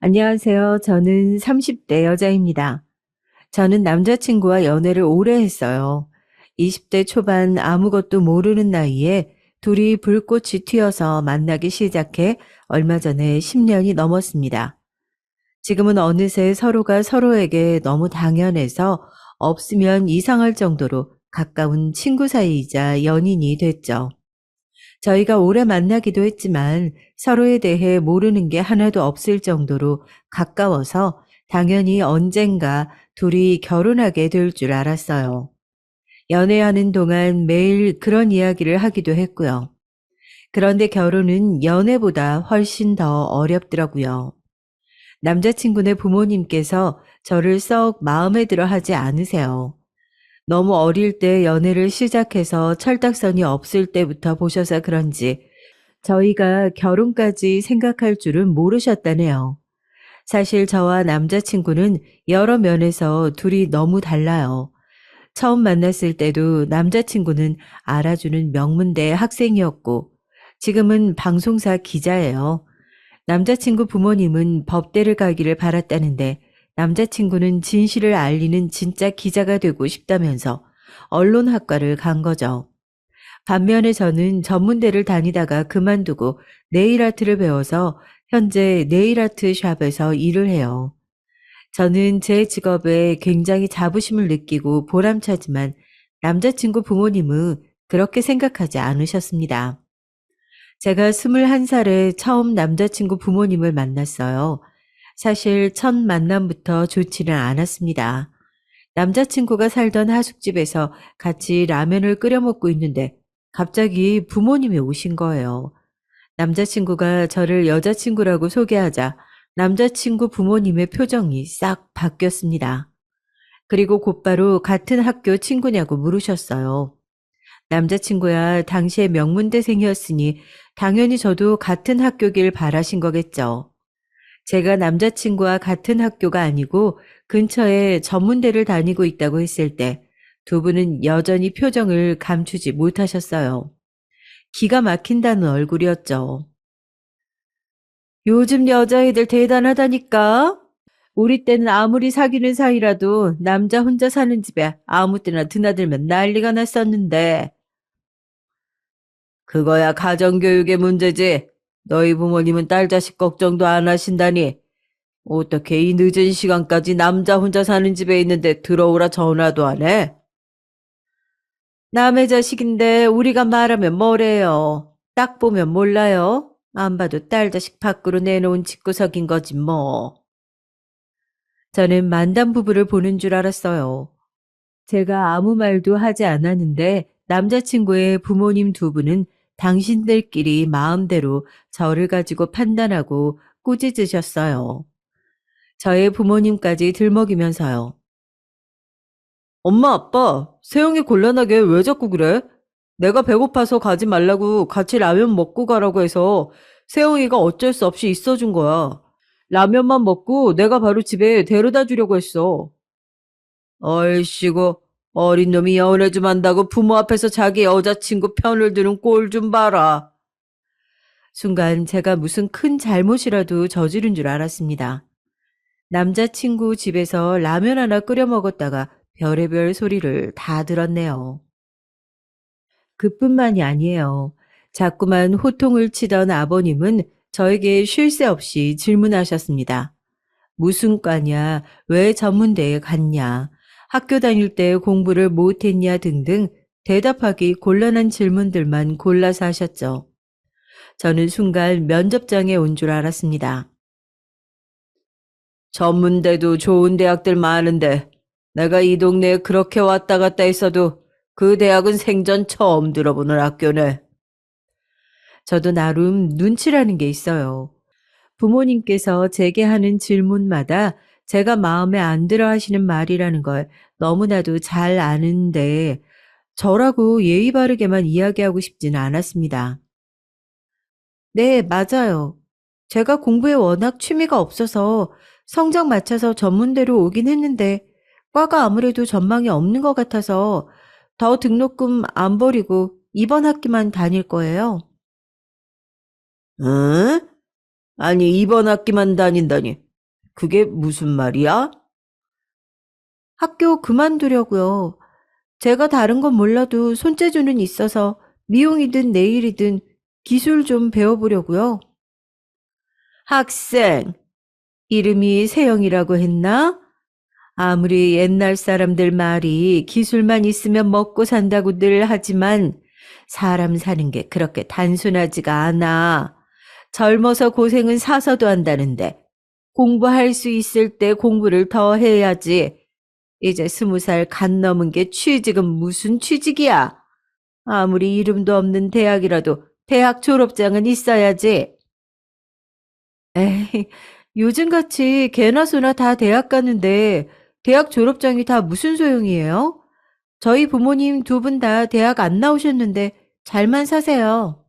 안녕하세요. 저는 30대 여자입니다. 저는 남자친구와 연애를 오래 했어요. 20대 초반 아무것도 모르는 나이에 둘이 불꽃이 튀어서 만나기 시작해 얼마 전에 10년이 넘었습니다. 지금은 어느새 서로가 서로에게 너무 당연해서 없으면 이상할 정도로 가까운 친구 사이이자 연인이 됐죠. 저희가 오래 만나기도 했지만 서로에 대해 모르는 게 하나도 없을 정도로 가까워서 당연히 언젠가 둘이 결혼하게 될 줄 알았어요. 연애하는 동안 매일 그런 이야기를 하기도 했고요. 그런데 결혼은 연애보다 훨씬 더 어렵더라고요. 남자친구네 부모님께서 저를 썩 마음에 들어 하지 않으세요. 너무 어릴 때 연애를 시작해서 철딱선이 없을 때부터 보셔서 그런지 저희가 결혼까지 생각할 줄은 모르셨다네요. 사실 저와 남자친구는 여러 면에서 둘이 너무 달라요. 처음 만났을 때도 남자친구는 알아주는 명문대 학생이었고, 지금은 방송사 기자예요. 남자친구 부모님은 법대를 가기를 바랐다는데, 남자친구는 진실을 알리는 진짜 기자가 되고 싶다면서 언론학과를 간 거죠. 반면에 저는 전문대를 다니다가 그만두고 네일 아트를 배워서 현재 네일 아트 샵에서 일을 해요. 저는 제 직업에 굉장히 자부심을 느끼고 보람차지만 남자친구 부모님은 그렇게 생각하지 않으셨습니다. 제가 21살에 처음 남자친구 부모님을 만났어요. 사실 첫 만남부터 좋지는 않았습니다. 남자친구가 살던 하숙집에서 같이 라면을 끓여 먹고 있는데 갑자기 부모님이 오신 거예요. 남자친구가 저를 여자친구라고 소개하자 남자친구 부모님의 표정이 싹 바뀌었습니다. 그리고 곧바로 같은 학교 친구냐고 물으셨어요. 남자친구야 당시에 명문대생이었으니 당연히 저도 같은 학교길 바라신 거겠죠. 제가 남자친구와 같은 학교가 아니고 근처에 전문대를 다니고 있다고 했을 때 두 분은 여전히 표정을 감추지 못하셨어요. 기가 막힌다는 얼굴이었죠. 요즘 여자애들 대단하다니까. 우리 때는 아무리 사귀는 사이라도 남자 혼자 사는 집에 아무 때나 드나들면 난리가 났었는데. 그거야 가정교육의 문제지. 너희 부모님은 딸 자식 걱정도 안 하신다니. 어떻게 이 늦은 시간까지 남자 혼자 사는 집에 있는데 들어오라 전화도 안 해? 남의 자식인데 우리가 말하면 뭐래요. 딱 보면 몰라요. 안 봐도 딸 자식 밖으로 내놓은 집구석인 거지 뭐. 저는 만담 부부를 보는 줄 알았어요. 제가 아무 말도 하지 않았는데 남자친구의 부모님 두 분은 당신들끼리 마음대로 저를 가지고 판단하고 꾸짖으셨어요. 저의 부모님까지 들먹이면서요. 엄마, 아빠, 세영이 곤란하게 왜 자꾸 그래? 내가 배고파서 가지 말라고 같이 라면 먹고 가라고 해서 세영이가 어쩔 수 없이 있어준 거야. 라면만 먹고 내가 바로 집에 데려다 주려고 했어. 얼씨구, 어린 놈이 여운에 좀 한다고 부모 앞에서 자기 여자친구 편을 드는 꼴 좀 봐라. 순간 제가 무슨 큰 잘못이라도 저지른 줄 알았습니다. 남자친구 집에서 라면 하나 끓여 먹었다가 별의별 소리를 다 들었네요. 그뿐만이 아니에요. 자꾸만 호통을 치던 아버님은 저에게 쉴 새 없이 질문하셨습니다. 무슨 과냐? 왜 전문대에 갔냐? 학교 다닐 때 공부를 못했냐? 등등 대답하기 곤란한 질문들만 골라서 하셨죠. 저는 순간 면접장에 온 줄 알았습니다. 전문대도 좋은 대학들 많은데 내가 이 동네에 그렇게 왔다 갔다 했어도 그 대학은 생전 처음 들어보는 학교네. 저도 나름 눈치라는 게 있어요. 부모님께서 제게 하는 질문마다 제가 마음에 안 들어 하시는 말이라는 걸 너무나도 잘 아는데 저라고 예의 바르게만 이야기하고 싶지는 않았습니다. 네, 맞아요. 제가 공부에 워낙 취미가 없어서 성적 맞춰서 전문대로 오긴 했는데 과가 아무래도 전망이 없는 것 같아서 더 등록금 안 버리고 이번 학기만 다닐 거예요. 응? 아니, 이번 학기만 다닌다니. 그게 무슨 말이야? 학교 그만두려고요. 제가 다른 건 몰라도 손재주는 있어서 미용이든 네일이든 기술 좀 배워보려고요. 학생, 이름이 세영이라고 했나? 아무리 옛날 사람들 말이 기술만 있으면 먹고 산다고 늘 하지만 사람 사는 게 그렇게 단순하지가 않아. 젊어서 고생은 사서도 한다는데 공부할 수 있을 때 공부를 더 해야지. 이제 20살 갓 넘은 게 취직은 무슨 취직이야? 아무리 이름도 없는 대학이라도 대학 졸업장은 있어야지. 에이, 요즘같이 개나 소나 다 대학 가는데 대학 졸업장이 다 무슨 소용이에요? 저희 부모님 두 분 다 대학 안 나오셨는데 잘만 사세요.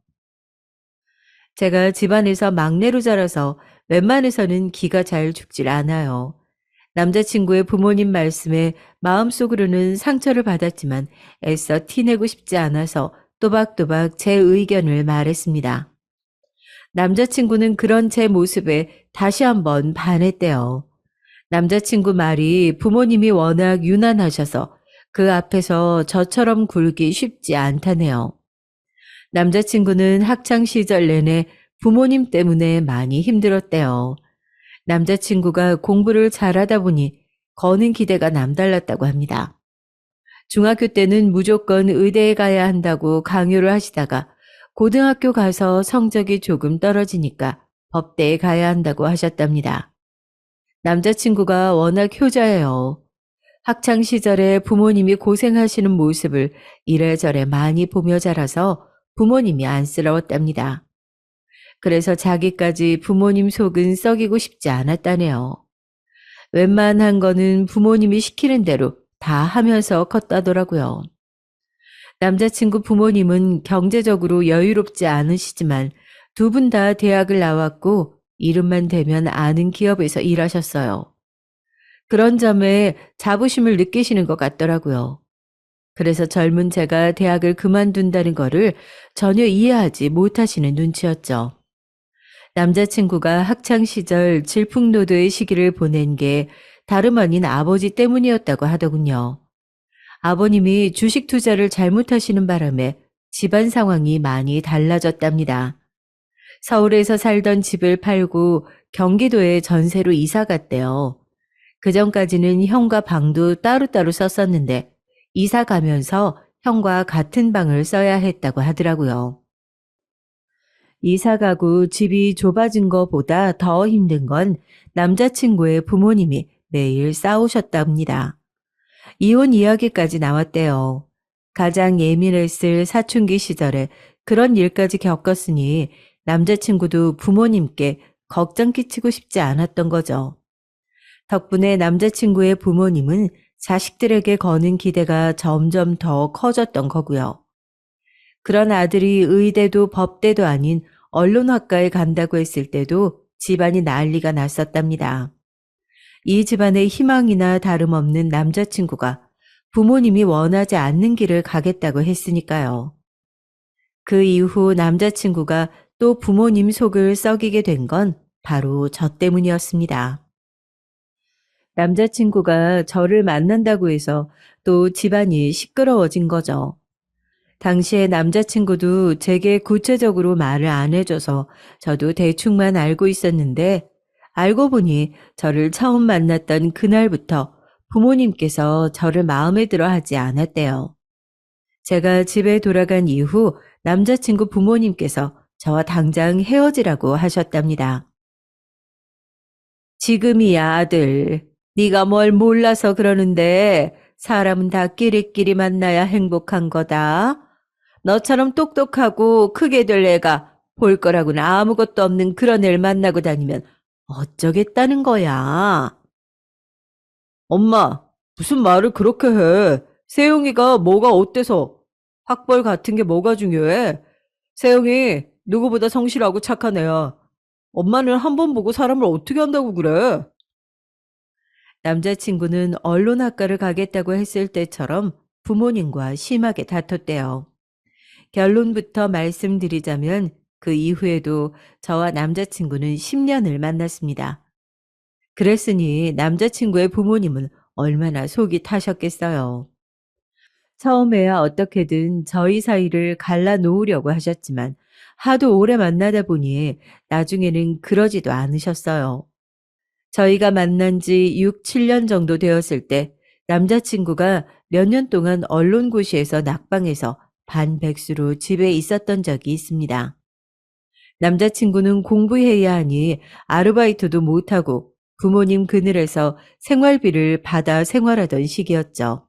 제가 집안에서 막내로 자라서 웬만해서는 기가 잘 죽질 않아요. 남자친구의 부모님 말씀에 마음속으로는 상처를 받았지만 애써 티내고 싶지 않아서 또박또박 제 의견을 말했습니다. 남자친구는 그런 제 모습에 다시 한번 반했대요. 남자친구 말이 부모님이 워낙 유난하셔서 그 앞에서 저처럼 굴기 쉽지 않다네요. 남자친구는 학창 시절 내내 부모님 때문에 많이 힘들었대요. 남자친구가 공부를 잘하다 보니 거는 기대가 남달랐다고 합니다. 중학교 때는 무조건 의대에 가야 한다고 강요를 하시다가 고등학교 가서 성적이 조금 떨어지니까 법대에 가야 한다고 하셨답니다. 남자친구가 워낙 효자예요. 학창 시절에 부모님이 고생하시는 모습을 이래저래 많이 보며 자라서 부모님이 안쓰러웠답니다. 그래서 자기까지 부모님 속은 썩이고 싶지 않았다네요. 웬만한 거는 부모님이 시키는 대로 다 하면서 컸다더라고요. 남자친구 부모님은 경제적으로 여유롭지 않으시지만 두 분 다 대학을 나왔고 이름만 대면 아는 기업에서 일하셨어요. 그런 점에 자부심을 느끼시는 것 같더라고요. 그래서 젊은 제가 대학을 그만둔다는 거를 전혀 이해하지 못하시는 눈치였죠. 남자친구가 학창 시절 질풍노도의 시기를 보낸 게 다름 아닌 아버지 때문이었다고 하더군요. 아버님이 주식 투자를 잘못하시는 바람에 집안 상황이 많이 달라졌답니다. 서울에서 살던 집을 팔고 경기도에 전세로 이사 갔대요. 그전까지는 형과 방도 따로따로 썼었는데 이사 가면서 형과 같은 방을 써야 했다고 하더라고요. 이사 가고 집이 좁아진 것보다 더 힘든 건 남자친구의 부모님이 매일 싸우셨답니다. 이혼 이야기까지 나왔대요. 가장 예민했을 사춘기 시절에 그런 일까지 겪었으니 남자친구도 부모님께 걱정 끼치고 싶지 않았던 거죠. 덕분에 남자친구의 부모님은 자식들에게 거는 기대가 점점 더 커졌던 거고요. 그런 아들이 의대도 법대도 아닌 언론학과에 간다고 했을 때도 집안이 난리가 났었답니다. 이 집안의 희망이나 다름없는 남자친구가 부모님이 원하지 않는 길을 가겠다고 했으니까요. 그 이후 남자친구가 또 부모님 속을 썩이게 된 건 바로 저 때문이었습니다. 남자친구가 저를 만난다고 해서 또 집안이 시끄러워진 거죠. 당시에 남자친구도 제게 구체적으로 말을 안 해줘서 저도 대충만 알고 있었는데 알고 보니 저를 처음 만났던 그날부터 부모님께서 저를 마음에 들어 하지 않았대요. 제가 집에 돌아간 이후 남자친구 부모님께서 저와 당장 헤어지라고 하셨답니다. 지금이야 아들. 네가 뭘 몰라서 그러는데 사람은 다 끼리끼리 만나야 행복한 거다. 너처럼 똑똑하고 크게 될 애가 볼 거라고는 아무것도 없는 그런 애를 만나고 다니면 어쩌겠다는 거야. 엄마, 무슨 말을 그렇게 해? 세영이가 뭐가 어때서? 학벌 같은 게 뭐가 중요해? 세영이 누구보다 성실하고 착한 애야. 엄마는 한 번 보고 사람을 어떻게 한다고 그래? 남자친구는 언론학과를 가겠다고 했을 때처럼 부모님과 심하게 다퉜대요. 결론부터 말씀드리자면 그 이후에도 저와 남자친구는 10년을 만났습니다. 그랬으니 남자친구의 부모님은 얼마나 속이 타셨겠어요. 처음에야 어떻게든 저희 사이를 갈라놓으려고 하셨지만 하도 오래 만나다 보니 나중에는 그러지도 않으셨어요. 저희가 만난 지 6, 7년 정도 되었을 때 남자친구가 몇 년 동안 언론고시에서 낙방해서 반백수로 집에 있었던 적이 있습니다. 남자친구는 공부해야 하니 아르바이트도 못하고 부모님 그늘에서 생활비를 받아 생활하던 시기였죠.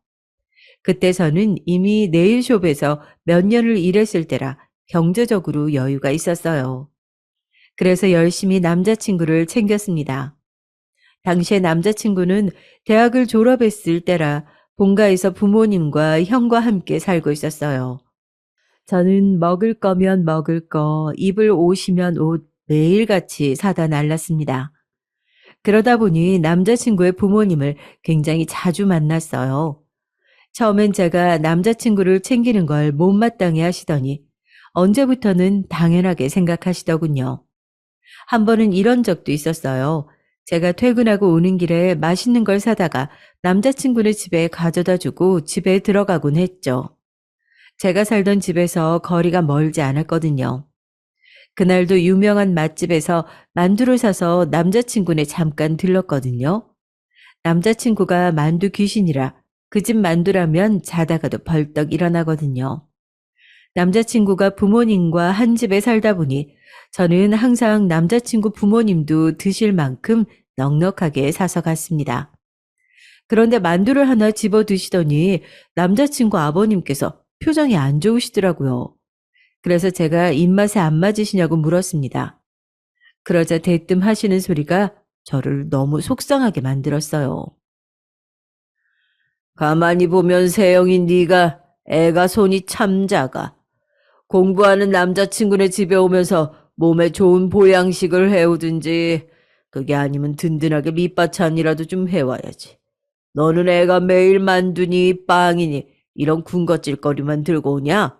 그때 저는 이미 네일숍에서 몇 년을 일했을 때라 경제적으로 여유가 있었어요. 그래서 열심히 남자친구를 챙겼습니다. 당시에 남자친구는 대학을 졸업했을 때라 본가에서 부모님과 형과 함께 살고 있었어요. 저는 먹을 거면 먹을 거, 입을 옷이면 옷 매일같이 사다 날랐습니다. 그러다 보니 남자친구의 부모님을 굉장히 자주 만났어요. 처음엔 제가 남자친구를 챙기는 걸 못마땅해 하시더니 언제부터는 당연하게 생각하시더군요. 한 번은 이런 적도 있었어요. 제가 퇴근하고 오는 길에 맛있는 걸 사다가 남자친구네 집에 가져다 주고 집에 들어가곤 했죠. 제가 살던 집에서 거리가 멀지 않았거든요. 그날도 유명한 맛집에서 만두를 사서 남자친구네 잠깐 들렀거든요. 남자친구가 만두 귀신이라 그 집 만두라면 자다가도 벌떡 일어나거든요. 남자친구가 부모님과 한 집에 살다 보니 저는 항상 남자친구 부모님도 드실 만큼 넉넉하게 사서 갔습니다. 그런데 만두를 하나 집어 드시더니 남자친구 아버님께서 표정이 안 좋으시더라고요. 그래서 제가 입맛에 안 맞으시냐고 물었습니다. 그러자 대뜸 하시는 소리가 저를 너무 속상하게 만들었어요. 가만히 보면 세영인 네가 애가 손이 참 작아. 공부하는 남자친구네 집에 오면서 몸에 좋은 보양식을 해오든지 그게 아니면 든든하게 밑반찬이라도 좀 해와야지. 너는 애가 매일 만두니 빵이니 이런 군것질거리만 들고 오냐?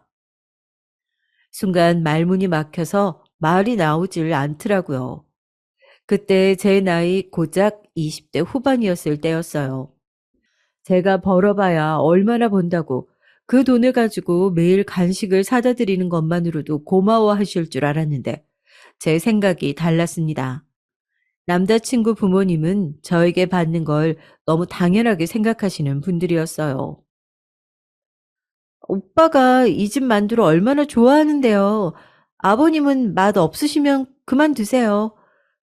순간 말문이 막혀서 말이 나오질 않더라고요. 그때 제 나이 고작 20대 후반이었을 때였어요. 제가 벌어봐야 얼마나 번다고 그 돈을 가지고 매일 간식을 사다 드리는 것만으로도 고마워하실 줄 알았는데 제 생각이 달랐습니다. 남자친구 부모님은 저에게 받는 걸 너무 당연하게 생각하시는 분들이었어요. 오빠가 이 집 만두를 얼마나 좋아하는데요. 아버님은 맛 없으시면 그만 드세요.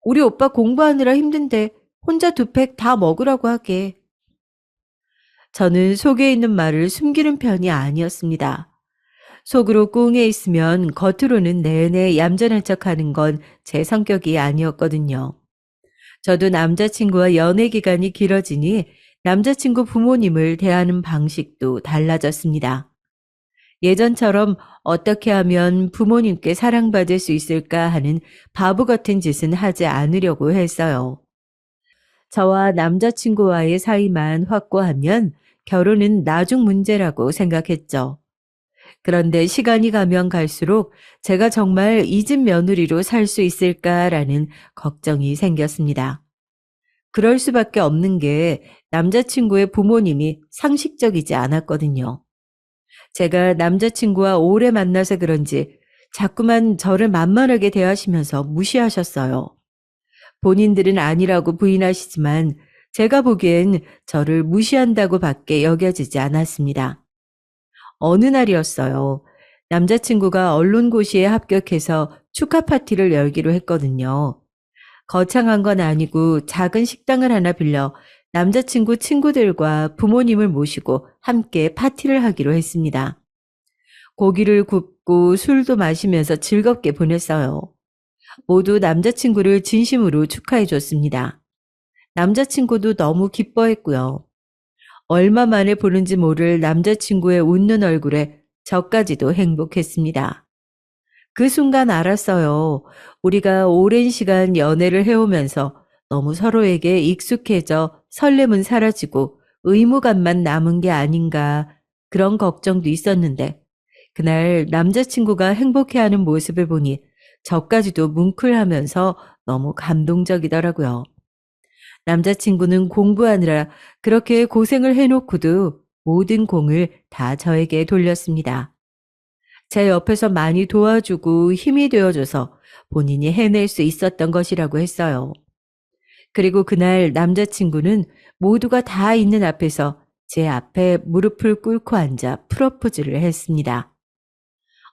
우리 오빠 공부하느라 힘든데 혼자 2팩 다 먹으라고 하게. 저는 속에 있는 말을 숨기는 편이 아니었습니다. 속으로 꿍해 있으면 겉으로는 내내 얌전한 척하는 건 제 성격이 아니었거든요. 저도 남자친구와 연애 기간이 길어지니 남자친구 부모님을 대하는 방식도 달라졌습니다. 예전처럼 어떻게 하면 부모님께 사랑받을 수 있을까 하는 바보 같은 짓은 하지 않으려고 했어요. 저와 남자친구와의 사이만 확고하면 결혼은 나중 문제라고 생각했죠. 그런데 시간이 가면 갈수록 제가 정말 이 집 며느리로 살 수 있을까라는 걱정이 생겼습니다. 그럴 수밖에 없는 게 남자친구의 부모님이 상식적이지 않았거든요. 제가 남자친구와 오래 만나서 그런지 자꾸만 저를 만만하게 대하시면서 무시하셨어요. 본인들은 아니라고 부인하시지만 제가 보기엔 저를 무시한다고 밖에 여겨지지 않았습니다. 어느 날이었어요. 남자친구가 언론고시에 합격해서 축하 파티를 열기로 했거든요. 거창한 건 아니고 작은 식당을 하나 빌려 남자친구 친구들과 부모님을 모시고 함께 파티를 하기로 했습니다. 고기를 굽고 술도 마시면서 즐겁게 보냈어요. 모두 남자친구를 진심으로 축하해 줬습니다. 남자친구도 너무 기뻐했고요. 얼마 만에 보는지 모를 남자친구의 웃는 얼굴에 저까지도 행복했습니다. 그 순간 알았어요. 우리가 오랜 시간 연애를 해오면서 너무 서로에게 익숙해져 설렘은 사라지고 의무감만 남은 게 아닌가 그런 걱정도 있었는데 그날 남자친구가 행복해하는 모습을 보니 저까지도 뭉클하면서 너무 감동적이더라고요. 남자친구는 공부하느라 그렇게 고생을 해놓고도 모든 공을 다 저에게 돌렸습니다. 제 옆에서 많이 도와주고 힘이 되어줘서 본인이 해낼 수 있었던 것이라고 했어요. 그리고 그날 남자친구는 모두가 다 있는 앞에서 제 앞에 무릎을 꿇고 앉아 프러포즈를 했습니다.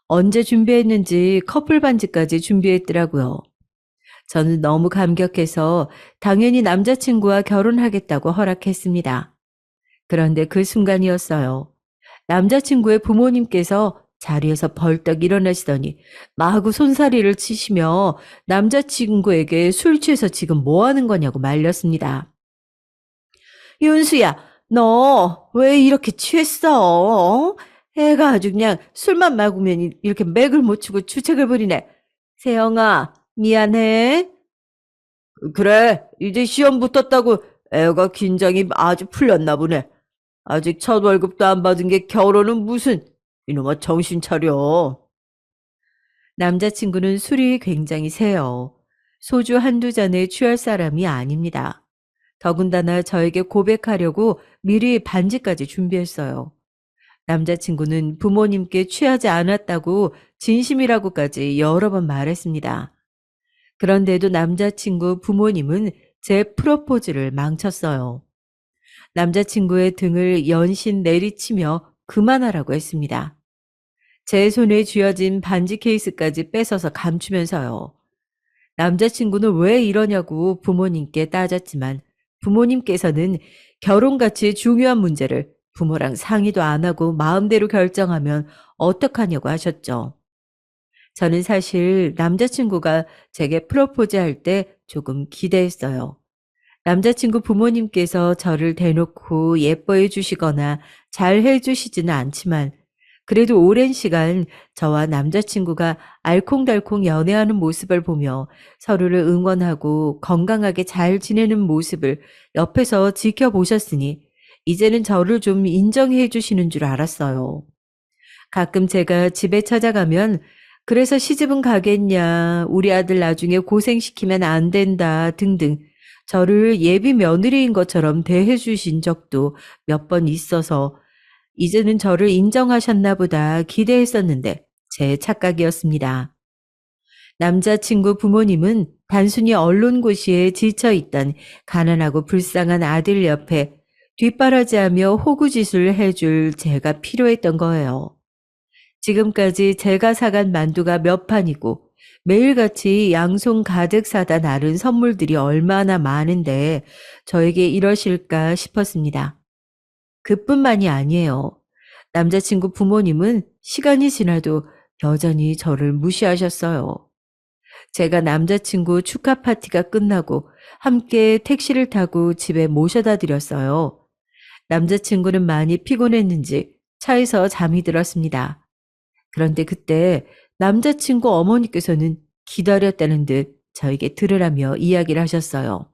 언제 준비했는지 커플 반지까지 준비했더라고요. 저는 너무 감격해서 당연히 남자친구와 결혼하겠다고 허락했습니다. 그런데 그 순간이었어요. 남자친구의 부모님께서 자리에서 벌떡 일어나시더니 마구 손사리를 치시며 남자친구에게 술 취해서 지금 뭐 하는 거냐고 말렸습니다. 윤수야, 너 왜 이렇게 취했어? 어? 애가 아주 그냥 술만 마구면 이렇게 맥을 못 추고 주책을 부리네. 세영아, 미안해. 그래, 이제 시험 붙었다고 애가 긴장이 아주 풀렸나 보네. 아직 첫 월급도 안 받은 게 결혼은 무슨. 이놈아 정신 차려. 남자친구는 술이 굉장히 세요. 소주 한두 잔에 취할 사람이 아닙니다. 더군다나 저에게 고백하려고 미리 반지까지 준비했어요. 남자친구는 부모님께 취하지 않았다고 진심이라고까지 여러 번 말했습니다. 그런데도 남자친구 부모님은 제 프로포즈를 망쳤어요. 남자친구의 등을 연신 내리치며 그만하라고 했습니다. 제 손에 쥐어진 반지 케이스까지 뺏어서 감추면서요. 남자친구는 왜 이러냐고 부모님께 따졌지만 부모님께서는 결혼같이 중요한 문제를 부모랑 상의도 안 하고 마음대로 결정하면 어떡하냐고 하셨죠. 저는 사실 남자친구가 제게 프로포즈 할 때 조금 기대했어요. 남자친구 부모님께서 저를 대놓고 예뻐해 주시거나 잘해 주시지는 않지만 그래도 오랜 시간 저와 남자친구가 알콩달콩 연애하는 모습을 보며 서로를 응원하고 건강하게 잘 지내는 모습을 옆에서 지켜보셨으니 이제는 저를 좀 인정해 주시는 줄 알았어요. 가끔 제가 집에 찾아가면 그래서 시집은 가겠냐, 우리 아들 나중에 고생시키면 안 된다 등등 저를 예비 며느리인 것처럼 대해 주신 적도 몇 번 있어서 이제는 저를 인정하셨나 보다 기대했었는데 제 착각이었습니다. 남자친구 부모님은 단순히 언론고시에 지쳐있던 가난하고 불쌍한 아들 옆에 뒷바라지하며 호구짓을 해줄 제가 필요했던 거예요. 지금까지 제가 사간 만두가 몇 판이고 매일같이 양손 가득 사다 나른 선물들이 얼마나 많은데 저에게 이러실까 싶었습니다. 그뿐만이 아니에요. 남자친구 부모님은 시간이 지나도 여전히 저를 무시하셨어요. 제가 남자친구 축하 파티가 끝나고 함께 택시를 타고 집에 모셔다 드렸어요. 남자친구는 많이 피곤했는지 차에서 잠이 들었습니다. 그런데 그때 남자친구 어머니께서는 기다렸다는 듯 저에게 들으라며 이야기를 하셨어요.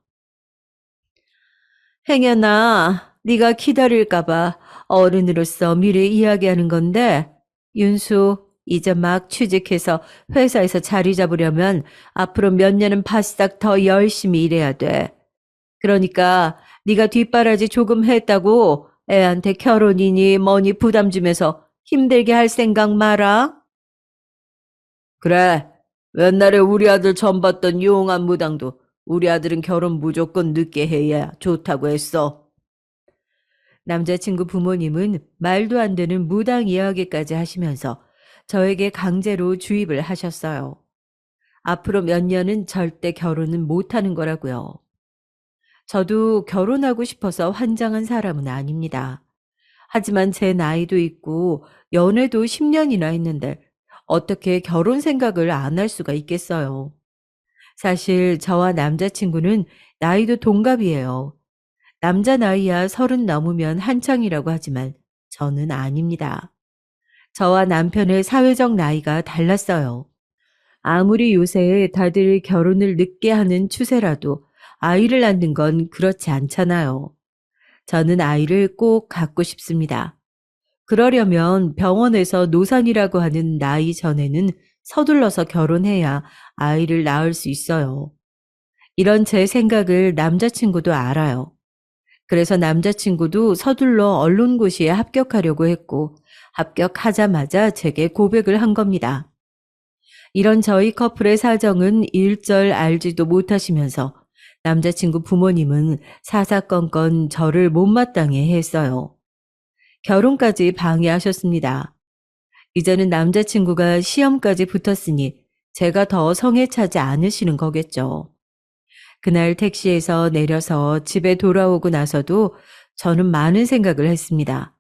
행여나 네가 기다릴까 봐 어른으로서 미리 이야기하는 건데 윤수 이제 막 취직해서 회사에서 자리 잡으려면 앞으로 몇 년은 바싹 더 열심히 일해야 돼. 그러니까 네가 뒷바라지 조금 했다고 애한테 결혼이니 뭐니 부담 주면서 힘들게 할 생각 마라. 그래. 옛날에 우리 아들 전 봤던 용한 무당도 우리 아들은 결혼 무조건 늦게 해야 좋다고 했어. 남자친구 부모님은 말도 안 되는 무당 이야기까지 하시면서 저에게 강제로 주입을 하셨어요. 앞으로 몇 년은 절대 결혼은 못하는 거라고요. 저도 결혼하고 싶어서 환장한 사람은 아닙니다. 하지만 제 나이도 있고 연애도 10년이나 했는데 어떻게 결혼 생각을 안 할 수가 있겠어요. 사실 저와 남자친구는 나이도 동갑이에요. 남자 나이야 30 넘으면 한창이라고 하지만 저는 아닙니다. 저와 남편의 사회적 나이가 달랐어요. 아무리 요새 다들 결혼을 늦게 하는 추세라도 아이를 낳는 건 그렇지 않잖아요. 저는 아이를 꼭 갖고 싶습니다. 그러려면 병원에서 노산이라고 하는 나이 전에는 서둘러서 결혼해야 아이를 낳을 수 있어요. 이런 제 생각을 남자친구도 알아요. 그래서 남자친구도 서둘러 언론고시에 합격하려고 했고, 합격하자마자 제게 고백을 한 겁니다. 이런 저희 커플의 사정은 일절 알지도 못하시면서 남자친구 부모님은 사사건건 저를 못마땅해 했어요. 결혼까지 방해하셨습니다. 이제는 남자친구가 시험까지 붙었으니 제가 더 성에 차지 않으시는 거겠죠. 그날 택시에서 내려서 집에 돌아오고 나서도 저는 많은 생각을 했습니다.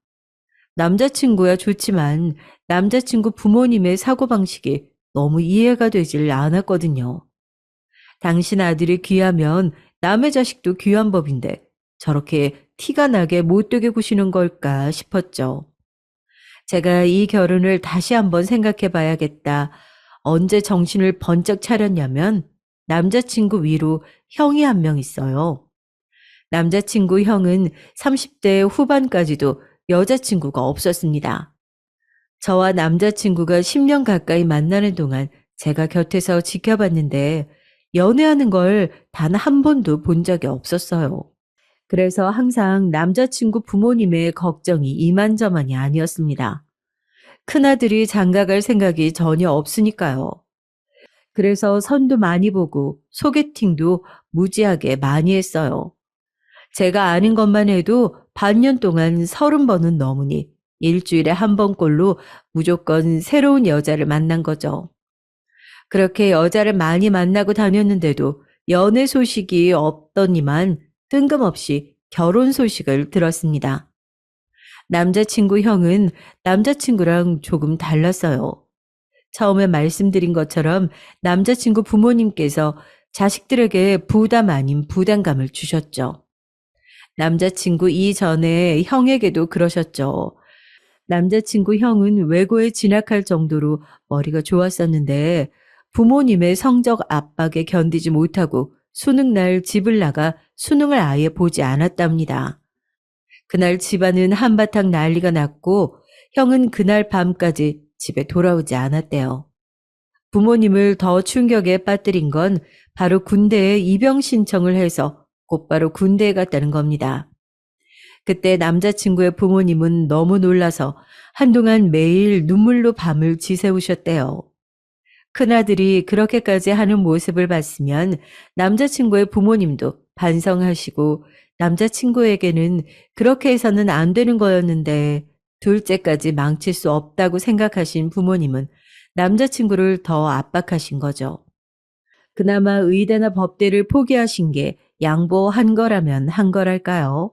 남자친구야 좋지만 남자친구 부모님의 사고방식이 너무 이해가 되질 않았거든요. 당신 아들이 귀하면 남의 자식도 귀한 법인데 저렇게 티가 나게 못되게 구시는 걸까 싶었죠. 제가 이 결혼을 다시 한번 생각해 봐야겠다. 언제 정신을 번쩍 차렸냐면 남자친구 위로 형이 한 명 있어요. 남자친구 형은 30대 후반까지도 여자친구가 없었습니다. 저와 남자친구가 10년 가까이 만나는 동안 제가 곁에서 지켜봤는데 연애하는 걸 단 한 번도 본 적이 없었어요. 그래서 항상 남자친구 부모님의 걱정이 이만저만이 아니었습니다. 큰아들이 장가갈 생각이 전혀 없으니까요. 그래서 선도 많이 보고 소개팅도 무지하게 많이 했어요. 제가 아는 것만 해도 반년 동안 30번은 넘으니 일주일에 한 번꼴로 무조건 새로운 여자를 만난 거죠. 그렇게 여자를 많이 만나고 다녔는데도 연애 소식이 없더니만 뜬금없이 결혼 소식을 들었습니다. 남자친구 형은 남자친구랑 조금 달랐어요. 처음에 말씀드린 것처럼 남자친구 부모님께서 자식들에게 부담 아닌 부담감을 주셨죠. 남자친구 이전에 형에게도 그러셨죠. 남자친구 형은 외고에 진학할 정도로 머리가 좋았었는데 부모님의 성적 압박에 견디지 못하고 수능날 집을 나가 수능을 아예 보지 않았답니다. 그날 집안은 한바탕 난리가 났고 형은 그날 밤까지 집에 돌아오지 않았대요. 부모님을 더 충격에 빠뜨린 건 바로 군대에 입영 신청을 해서 곧바로 군대에 갔다는 겁니다. 그때 남자친구의 부모님은 너무 놀라서 한동안 매일 눈물로 밤을 지새우셨대요. 큰아들이 그렇게까지 하는 모습을 봤으면 남자친구의 부모님도 반성하시고 남자친구에게는 그렇게 해서는 안 되는 거였는데 둘째까지 망칠 수 없다고 생각하신 부모님은 남자친구를 더 압박하신 거죠. 그나마 의대나 법대를 포기하신 게 양보한 거라면 한 거랄까요?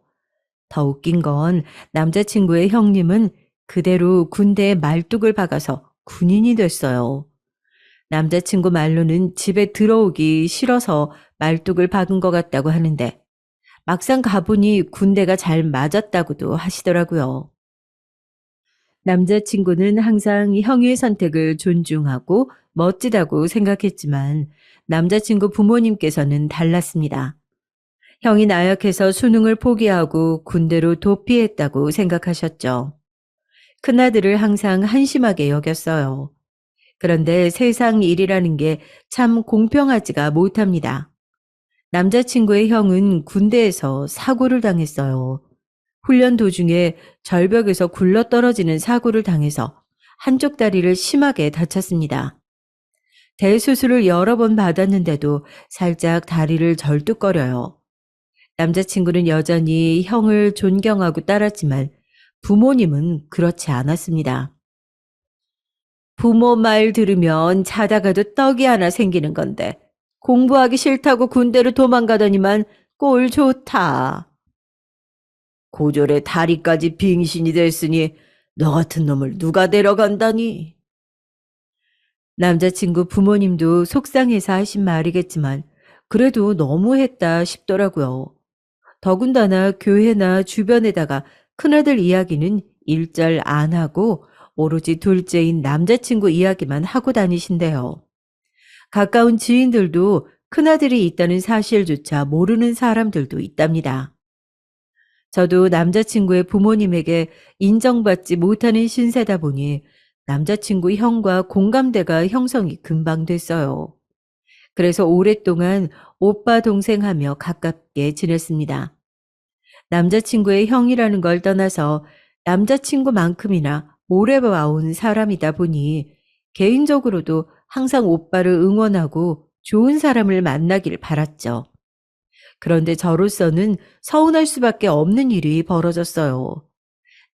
더 웃긴 건 남자친구의 형님은 그대로 군대에 말뚝을 박아서 군인이 됐어요. 남자친구 말로는 집에 들어오기 싫어서 말뚝을 박은 것 같다고 하는데 막상 가보니 군대가 잘 맞았다고도 하시더라고요. 남자친구는 항상 형의 선택을 존중하고 멋지다고 생각했지만 남자친구 부모님께서는 달랐습니다. 형이 나약해서 수능을 포기하고 군대로 도피했다고 생각하셨죠. 큰아들을 항상 한심하게 여겼어요. 그런데 세상 일이라는 게 참 공평하지가 못합니다. 남자친구의 형은 군대에서 사고를 당했어요. 훈련 도중에 절벽에서 굴러떨어지는 사고를 당해서 한쪽 다리를 심하게 다쳤습니다. 대수술을 여러 번 받았는데도 살짝 다리를 절뚝거려요. 남자친구는 여전히 형을 존경하고 따랐지만 부모님은 그렇지 않았습니다. 부모 말 들으면 자다가도 떡이 하나 생기는 건데 공부하기 싫다고 군대로 도망가더니만 꼴 좋다. 고졸에 다리까지 빙신이 됐으니 너 같은 놈을 누가 데려간다니. 남자친구 부모님도 속상해서 하신 말이겠지만 그래도 너무했다 싶더라고요. 더군다나 교회나 주변에다가 큰아들 이야기는 일절 안 하고 오로지 둘째인 남자친구 이야기만 하고 다니신대요. 가까운 지인들도 큰아들이 있다는 사실조차 모르는 사람들도 있답니다. 저도 남자친구의 부모님에게 인정받지 못하는 신세다 보니 남자친구 형과 공감대가 형성이 금방 됐어요. 그래서 오랫동안 오빠 동생 하며 가깝게 지냈습니다. 남자친구의 형이라는 걸 떠나서 남자친구만큼이나 오래 봐온 사람이다 보니 개인적으로도 항상 오빠를 응원하고 좋은 사람을 만나길 바랐죠. 그런데 저로서는 서운할 수밖에 없는 일이 벌어졌어요.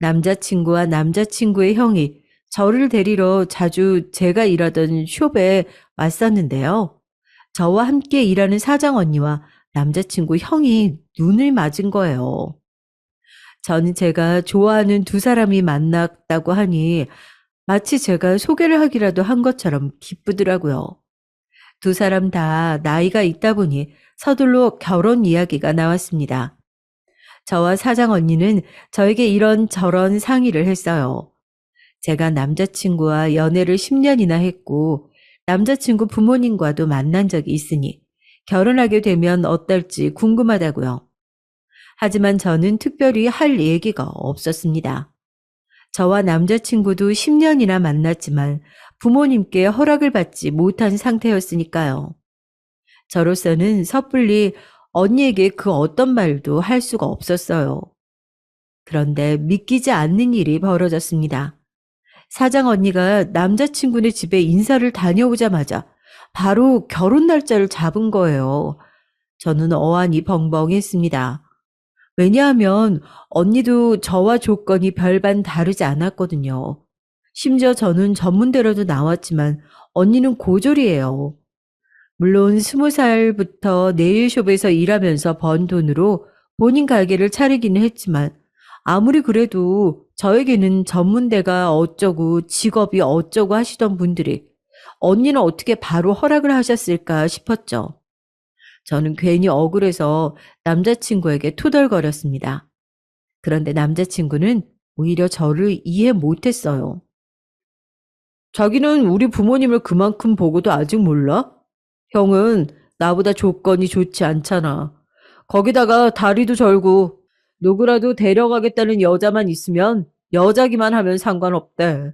남자친구와 남자친구의 형이 저를 데리러 자주 제가 일하던 숍에 왔었는데요. 저와 함께 일하는 사장 언니와 남자친구 형이 눈을 맞은 거예요. 저는 제가 좋아하는 두 사람이 만났다고 하니 마치 제가 소개를 하기라도 한 것처럼 기쁘더라고요. 두 사람 다 나이가 있다 보니 서둘러 결혼 이야기가 나왔습니다. 저와 사장 언니는 저에게 이런저런 상의를 했어요. 제가 남자친구와 연애를 10년이나 했고 남자친구 부모님과도 만난 적이 있으니 결혼하게 되면 어떨지 궁금하다고요. 하지만 저는 특별히 할 얘기가 없었습니다. 저와 남자친구도 10년이나 만났지만 부모님께 허락을 받지 못한 상태였으니까요. 저로서는 섣불리 언니에게 그 어떤 말도 할 수가 없었어요. 그런데 믿기지 않는 일이 벌어졌습니다. 사장 언니가 남자친구네 집에 인사를 다녀오자마자 바로 결혼 날짜를 잡은 거예요. 저는 어안이 벙벙했습니다. 왜냐하면 언니도 저와 조건이 별반 다르지 않았거든요. 심지어 저는 전문대로도 나왔지만 언니는 고졸이에요. 물론 20살부터 네일숍에서 일하면서 번 돈으로 본인 가게를 차리기는 했지만 아무리 그래도 저에게는 전문대가 어쩌고 직업이 어쩌고 하시던 분들이 언니는 어떻게 바로 허락을 하셨을까 싶었죠. 저는 괜히 억울해서 남자친구에게 투덜거렸습니다. 그런데 남자친구는 오히려 저를 이해 못했어요. 자기는 우리 부모님을 그만큼 보고도 아직 몰라? 형은 나보다 조건이 좋지 않잖아. 거기다가 다리도 절고 누구라도 데려가겠다는 여자만 있으면 여자기만 하면 상관없대.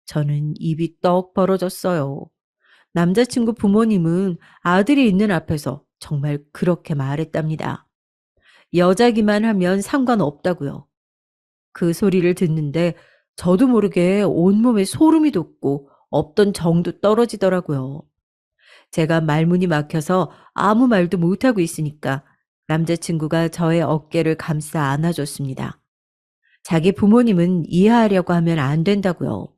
저는 입이 떡 벌어졌어요. 남자친구 부모님은 아들이 있는 앞에서 정말 그렇게 말했답니다. 여자기만 하면 상관없다고요. 그 소리를 듣는데 저도 모르게 온몸에 소름이 돋고 없던 정도 떨어지더라고요. 제가 말문이 막혀서 아무 말도 못하고 있으니까 남자친구가 저의 어깨를 감싸 안아줬습니다. 자기 부모님은 이해하려고 하면 안 된다고요.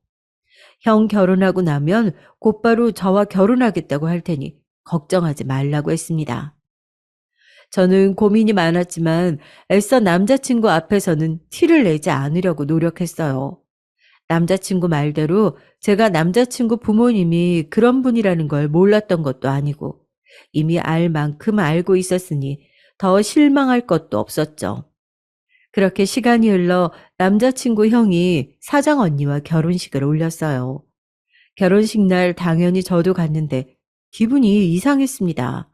형 결혼하고 나면 곧바로 저와 결혼하겠다고 할 테니 걱정하지 말라고 했습니다. 저는 고민이 많았지만 애써 남자친구 앞에서는 티를 내지 않으려고 노력했어요. 남자친구 말대로 제가 남자친구 부모님이 그런 분이라는 걸 몰랐던 것도 아니고 이미 알 만큼 알고 있었으니 더 실망할 것도 없었죠. 그렇게 시간이 흘러 남자친구 형이 사장 언니와 결혼식을 올렸어요. 결혼식 날 당연히 저도 갔는데 기분이 이상했습니다.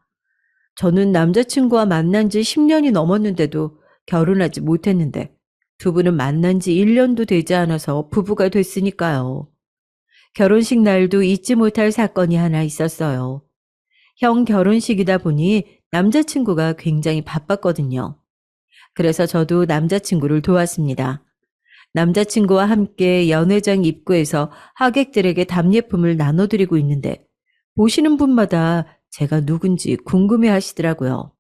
저는 남자친구와 만난 지 10년이 넘었는데도 결혼하지 못했는데 두 분은 만난 지 1년도 되지 않아서 부부가 됐으니까요. 결혼식 날도 잊지 못할 사건이 하나 있었어요. 형 결혼식이다 보니 남자친구가 굉장히 바빴거든요. 그래서 저도 남자친구를 도왔습니다. 남자친구와 함께 연회장 입구에서 하객들에게 답례품을 나눠드리고 있는데 보시는 분마다 제가 누군지 궁금해 하시더라고요.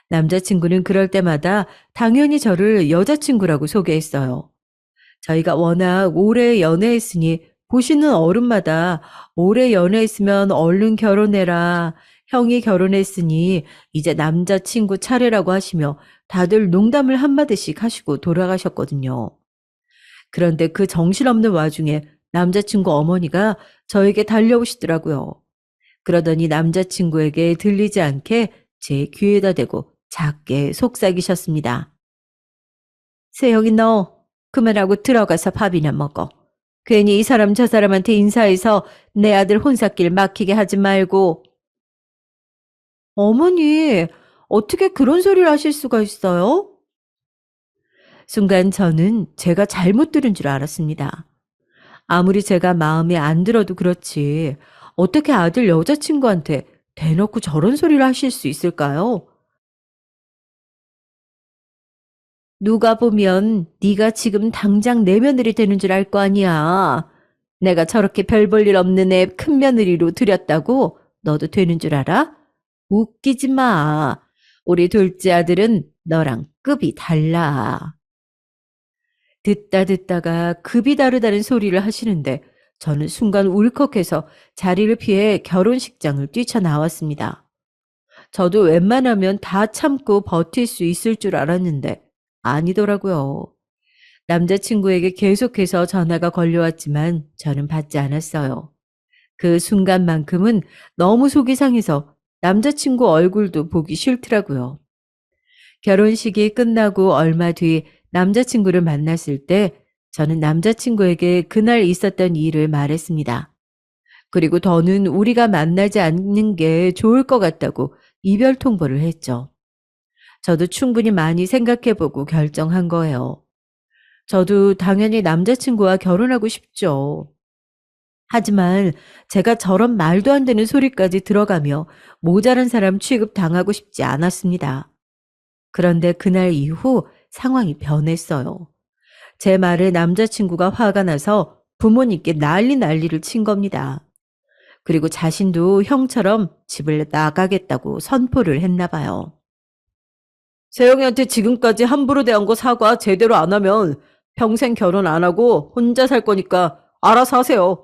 남자친구는 그럴 때마다 당연히 저를 여자친구라고 소개했어요. 저희가 워낙 오래 연애했으니 보시는 어른마다 오래 연애했으면 얼른 결혼해라. 형이 결혼했으니 이제 남자친구 차례라고 하시며 다들 농담을 한마디씩 하시고 돌아가셨거든요. 그런데 그 정신없는 와중에 남자친구 어머니가 저에게 달려오시더라고요. 그러더니 남자친구에게 들리지 않게 제 귀에다 대고 작게 속삭이셨습니다. 세영이 너 그만하고 들어가서 밥이나 먹어. 괜히 이 사람 저 사람한테 인사해서 내 아들 혼삿길 막히게 하지 말고. 어머니, 어떻게 그런 소리를 하실 수가 있어요? 순간 저는 제가 잘못 들은 줄 알았습니다. 아무리 제가 마음에 안 들어도 그렇지 어떻게 아들 여자친구한테 대놓고 저런 소리를 하실 수 있을까요? 누가 보면 네가 지금 당장 내 며느리 되는 줄 알 거 아니야. 내가 저렇게 별 볼 일 없는 애 큰 며느리로 들였다고 너도 되는 줄 알아? 웃기지 마. 우리 둘째 아들은 너랑 급이 달라. 듣다 듣다가 급이 다르다는 소리를 하시는데 저는 순간 울컥해서 자리를 피해 결혼식장을 뛰쳐나왔습니다. 저도 웬만하면 다 참고 버틸 수 있을 줄 알았는데 아니더라고요. 남자친구에게 계속해서 전화가 걸려왔지만 저는 받지 않았어요. 그 순간만큼은 너무 속이 상해서 남자친구 얼굴도 보기 싫더라고요. 결혼식이 끝나고 얼마 뒤 남자친구를 만났을 때 저는 남자친구에게 그날 있었던 일을 말했습니다. 그리고 더는 우리가 만나지 않는 게 좋을 것 같다고 이별 통보를 했죠. 저도 충분히 많이 생각해보고 결정한 거예요. 저도 당연히 남자친구와 결혼하고 싶죠. 하지만 제가 저런 말도 안 되는 소리까지 들어가며 모자란 사람 취급 당하고 싶지 않았습니다. 그런데 그날 이후 상황이 변했어요. 제 말에 남자친구가 화가 나서 부모님께 난리를 친 겁니다. 그리고 자신도 형처럼 집을 나가겠다고 선포를 했나 봐요. 세영이한테 지금까지 함부로 대한 거 사과 제대로 안 하면 평생 결혼 안 하고 혼자 살 거니까 알아서 하세요.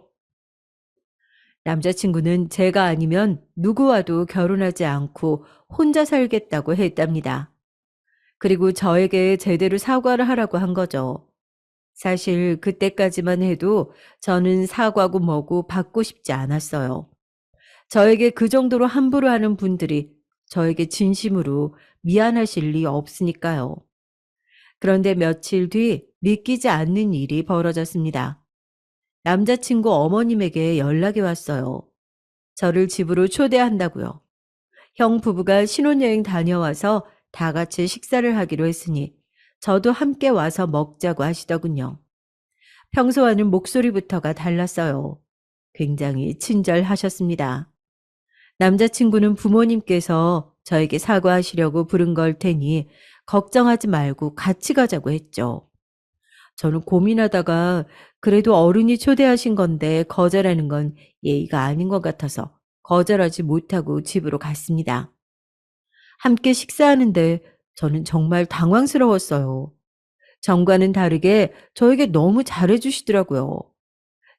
남자친구는 제가 아니면 누구와도 결혼하지 않고 혼자 살겠다고 했답니다. 그리고 저에게 제대로 사과를 하라고 한 거죠. 사실 그때까지만 해도 저는 사과고 뭐고 받고 싶지 않았어요. 저에게 그 정도로 함부로 하는 분들이 저에게 진심으로 미안하실 리 없으니까요. 그런데 며칠 뒤 믿기지 않는 일이 벌어졌습니다. 남자친구 어머님에게 연락이 왔어요. 저를 집으로 초대한다고요. 형 부부가 신혼여행 다녀와서 다 같이 식사를 하기로 했으니 저도 함께 와서 먹자고 하시더군요. 평소와는 목소리부터가 달랐어요. 굉장히 친절하셨습니다. 남자친구는 부모님께서 저에게 사과하시려고 부른 걸 테니 걱정하지 말고 같이 가자고 했죠. 저는 고민하다가 그래도 어른이 초대하신 건데 거절하는 건 예의가 아닌 것 같아서 거절하지 못하고 집으로 갔습니다. 함께 식사하는데 저는 정말 당황스러웠어요. 전과는 다르게 저에게 너무 잘해주시더라고요.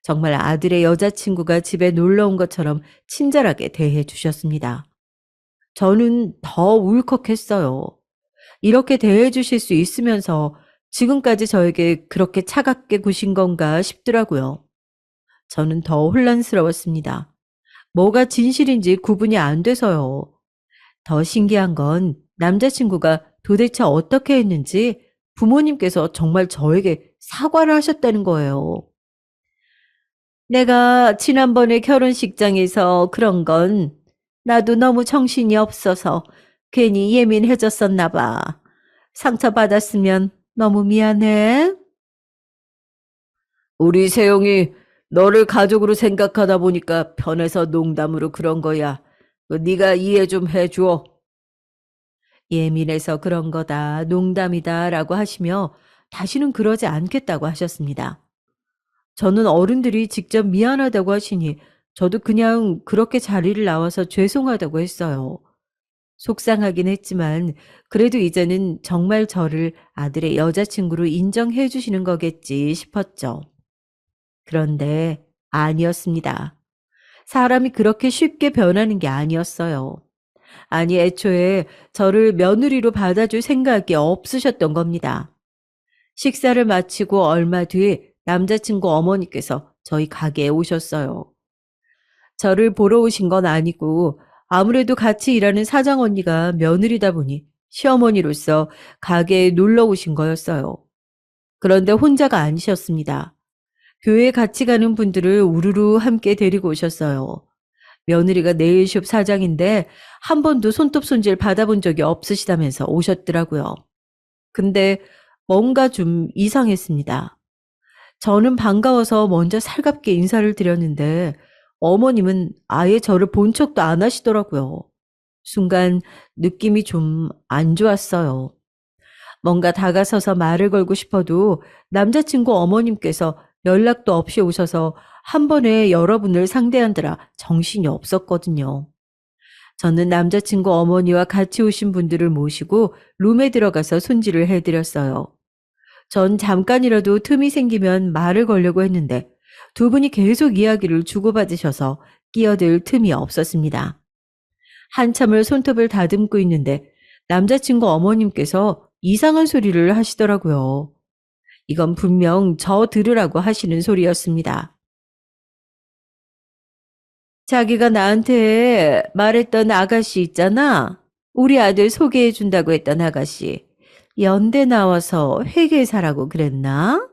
정말 아들의 여자친구가 집에 놀러 온 것처럼 친절하게 대해 주셨습니다. 저는 더 울컥했어요. 이렇게 대해 주실 수 있으면서 지금까지 저에게 그렇게 차갑게 구신 건가 싶더라고요. 저는 더 혼란스러웠습니다. 뭐가 진실인지 구분이 안 돼서요. 더 신기한 건 남자친구가 도대체 어떻게 했는지 부모님께서 정말 저에게 사과를 하셨다는 거예요. 내가 지난번에 결혼식장에서 그런 건 나도 너무 정신이 없어서 괜히 예민해졌었나 봐. 상처받았으면 너무 미안해. 우리 세영이 너를 가족으로 생각하다 보니까 편해서 농담으로 그런 거야. 네가 이해 좀 해줘. 예민해서 그런 거다, 농담이다 라고 하시며 다시는 그러지 않겠다고 하셨습니다. 저는 어른들이 직접 미안하다고 하시니 저도 그냥 그렇게 자리를 나와서 죄송하다고 했어요. 속상하긴 했지만 그래도 이제는 정말 저를 아들의 여자친구로 인정해 주시는 거겠지 싶었죠. 그런데 아니었습니다. 사람이 그렇게 쉽게 변하는 게 아니었어요. 아니, 애초에 저를 며느리로 받아줄 생각이 없으셨던 겁니다. 식사를 마치고 얼마 뒤 남자친구 어머니께서 저희 가게에 오셨어요. 저를 보러 오신 건 아니고 아무래도 같이 일하는 사장 언니가 며느리다 보니 시어머니로서 가게에 놀러 오신 거였어요. 그런데 혼자가 아니셨습니다. 교회 같이 가는 분들을 우르르 함께 데리고 오셨어요. 며느리가 네일숍 사장인데 한 번도 손톱 손질 받아본 적이 없으시다면서 오셨더라고요. 근데 뭔가 좀 이상했습니다. 저는 반가워서 먼저 살갑게 인사를 드렸는데 어머님은 아예 저를 본 척도 안 하시더라고요. 순간 느낌이 좀 안 좋았어요. 뭔가 다가서서 말을 걸고 싶어도 남자친구 어머님께서 연락도 없이 오셔서 한 번에 여러분을 상대하느라 정신이 없었거든요. 저는 남자친구 어머니와 같이 오신 분들을 모시고 룸에 들어가서 손질을 해드렸어요. 전 잠깐이라도 틈이 생기면 말을 걸려고 했는데 두 분이 계속 이야기를 주고받으셔서 끼어들 틈이 없었습니다. 한참을 손톱을 다듬고 있는데 남자친구 어머님께서 이상한 소리를 하시더라고요. 이건 분명 저 들으라고 하시는 소리였습니다. 자기가 나한테 말했던 아가씨 있잖아. 우리 아들 소개해준다고 했던 아가씨. 연대 나와서 회계사라고 그랬나?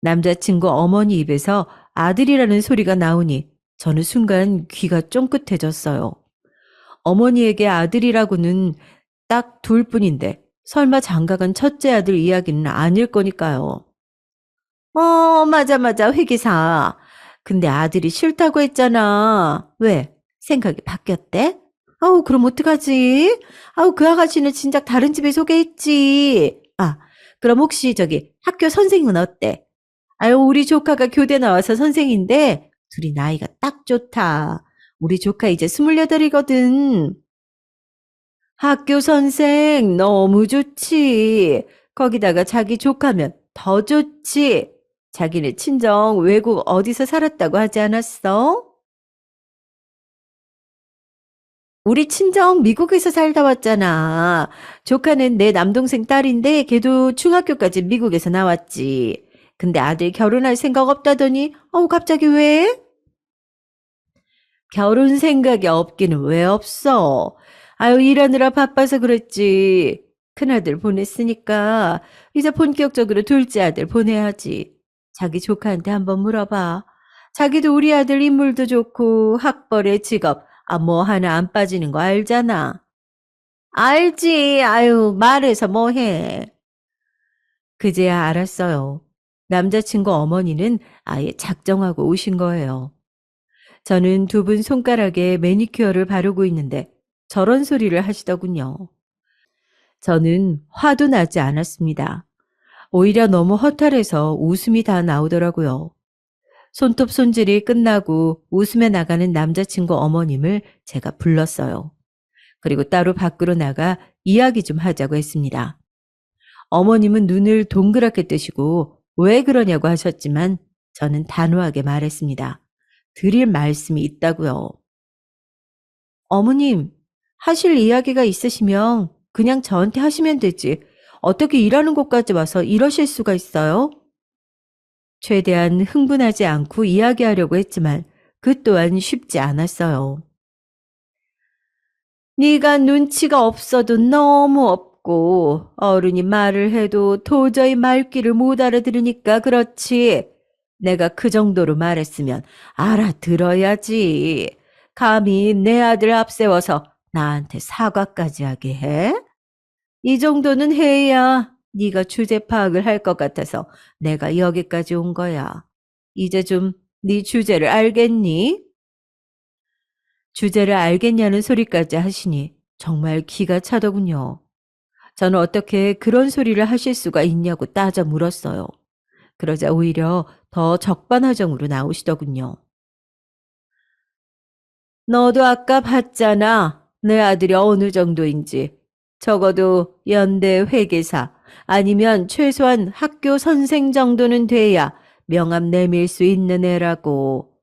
남자친구 어머니 입에서 아들이라는 소리가 나오니 저는 순간 귀가 쫑긋해졌어요. 어머니에게 아들이라고는 딱 둘 뿐인데 설마 장가간 첫째 아들 이야기는 아닐 거니까요. 맞아, 맞아, 회계사. 근데 아들이 싫다고 했잖아. 왜? 생각이 바뀌었대? 아우, 그럼 어떡하지? 아우, 그 아가씨는 진작 다른 집에 소개했지. 아, 그럼 혹시 저기 학교 선생님은 어때? 아유, 우리 조카가 교대 나와서 선생인데 둘이 나이가 딱 좋다. 우리 조카 이제 28이거든. 학교 선생 너무 좋지. 거기다가 자기 조카면 더 좋지. 자기네 친정 외국 어디서 살았다고 하지 않았어? 우리 친정 미국에서 살다 왔잖아. 조카는 내 남동생 딸인데 걔도 중학교까지 미국에서 나왔지. 근데 아들 결혼할 생각 없다더니 갑자기 왜? 결혼 생각이 없기는 왜 없어? 아유, 일하느라 바빠서 그랬지. 큰아들 보냈으니까 이제 본격적으로 둘째 아들 보내야지. 자기 조카한테 한번 물어봐. 자기도 우리 아들 인물도 좋고 학벌에 직업 뭐 하나 안 빠지는 거 알잖아. 알지. 아유, 말해서 뭐해. 그제야 알았어요. 남자친구 어머니는 아예 작정하고 오신 거예요. 저는 두 분 손가락에 매니큐어를 바르고 있는데 저런 소리를 하시더군요. 저는 화도 나지 않았습니다. 오히려 너무 허탈해서 웃음이 다 나오더라고요. 손톱 손질이 끝나고 웃음에 나가는 남자친구 어머님을 제가 불렀어요. 그리고 따로 밖으로 나가 이야기 좀 하자고 했습니다. 어머님은 눈을 동그랗게 뜨시고 왜 그러냐고 하셨지만 저는 단호하게 말했습니다. 드릴 말씀이 있다고요. 어머님, 하실 이야기가 있으시면 그냥 저한테 하시면 되지. 어떻게 일하는 곳까지 와서 이러실 수가 있어요? 최대한 흥분하지 않고 이야기하려고 했지만 그 또한 쉽지 않았어요. 네가 눈치가 없어도 너무 없고 어른이 말을 해도 도저히 말귀를 못 알아들으니까 그렇지. 내가 그 정도로 말했으면 알아들어야지. 감히 내 아들 앞세워서 나한테 사과까지 하게 해? 이 정도는 해야 네가 주제 파악을 할 것 같아서 내가 여기까지 온 거야. 이제 좀 네 주제를 알겠니? 주제를 알겠냐는 소리까지 하시니 정말 기가 차더군요. 저는 어떻게 그런 소리를 하실 수가 있냐고 따져 물었어요. 그러자 오히려 더 적반하장으로 나오시더군요. 너도 아까 봤잖아. 내 아들이 어느 정도인지. 적어도 연대 회계사 아니면 최소한 학교 선생 정도는 돼야 명함 내밀 수 있는 애라고.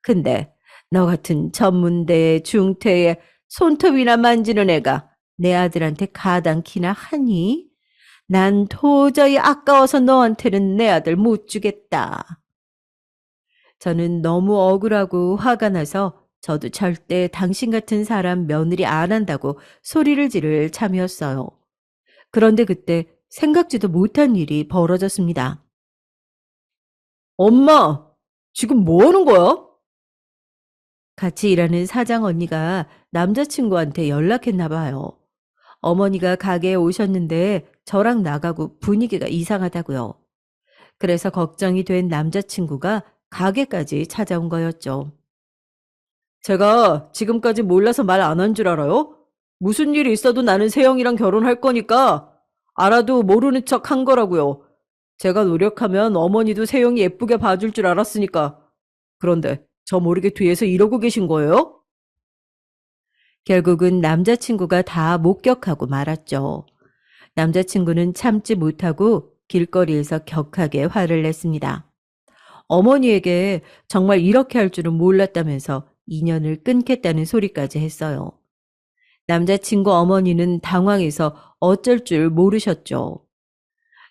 근데 너 같은 전문대에 중퇴에 손톱이나 만지는 애가 내 아들한테 가당키나 하니? 난 도저히 아까워서 너한테는 내 아들 못 주겠다. 저는 너무 억울하고 화가 나서 저도 절대 당신 같은 사람 며느리 안 한다고 소리를 지를 참이었어요. 그런데 그때 생각지도 못한 일이 벌어졌습니다. 엄마, 지금 뭐 하는 거야? 같이 일하는 사장 언니가 남자친구한테 연락했나 봐요. 어머니가 가게에 오셨는데 저랑 나가고 분위기가 이상하다고요. 그래서 걱정이 된 남자친구가 가게까지 찾아온 거였죠. 제가 지금까지 몰라서 말 안 한 줄 알아요? 무슨 일이 있어도 나는 세영이랑 결혼할 거니까 알아도 모르는 척 한 거라고요. 제가 노력하면 어머니도 세영이 예쁘게 봐줄 줄 알았으니까. 그런데 저 모르게 뒤에서 이러고 계신 거예요? 결국은 남자친구가 다 목격하고 말았죠. 남자친구는 참지 못하고 길거리에서 격하게 화를 냈습니다. 어머니에게 정말 이렇게 할 줄은 몰랐다면서 인연을 끊겠다는 소리까지 했어요. 남자친구 어머니는 당황해서 어쩔 줄 모르셨죠.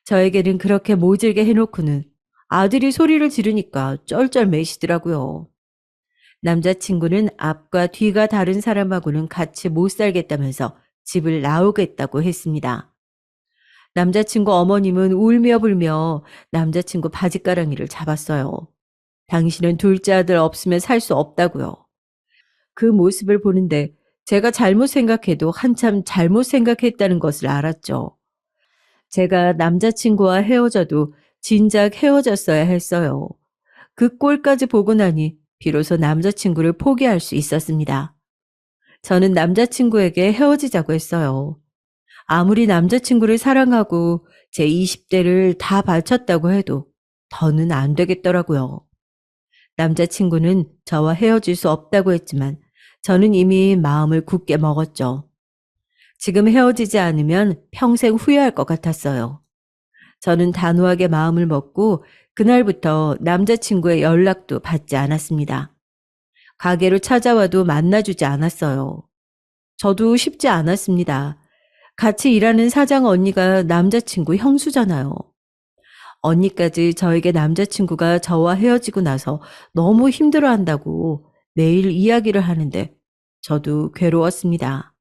저에게는 그렇게 모질게 해놓고는 아들이 소리를 지르니까 쩔쩔매시더라고요. 남자친구는 앞과 뒤가 다른 사람하고는 같이 못 살겠다면서 집을 나오겠다고 했습니다. 남자친구 어머님은 울며 불며 남자친구 바짓가랑이를 잡았어요. 당신은 둘째 아들 없으면 살 수 없다고요. 그 모습을 보는데 제가 잘못 생각해도 한참 잘못 생각했다는 것을 알았죠. 제가 남자친구와 헤어져도 진작 헤어졌어야 했어요. 그 꼴까지 보고 나니 비로소 남자친구를 포기할 수 있었습니다. 저는 남자친구에게 헤어지자고 했어요. 아무리 남자친구를 사랑하고 제 20대를 다 바쳤다고 해도 더는 안 되겠더라고요. 남자친구는 저와 헤어질 수 없다고 했지만 저는 이미 마음을 굳게 먹었죠. 지금 헤어지지 않으면 평생 후회할 것 같았어요. 저는 단호하게 마음을 먹고 그날부터 남자친구의 연락도 받지 않았습니다. 가게로 찾아와도 만나주지 않았어요. 저도 쉽지 않았습니다. 같이 일하는 사장 언니가 남자친구 형수잖아요. 언니까지 저에게 남자친구가 저와 헤어지고 나서 너무 힘들어한다고 매일 이야기를 하는데 저도 괴로웠습니다.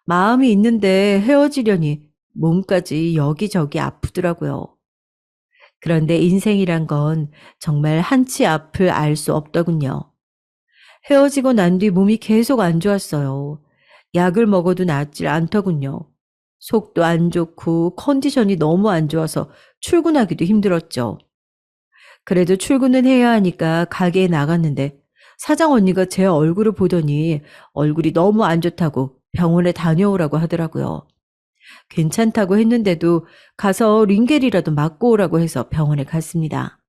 마음이 있는데 헤어지려니 몸까지 여기저기 아프더라고요. 그런데 인생이란 건 정말 한치 앞을 알 수 없더군요. 헤어지고 난 뒤 몸이 계속 안 좋았어요. 약을 먹어도 낫질 않더군요. 속도 안 좋고 컨디션이 너무 안 좋아서 출근하기도 힘들었죠. 그래도 출근은 해야 하니까 가게에 나갔는데 사장 언니가 제 얼굴을 보더니 얼굴이 너무 안 좋다고 병원에 다녀오라고 하더라고요. 괜찮다고 했는데도 가서 링겔이라도 맞고 오라고 해서 병원에 갔습니다.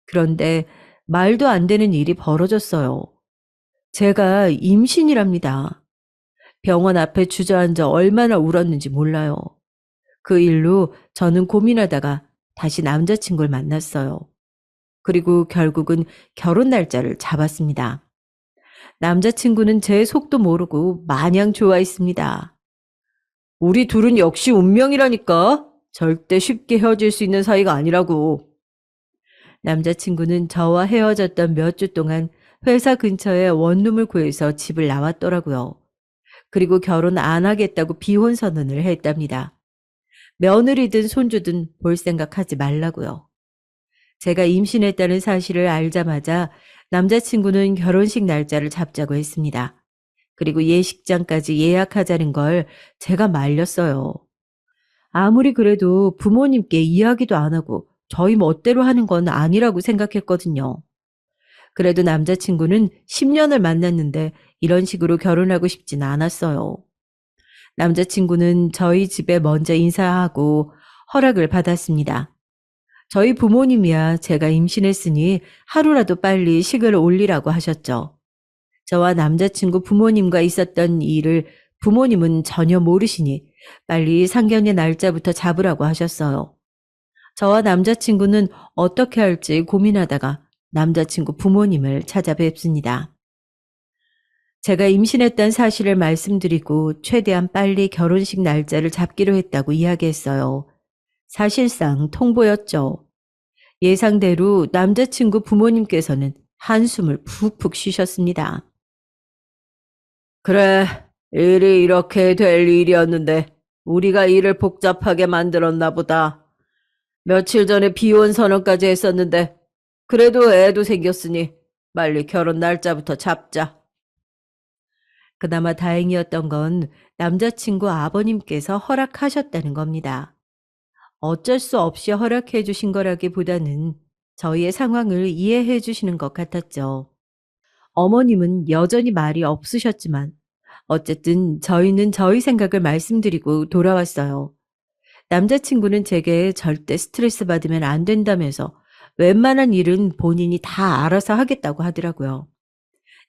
그런데 말도 안 되는 일이 벌어졌어요. 제가 임신이랍니다. 병원 앞에 주저앉아 얼마나 울었는지 몰라요. 그 일로 저는 고민하다가 다시 남자친구를 만났어요. 그리고 결국은 결혼 날짜를 잡았습니다. 남자친구는 제 속도 모르고 마냥 좋아했습니다. 우리 둘은 역시 운명이라니까. 절대 쉽게 헤어질 수 있는 사이가 아니라고. 남자친구는 저와 헤어졌던 몇 주 동안 회사 근처에 원룸을 구해서 집을 나왔더라고요. 그리고 결혼 안 하겠다고 비혼 선언을 했답니다. 며느리든 손주든 볼 생각하지 말라고요. 제가 임신했다는 사실을 알자마자 남자친구는 결혼식 날짜를 잡자고 했습니다. 그리고 예식장까지 예약하자는 걸 제가 말렸어요. 아무리 그래도 부모님께 이야기도 안 하고 저희 멋대로 하는 건 아니라고 생각했거든요. 그래도 남자친구는 10년을 만났는데 이런 식으로 결혼하고 싶진 않았어요. 남자친구는 저희 집에 먼저 인사하고 허락을 받았습니다. 저희 부모님이야 제가 임신했으니 하루라도 빨리 식을 올리라고 하셨죠. 저와 남자친구 부모님과 있었던 일을 부모님은 전혀 모르시니 빨리 상견례 날짜부터 잡으라고 하셨어요. 저와 남자친구는 어떻게 할지 고민하다가 남자친구 부모님을 찾아뵙습니다. 제가 임신했다는 사실을 말씀드리고 최대한 빨리 결혼식 날짜를 잡기로 했다고 이야기했어요. 사실상 통보였죠. 예상대로 남자친구 부모님께서는 한숨을 푹푹 쉬셨습니다. 그래, 일이 이렇게 될 일이었는데 우리가 일을 복잡하게 만들었나 보다. 며칠 전에 비혼 선언까지 했었는데 그래도 애도 생겼으니 빨리 결혼 날짜부터 잡자. 그나마 다행이었던 건 남자친구 아버님께서 허락하셨다는 겁니다. 어쩔 수 없이 허락해 주신 거라기보다는 저희의 상황을 이해해 주시는 것 같았죠. 어머님은 여전히 말이 없으셨지만 어쨌든 저희는 저희 생각을 말씀드리고 돌아왔어요. 남자친구는 제게 절대 스트레스 받으면 안 된다면서 웬만한 일은 본인이 다 알아서 하겠다고 하더라고요.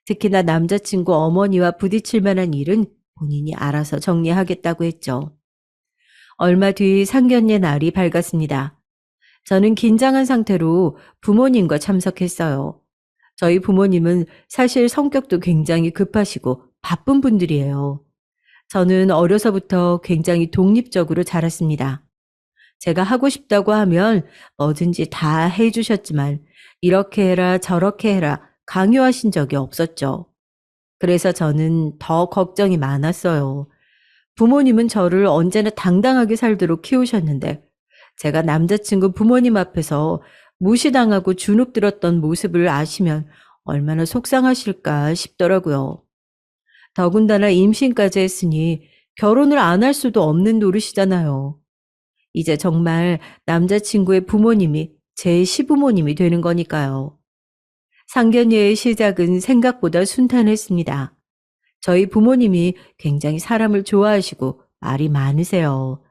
특히나 남자친구 어머니와 부딪힐 만한 일은 본인이 알아서 정리하겠다고 했죠. 얼마 뒤 상견례 날이 밝았습니다. 저는 긴장한 상태로 부모님과 참석했어요. 저희 부모님은 사실 성격도 굉장히 급하시고 바쁜 분들이에요. 저는 어려서부터 굉장히 독립적으로 자랐습니다. 제가 하고 싶다고 하면 뭐든지 다 해주셨지만 이렇게 해라 저렇게 해라 강요하신 적이 없었죠. 그래서 저는 더 걱정이 많았어요. 부모님은 저를 언제나 당당하게 살도록 키우셨는데 제가 남자친구 부모님 앞에서 무시당하고 주눅 들었던 모습을 아시면 얼마나 속상하실까 싶더라고요. 더군다나 임신까지 했으니 결혼을 안 할 수도 없는 노릇이잖아요. 이제 정말 남자친구의 부모님이 제 시부모님이 되는 거니까요. 상견례의 시작은 생각보다 순탄했습니다. 저희 부모님이 굉장히 사람을 좋아하시고 말이 많으세요.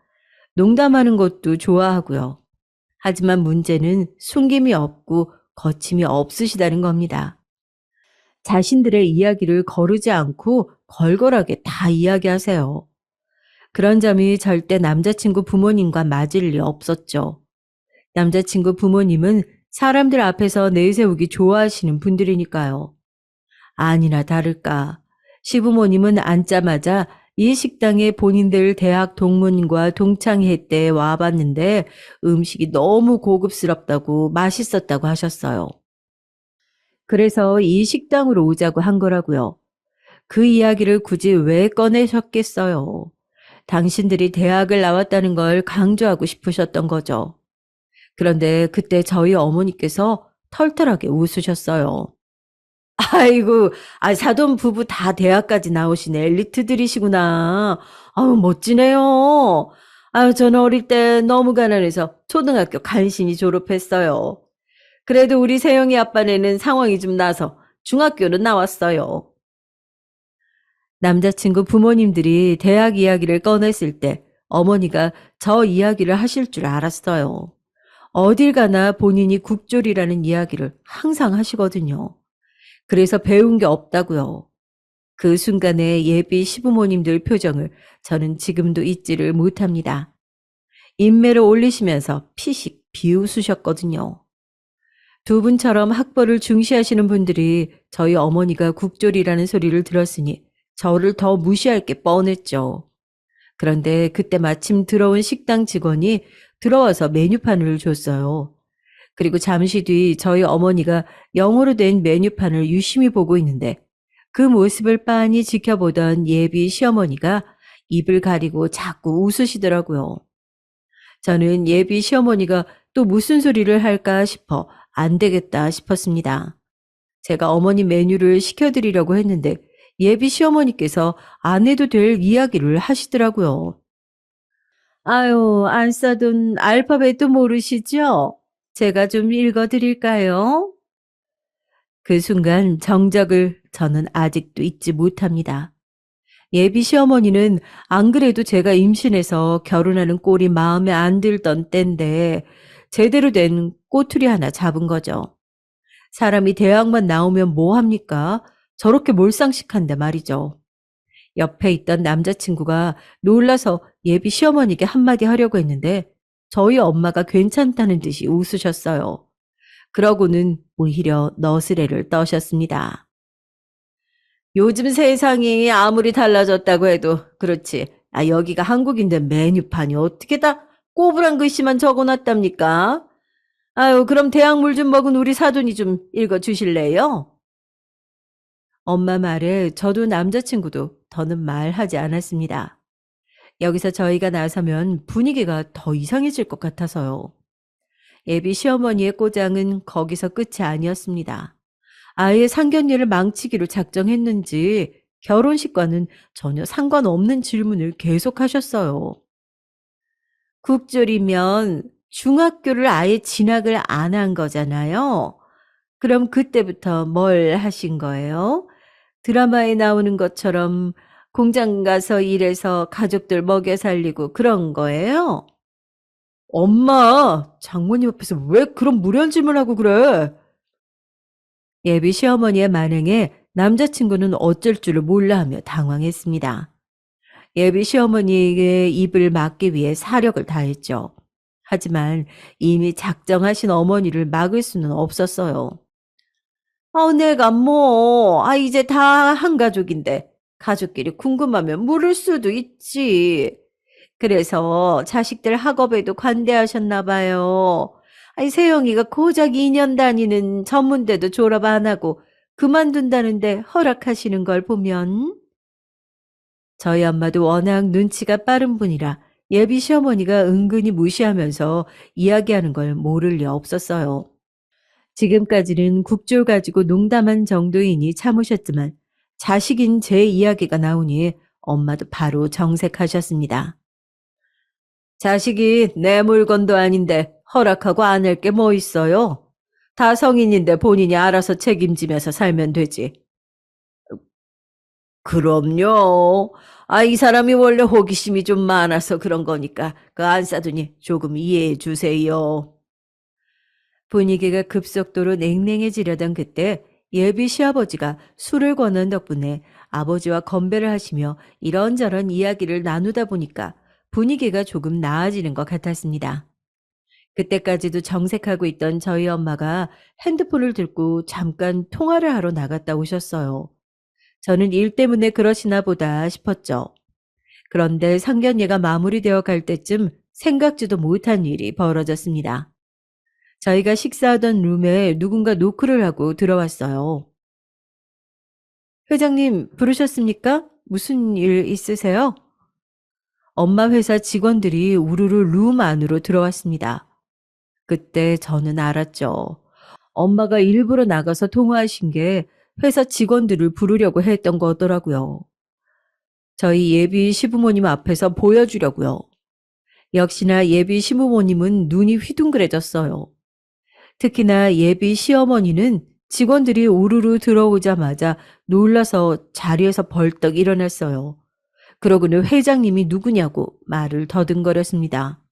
농담하는 것도 좋아하고요. 하지만 문제는 숨김이 없고 거침이 없으시다는 겁니다. 자신들의 이야기를 거르지 않고 걸걸하게 다 이야기하세요. 그런 점이 절대 남자친구 부모님과 맞을 리 없었죠. 남자친구 부모님은 사람들 앞에서 내세우기 좋아하시는 분들이니까요. 아니나 다를까. 시부모님은 앉자마자 이 식당에 본인들 대학 동문과 동창회 때 와봤는데 음식이 너무 고급스럽다고 맛있었다고 하셨어요. 그래서 이 식당으로 오자고 한 거라고요. 그 이야기를 굳이 왜 꺼내셨겠어요? 당신들이 대학을 나왔다는 걸 강조하고 싶으셨던 거죠. 그런데 그때 저희 어머니께서 털털하게 웃으셨어요. 아이고, 사돈 부부 다 대학까지 나오신 엘리트들이시구나. 아우, 멋지네요. 아유, 저는 어릴 때 너무 가난해서 초등학교 간신히 졸업했어요. 그래도 우리 세영이 아빠네는 상황이 좀 나서 중학교는 나왔어요. 남자친구 부모님들이 대학 이야기를 꺼냈을 때 어머니가 저 이야기를 하실 줄 알았어요. 어딜 가나 본인이 국졸이라는 이야기를 항상 하시거든요. 그래서 배운 게 없다고요. 그 순간의 예비 시부모님들 표정을 저는 지금도 잊지를 못합니다. 인매를 올리시면서 피식 비웃으셨거든요. 두 분처럼 학벌을 중시하시는 분들이 저희 어머니가 국졸이라는 소리를 들었으니 저를 더 무시할 게 뻔했죠. 그런데 그때 마침 들어온 식당 직원이 들어와서 메뉴판을 줬어요. 그리고 잠시 뒤 저희 어머니가 영어로 된 메뉴판을 유심히 보고 있는데 그 모습을 빤히 지켜보던 예비 시어머니가 입을 가리고 자꾸 웃으시더라고요. 저는 예비 시어머니가 또 무슨 소리를 할까 싶어 안 되겠다 싶었습니다. 제가 어머니 메뉴를 시켜드리려고 했는데 예비 시어머니께서 안 해도 될 이야기를 하시더라고요. 아유, 안 써둔 알파벳도 모르시죠? 제가 좀 읽어드릴까요? 그 순간 정적을 저는 아직도 잊지 못합니다. 예비 시어머니는 안 그래도 제가 임신해서 결혼하는 꼴이 마음에 안 들던 때인데 제대로 된 꼬투리 하나 잡은 거죠. 사람이 대학만 나오면 뭐 합니까? 저렇게 몰상식한데 말이죠. 옆에 있던 남자친구가 놀라서 예비 시어머니께 한마디 하려고 했는데 저희 엄마가 괜찮다는 듯이 웃으셨어요. 그러고는 오히려 너스레를 떠셨습니다. 요즘 세상이 아무리 달라졌다고 해도 그렇지. 여기가 한국인데 메뉴판이 어떻게 다 꼬부랑 글씨만 적어놨답니까? 아유, 그럼 대학물 좀 먹은 우리 사돈이 좀 읽어주실래요? 엄마 말에 저도 남자친구도 더는 말하지 않았습니다. 여기서 저희가 나서면 분위기가 더 이상해질 것 같아서요. 예비 시어머니의 꼬장은 거기서 끝이 아니었습니다. 아예 상견례를 망치기로 작정했는지 결혼식과는 전혀 상관없는 질문을 계속하셨어요. 국졸이면 중학교를 아예 진학을 안 한 거잖아요. 그럼 그때부터 뭘 하신 거예요? 드라마에 나오는 것처럼 공장 가서 일해서 가족들 먹여 살리고 그런 거예요? 엄마, 장모님 앞에서 왜 그런 무례한 질문하고 그래? 예비 시어머니의 만행에 남자친구는 어쩔 줄을 몰라 하며 당황했습니다. 예비 시어머니의 입을 막기 위해 사력을 다했죠. 하지만 이미 작정하신 어머니를 막을 수는 없었어요. 내가 뭐, 이제 다 한 가족인데, 가족끼리 궁금하면 물을 수도 있지. 그래서 자식들 학업에도 관대하셨나 봐요. 세영이가 고작 2년 다니는 전문대도 졸업 안 하고 그만둔다는데 허락하시는 걸 보면 저희 엄마도 워낙 눈치가 빠른 분이라 예비 시어머니가 은근히 무시하면서 이야기하는 걸 모를 리 없었어요. 지금까지는 국조 가지고 농담한 정도이니 참으셨지만 자식인 제 이야기가 나오니 엄마도 바로 정색하셨습니다. 자식이 내 물건도 아닌데 허락하고 안 할 게 뭐 있어요? 다 성인인데 본인이 알아서 책임지면서 살면 되지. 그럼요. 이 사람이 원래 호기심이 좀 많아서 그런 거니까 그 안 싸두니 조금 이해해 주세요. 분위기가 급속도로 냉랭해지려던 그때 예비 시아버지가 술을 권한 덕분에 아버지와 건배를 하시며 이런저런 이야기를 나누다 보니까 분위기가 조금 나아지는 것 같았습니다. 그때까지도 정색하고 있던 저희 엄마가 핸드폰을 들고 잠깐 통화를 하러 나갔다 오셨어요. 저는 일 때문에 그러시나 보다 싶었죠. 그런데 상견례가 마무리되어 갈 때쯤 생각지도 못한 일이 벌어졌습니다. 저희가 식사하던 룸에 누군가 노크를 하고 들어왔어요. 회장님, 부르셨습니까? 무슨 일 있으세요? 엄마 회사 직원들이 우르르 룸 안으로 들어왔습니다. 그때 저는 알았죠. 엄마가 일부러 나가서 통화하신 게 회사 직원들을 부르려고 했던 거더라고요. 저희 예비 시부모님 앞에서 보여주려고요. 역시나 예비 시부모님은 눈이 휘둥그레졌어요. 특히나 예비 시어머니는 직원들이 우르르 들어오자마자 놀라서 자리에서 벌떡 일어났어요. 그러고는 회장님이 누구냐고 말을 더듬거렸습니다.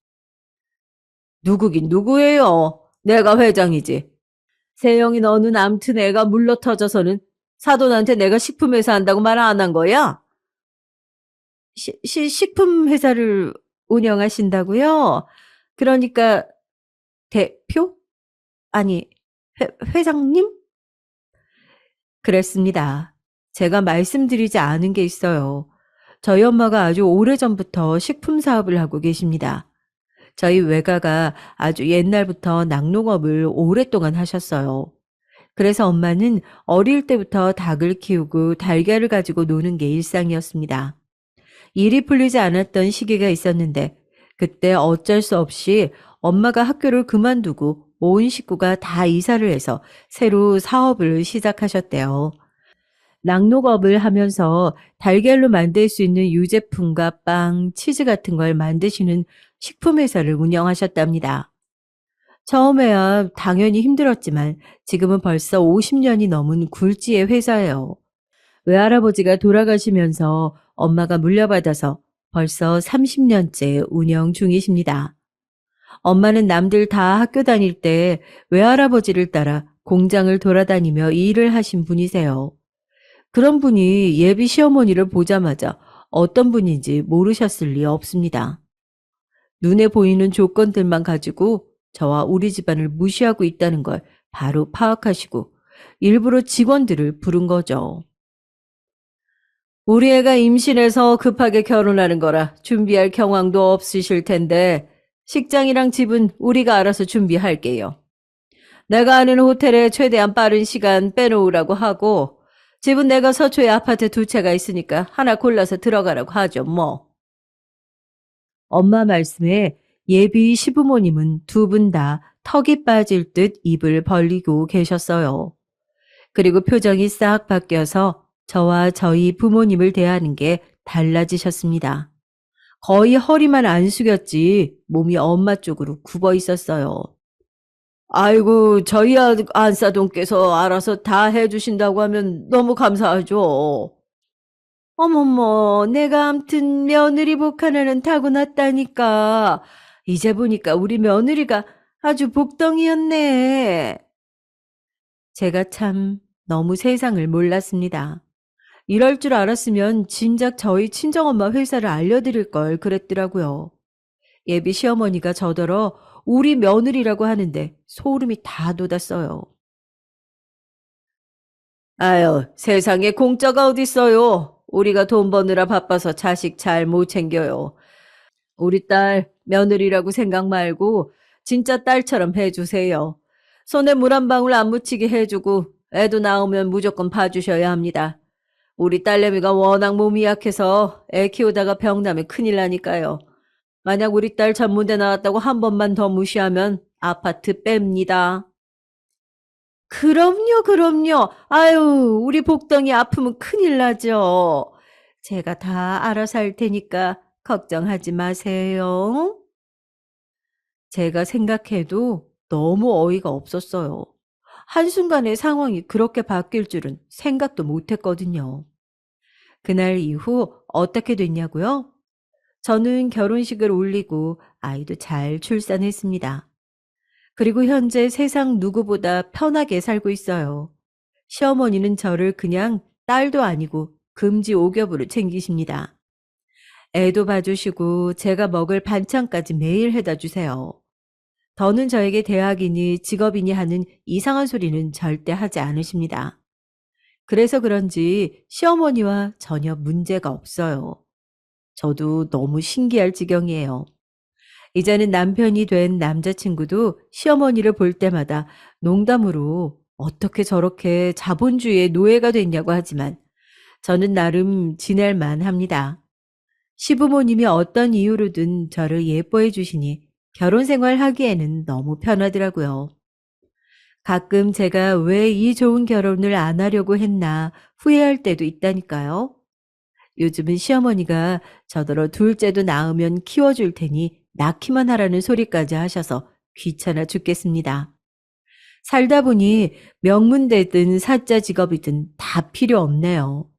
누구긴 누구예요? 내가 회장이지. 세영이 너는 암튼 애가 물러터져서는 사돈한테 내가 식품회사 한다고 말 안 한 거야? 식품회사를 운영하신다고요? 그러니까 대표? 아니, 회장님? 그랬습니다. 제가 말씀드리지 않은 게 있어요. 저희 엄마가 아주 오래전부터 식품 사업을 하고 계십니다. 저희 외가가 아주 옛날부터 낙농업을 오랫동안 하셨어요. 그래서 엄마는 어릴 때부터 닭을 키우고 달걀을 가지고 노는 게 일상이었습니다. 일이 풀리지 않았던 시기가 있었는데 그때 어쩔 수 없이 엄마가 학교를 그만두고 온 식구가 다 이사를 해서 새로 사업을 시작하셨대요. 낙농업을 하면서 달걀로 만들 수 있는 유제품과 빵, 치즈 같은 걸 만드시는 식품회사를 운영하셨답니다. 처음에야 당연히 힘들었지만 지금은 벌써 50년이 넘은 굴지의 회사예요. 외할아버지가 돌아가시면서 엄마가 물려받아서 벌써 30년째 운영 중이십니다. 엄마는 남들 다 학교 다닐 때 외할아버지를 따라 공장을 돌아다니며 일을 하신 분이세요. 그런 분이 예비 시어머니를 보자마자 어떤 분인지 모르셨을 리 없습니다. 눈에 보이는 조건들만 가지고 저와 우리 집안을 무시하고 있다는 걸 바로 파악하시고 일부러 직원들을 부른 거죠. 우리 애가 임신해서 급하게 결혼하는 거라 준비할 경황도 없으실 텐데 식장이랑 집은 우리가 알아서 준비할게요. 내가 아는 호텔에 최대한 빠른 시간 빼놓으라고 하고 집은 내가 서초에 아파트 2채가 있으니까 하나 골라서 들어가라고 하죠 뭐. 엄마 말씀에 예비 시부모님은 두 분 다 턱이 빠질 듯 입을 벌리고 계셨어요. 그리고 표정이 싹 바뀌어서 저와 저희 부모님을 대하는 게 달라지셨습니다. 거의 허리만 안 숙였지 몸이 엄마 쪽으로 굽어 있었어요. 아이고, 저희 안사돈께서 알아서 다 해주신다고 하면 너무 감사하죠. 어머머, 내가 암튼 며느리 복 하나는 타고났다니까. 이제 보니까 우리 며느리가 아주 복덩이였네. 제가 참 너무 세상을 몰랐습니다. 이럴 줄 알았으면 진작 저희 친정엄마 회사를 알려드릴 걸 그랬더라고요. 예비 시어머니가 저더러 우리 며느리라고 하는데 소름이 다 돋았어요. 아유, 세상에 공짜가 어딨어요. 우리가 돈 버느라 바빠서 자식 잘 못 챙겨요. 우리 딸 며느리라고 생각 말고 진짜 딸처럼 해주세요. 손에 물 한 방울 안 묻히게 해주고 애도 낳으면 무조건 봐주셔야 합니다. 우리 딸내미가 워낙 몸이 약해서 애 키우다가 병 나면 큰일 나니까요. 만약 우리 딸 전문대 나왔다고 한 번만 더 무시하면 아파트 뺍니다. 그럼요, 그럼요. 아유, 우리 복덩이 아프면 큰일 나죠. 제가 다 알아서 할 테니까 걱정하지 마세요. 제가 생각해도 너무 어이가 없었어요. 한순간에 상황이 그렇게 바뀔 줄은 생각도 못 했거든요. 그날 이후 어떻게 됐냐고요? 저는 결혼식을 올리고 아이도 잘 출산했습니다. 그리고 현재 세상 누구보다 편하게 살고 있어요. 시어머니는 저를 그냥 딸도 아니고 금지 오겹으로 챙기십니다. 애도 봐주시고 제가 먹을 반찬까지 매일 해다 주세요. 더는 저에게 대학이니 직업이니 하는 이상한 소리는 절대 하지 않으십니다. 그래서 그런지 시어머니와 전혀 문제가 없어요. 저도 너무 신기할 지경이에요. 이제는 남편이 된 남자친구도 시어머니를 볼 때마다 농담으로 어떻게 저렇게 자본주의의 노예가 됐냐고 하지만 저는 나름 지낼만 합니다. 시부모님이 어떤 이유로든 저를 예뻐해 주시니 결혼 생활 하기에는 너무 편하더라고요. 가끔 제가 왜 이 좋은 결혼을 안 하려고 했나 후회할 때도 있다니까요. 요즘은 시어머니가 저더러 둘째도 낳으면 키워줄 테니 낳기만 하라는 소리까지 하셔서 귀찮아 죽겠습니다. 살다 보니 명문대든 사자 직업이든 다 필요 없네요.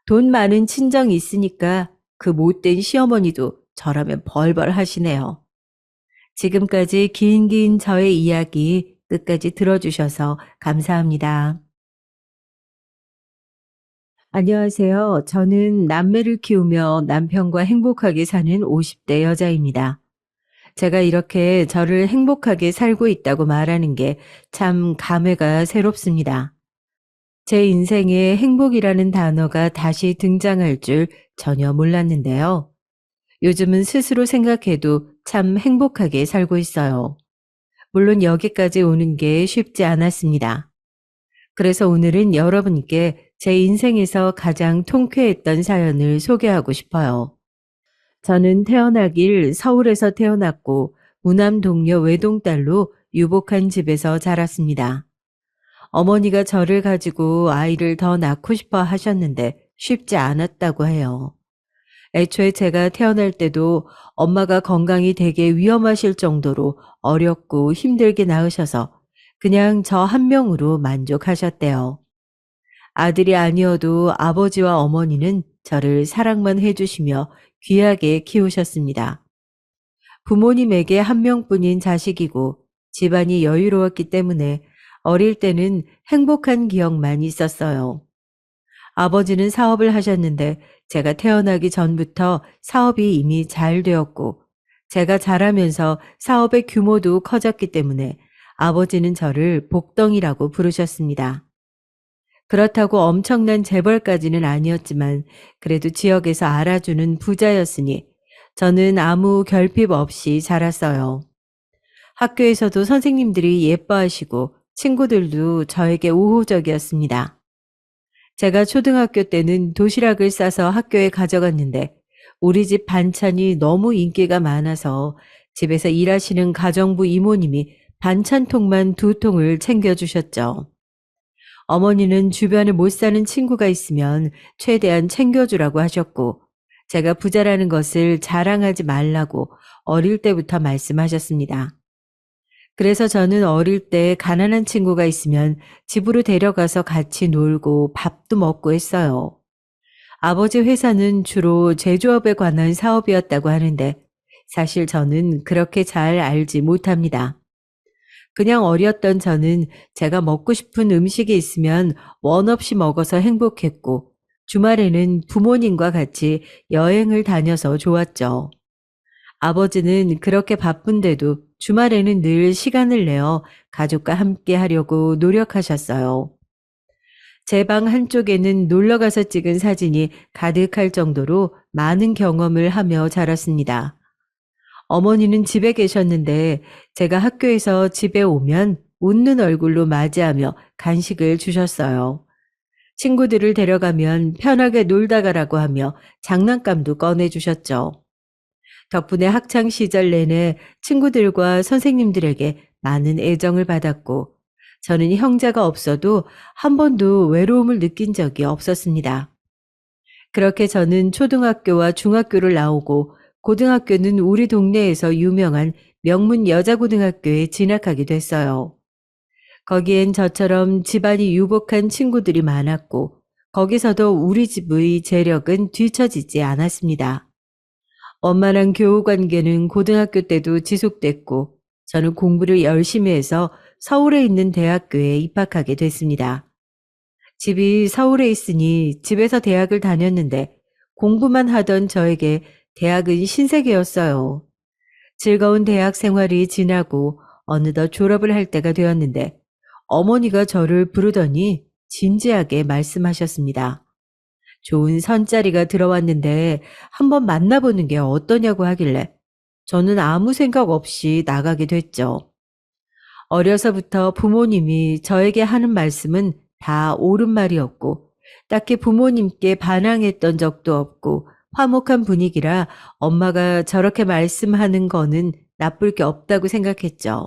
돈 많은 친정이 있으니까 그 못된 시어머니도 저라면 벌벌 하시네요. 지금까지 긴 저의 이야기 끝까지 들어주셔서 감사합니다. 안녕하세요. 저는 남매를 키우며 남편과 행복하게 사는 50대 여자입니다. 제가 이렇게 저를 행복하게 살고 있다고 말하는 게 참 감회가 새롭습니다. 제 인생에 행복이라는 단어가 다시 등장할 줄 전혀 몰랐는데요. 요즘은 스스로 생각해도 참 행복하게 살고 있어요. 물론 여기까지 오는 게 쉽지 않았습니다. 그래서 오늘은 여러분께 제 인생에서 가장 통쾌했던 사연을 소개하고 싶어요. 저는 태어나길 서울에서 태어났고 무남 동료 외동딸로 유복한 집에서 자랐습니다. 어머니가 저를 가지고 아이를 더 낳고 싶어 하셨는데 쉽지 않았다고 해요. 애초에 제가 태어날 때도 엄마가 건강이 되게 위험하실 정도로 어렵고 힘들게 낳으셔서 그냥 저 한 명으로 만족하셨대요. 아들이 아니어도 아버지와 어머니는 저를 사랑만 해주시며 귀하게 키우셨습니다. 부모님에게 한 명뿐인 자식이고 집안이 여유로웠기 때문에 어릴 때는 행복한 기억만 있었어요. 아버지는 사업을 하셨는데 제가 태어나기 전부터 사업이 이미 잘 되었고 제가 자라면서 사업의 규모도 커졌기 때문에 아버지는 저를 복덩이라고 부르셨습니다. 그렇다고 엄청난 재벌까지는 아니었지만 그래도 지역에서 알아주는 부자였으니 저는 아무 결핍 없이 자랐어요. 학교에서도 선생님들이 예뻐하시고 친구들도 저에게 우호적이었습니다. 제가 초등학교 때는 도시락을 싸서 학교에 가져갔는데 우리 집 반찬이 너무 인기가 많아서 집에서 일하시는 가정부 이모님이 반찬통만 2통을 챙겨주셨죠. 어머니는 주변에 못 사는 친구가 있으면 최대한 챙겨주라고 하셨고 제가 부자라는 것을 자랑하지 말라고 어릴 때부터 말씀하셨습니다. 그래서 저는 어릴 때 가난한 친구가 있으면 집으로 데려가서 같이 놀고 밥도 먹고 했어요. 아버지 회사는 주로 제조업에 관한 사업이었다고 하는데 사실 저는 그렇게 잘 알지 못합니다. 그냥 어렸던 저는 제가 먹고 싶은 음식이 있으면 원 없이 먹어서 행복했고 주말에는 부모님과 같이 여행을 다녀서 좋았죠. 아버지는 그렇게 바쁜데도 주말에는 늘 시간을 내어 가족과 함께 하려고 노력하셨어요. 제 방 한쪽에는 놀러 가서 찍은 사진이 가득할 정도로 많은 경험을 하며 자랐습니다. 어머니는 집에 계셨는데 제가 학교에서 집에 오면 웃는 얼굴로 맞이하며 간식을 주셨어요. 친구들을 데려가면 편하게 놀다 가라고 하며 장난감도 꺼내주셨죠. 덕분에 학창 시절 내내 친구들과 선생님들에게 많은 애정을 받았고 저는 형제가 없어도 한 번도 외로움을 느낀 적이 없었습니다. 그렇게 저는 초등학교와 중학교를 나오고 고등학교는 우리 동네에서 유명한 명문 여자고등학교에 진학하게 됐어요. 거기엔 저처럼 집안이 유복한 친구들이 많았고 거기서도 우리 집의 재력은 뒤처지지 않았습니다. 원만한 교우 관계는 고등학교 때도 지속됐고 저는 공부를 열심히 해서 서울에 있는 대학교에 입학하게 됐습니다. 집이 서울에 있으니 집에서 대학을 다녔는데 공부만 하던 저에게 대학은 신세계였어요. 즐거운 대학 생활이 지나고 어느덧 졸업을 할 때가 되었는데 어머니가 저를 부르더니 진지하게 말씀하셨습니다. 좋은 선자리가 들어왔는데 한번 만나보는 게 어떠냐고 하길래 저는 아무 생각 없이 나가게 됐죠. 어려서부터 부모님이 저에게 하는 말씀은 다 옳은 말이었고 딱히 부모님께 반항했던 적도 없고 화목한 분위기라 엄마가 저렇게 말씀하는 거는 나쁠 게 없다고 생각했죠.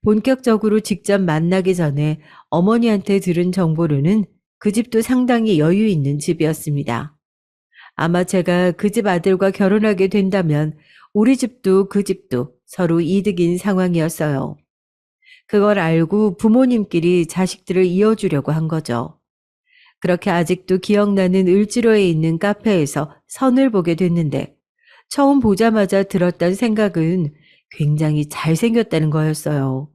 본격적으로 직접 만나기 전에 어머니한테 들은 정보로는 그 집도 상당히 여유 있는 집이었습니다. 아마 제가 그 집 아들과 결혼하게 된다면 우리 집도 그 집도 서로 이득인 상황이었어요. 그걸 알고 부모님끼리 자식들을 이어주려고 한 거죠. 그렇게 아직도 기억나는 을지로에 있는 카페에서 선을 보게 됐는데 처음 보자마자 들었던 생각은 굉장히 잘생겼다는 거였어요.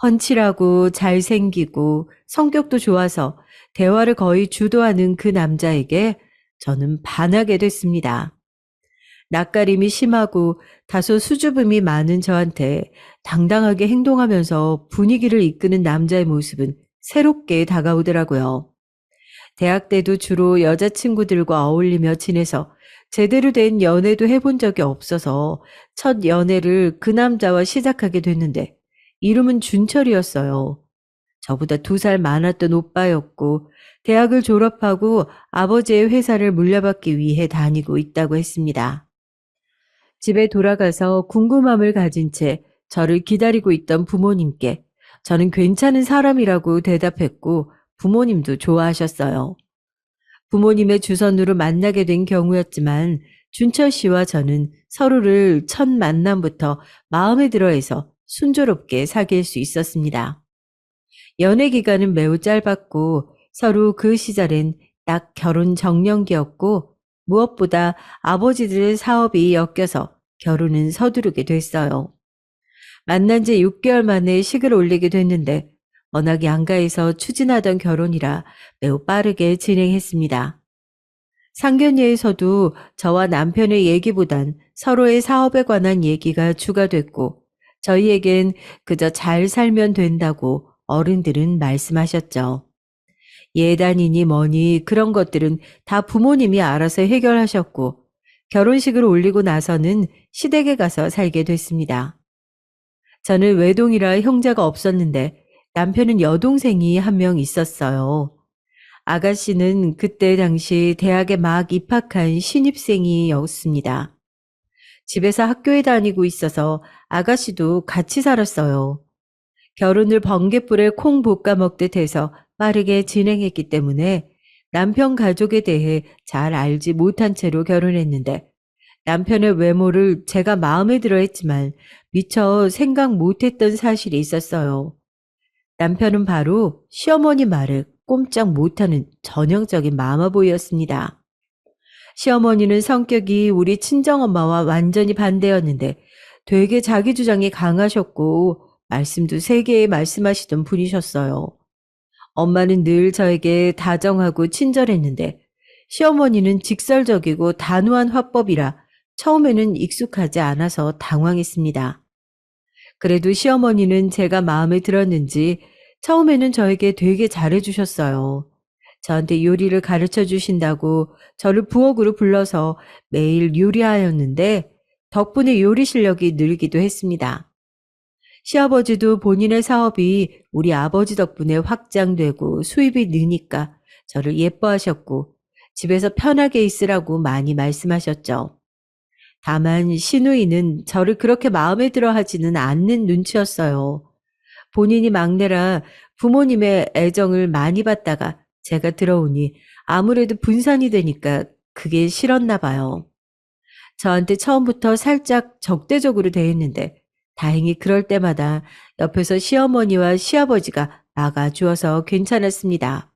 훤칠하고 잘생기고 성격도 좋아서 대화를 거의 주도하는 그 남자에게 저는 반하게 됐습니다. 낯가림이 심하고 다소 수줍음이 많은 저한테 당당하게 행동하면서 분위기를 이끄는 남자의 모습은 새롭게 다가오더라고요. 대학 때도 주로 여자친구들과 어울리며 지내서 제대로 된 연애도 해본 적이 없어서 첫 연애를 그 남자와 시작하게 됐는데 이름은 준철이었어요. 저보다 2살 많았던 오빠였고 대학을 졸업하고 아버지의 회사를 물려받기 위해 다니고 있다고 했습니다. 집에 돌아가서 궁금함을 가진 채 저를 기다리고 있던 부모님께 저는 괜찮은 사람이라고 대답했고 부모님도 좋아하셨어요. 부모님의 주선으로 만나게 된 경우였지만 준철 씨와 저는 서로를 첫 만남부터 마음에 들어해서 순조롭게 사귈 수 있었습니다. 연애 기간은 매우 짧았고 서로 그 시절엔 딱 결혼 정년기였고 무엇보다 아버지들의 사업이 엮여서 결혼은 서두르게 됐어요. 만난 지 6개월 만에 식을 올리게 됐는데 워낙 양가에서 추진하던 결혼이라 매우 빠르게 진행했습니다. 상견례에서도 저와 남편의 얘기보단 서로의 사업에 관한 얘기가 추가됐고 저희에겐 그저 잘 살면 된다고 어른들은 말씀하셨죠. 예단이니 뭐니 그런 것들은 다 부모님이 알아서 해결하셨고 결혼식을 올리고 나서는 시댁에 가서 살게 됐습니다. 저는 외동이라 형제가 없었는데 남편은 여동생이 한 명 있었어요. 아가씨는 그때 당시 대학에 막 입학한 신입생이었습니다. 집에서 학교에 다니고 있어서 아가씨도 같이 살았어요. 결혼을 번갯불에 콩 볶아 먹듯 해서 빠르게 진행했기 때문에 남편 가족에 대해 잘 알지 못한 채로 결혼했는데 남편의 외모를 제가 마음에 들어 했지만 미처 생각 못했던 사실이 있었어요. 남편은 바로 시어머니 말을 꼼짝 못하는 전형적인 마마보이였습니다. 시어머니는 성격이 우리 친정엄마와 완전히 반대였는데 되게 자기 주장이 강하셨고 말씀도 세게 말씀하시던 분이셨어요. 엄마는 늘 저에게 다정하고 친절했는데 시어머니는 직설적이고 단호한 화법이라 처음에는 익숙하지 않아서 당황했습니다. 그래도 시어머니는 제가 마음에 들었는지 처음에는 저에게 되게 잘해주셨어요. 저한테 요리를 가르쳐 주신다고 저를 부엌으로 불러서 매일 요리하였는데 덕분에 요리 실력이 늘기도 했습니다. 시아버지도 본인의 사업이 우리 아버지 덕분에 확장되고 수입이 느니까 저를 예뻐하셨고 집에서 편하게 있으라고 많이 말씀하셨죠. 다만 시누이는 저를 그렇게 마음에 들어 하지는 않는 눈치였어요. 본인이 막내라 부모님의 애정을 많이 받다가 제가 들어오니 아무래도 분산이 되니까 그게 싫었나 봐요. 저한테 처음부터 살짝 적대적으로 대했는데 다행히 그럴 때마다 옆에서 시어머니와 시아버지가 막아주어서 괜찮았습니다.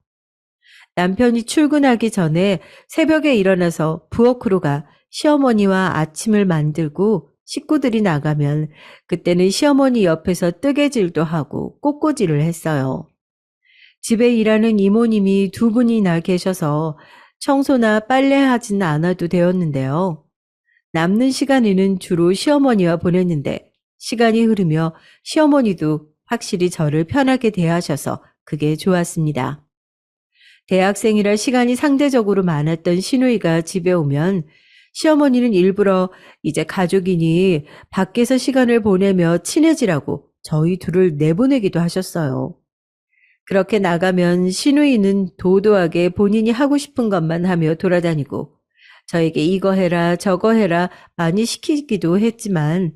남편이 출근하기 전에 새벽에 일어나서 부엌으로 가 시어머니와 아침을 만들고 식구들이 나가면 그때는 시어머니 옆에서 뜨개질도 하고 꽃꽂이를 했어요. 집에 일하는 이모님이 두 분이나 계셔서 청소나 빨래하진 않아도 되었는데요. 남는 시간에는 주로 시어머니와 보냈는데 시간이 흐르며 시어머니도 확실히 저를 편하게 대하셔서 그게 좋았습니다. 대학생이라 시간이 상대적으로 많았던 시누이가 집에 오면 시어머니는 일부러 이제 가족이니 밖에서 시간을 보내며 친해지라고 저희 둘을 내보내기도 하셨어요. 그렇게 나가면 시누이는 도도하게 본인이 하고 싶은 것만 하며 돌아다니고 저에게 이거 해라 저거 해라 많이 시키기도 했지만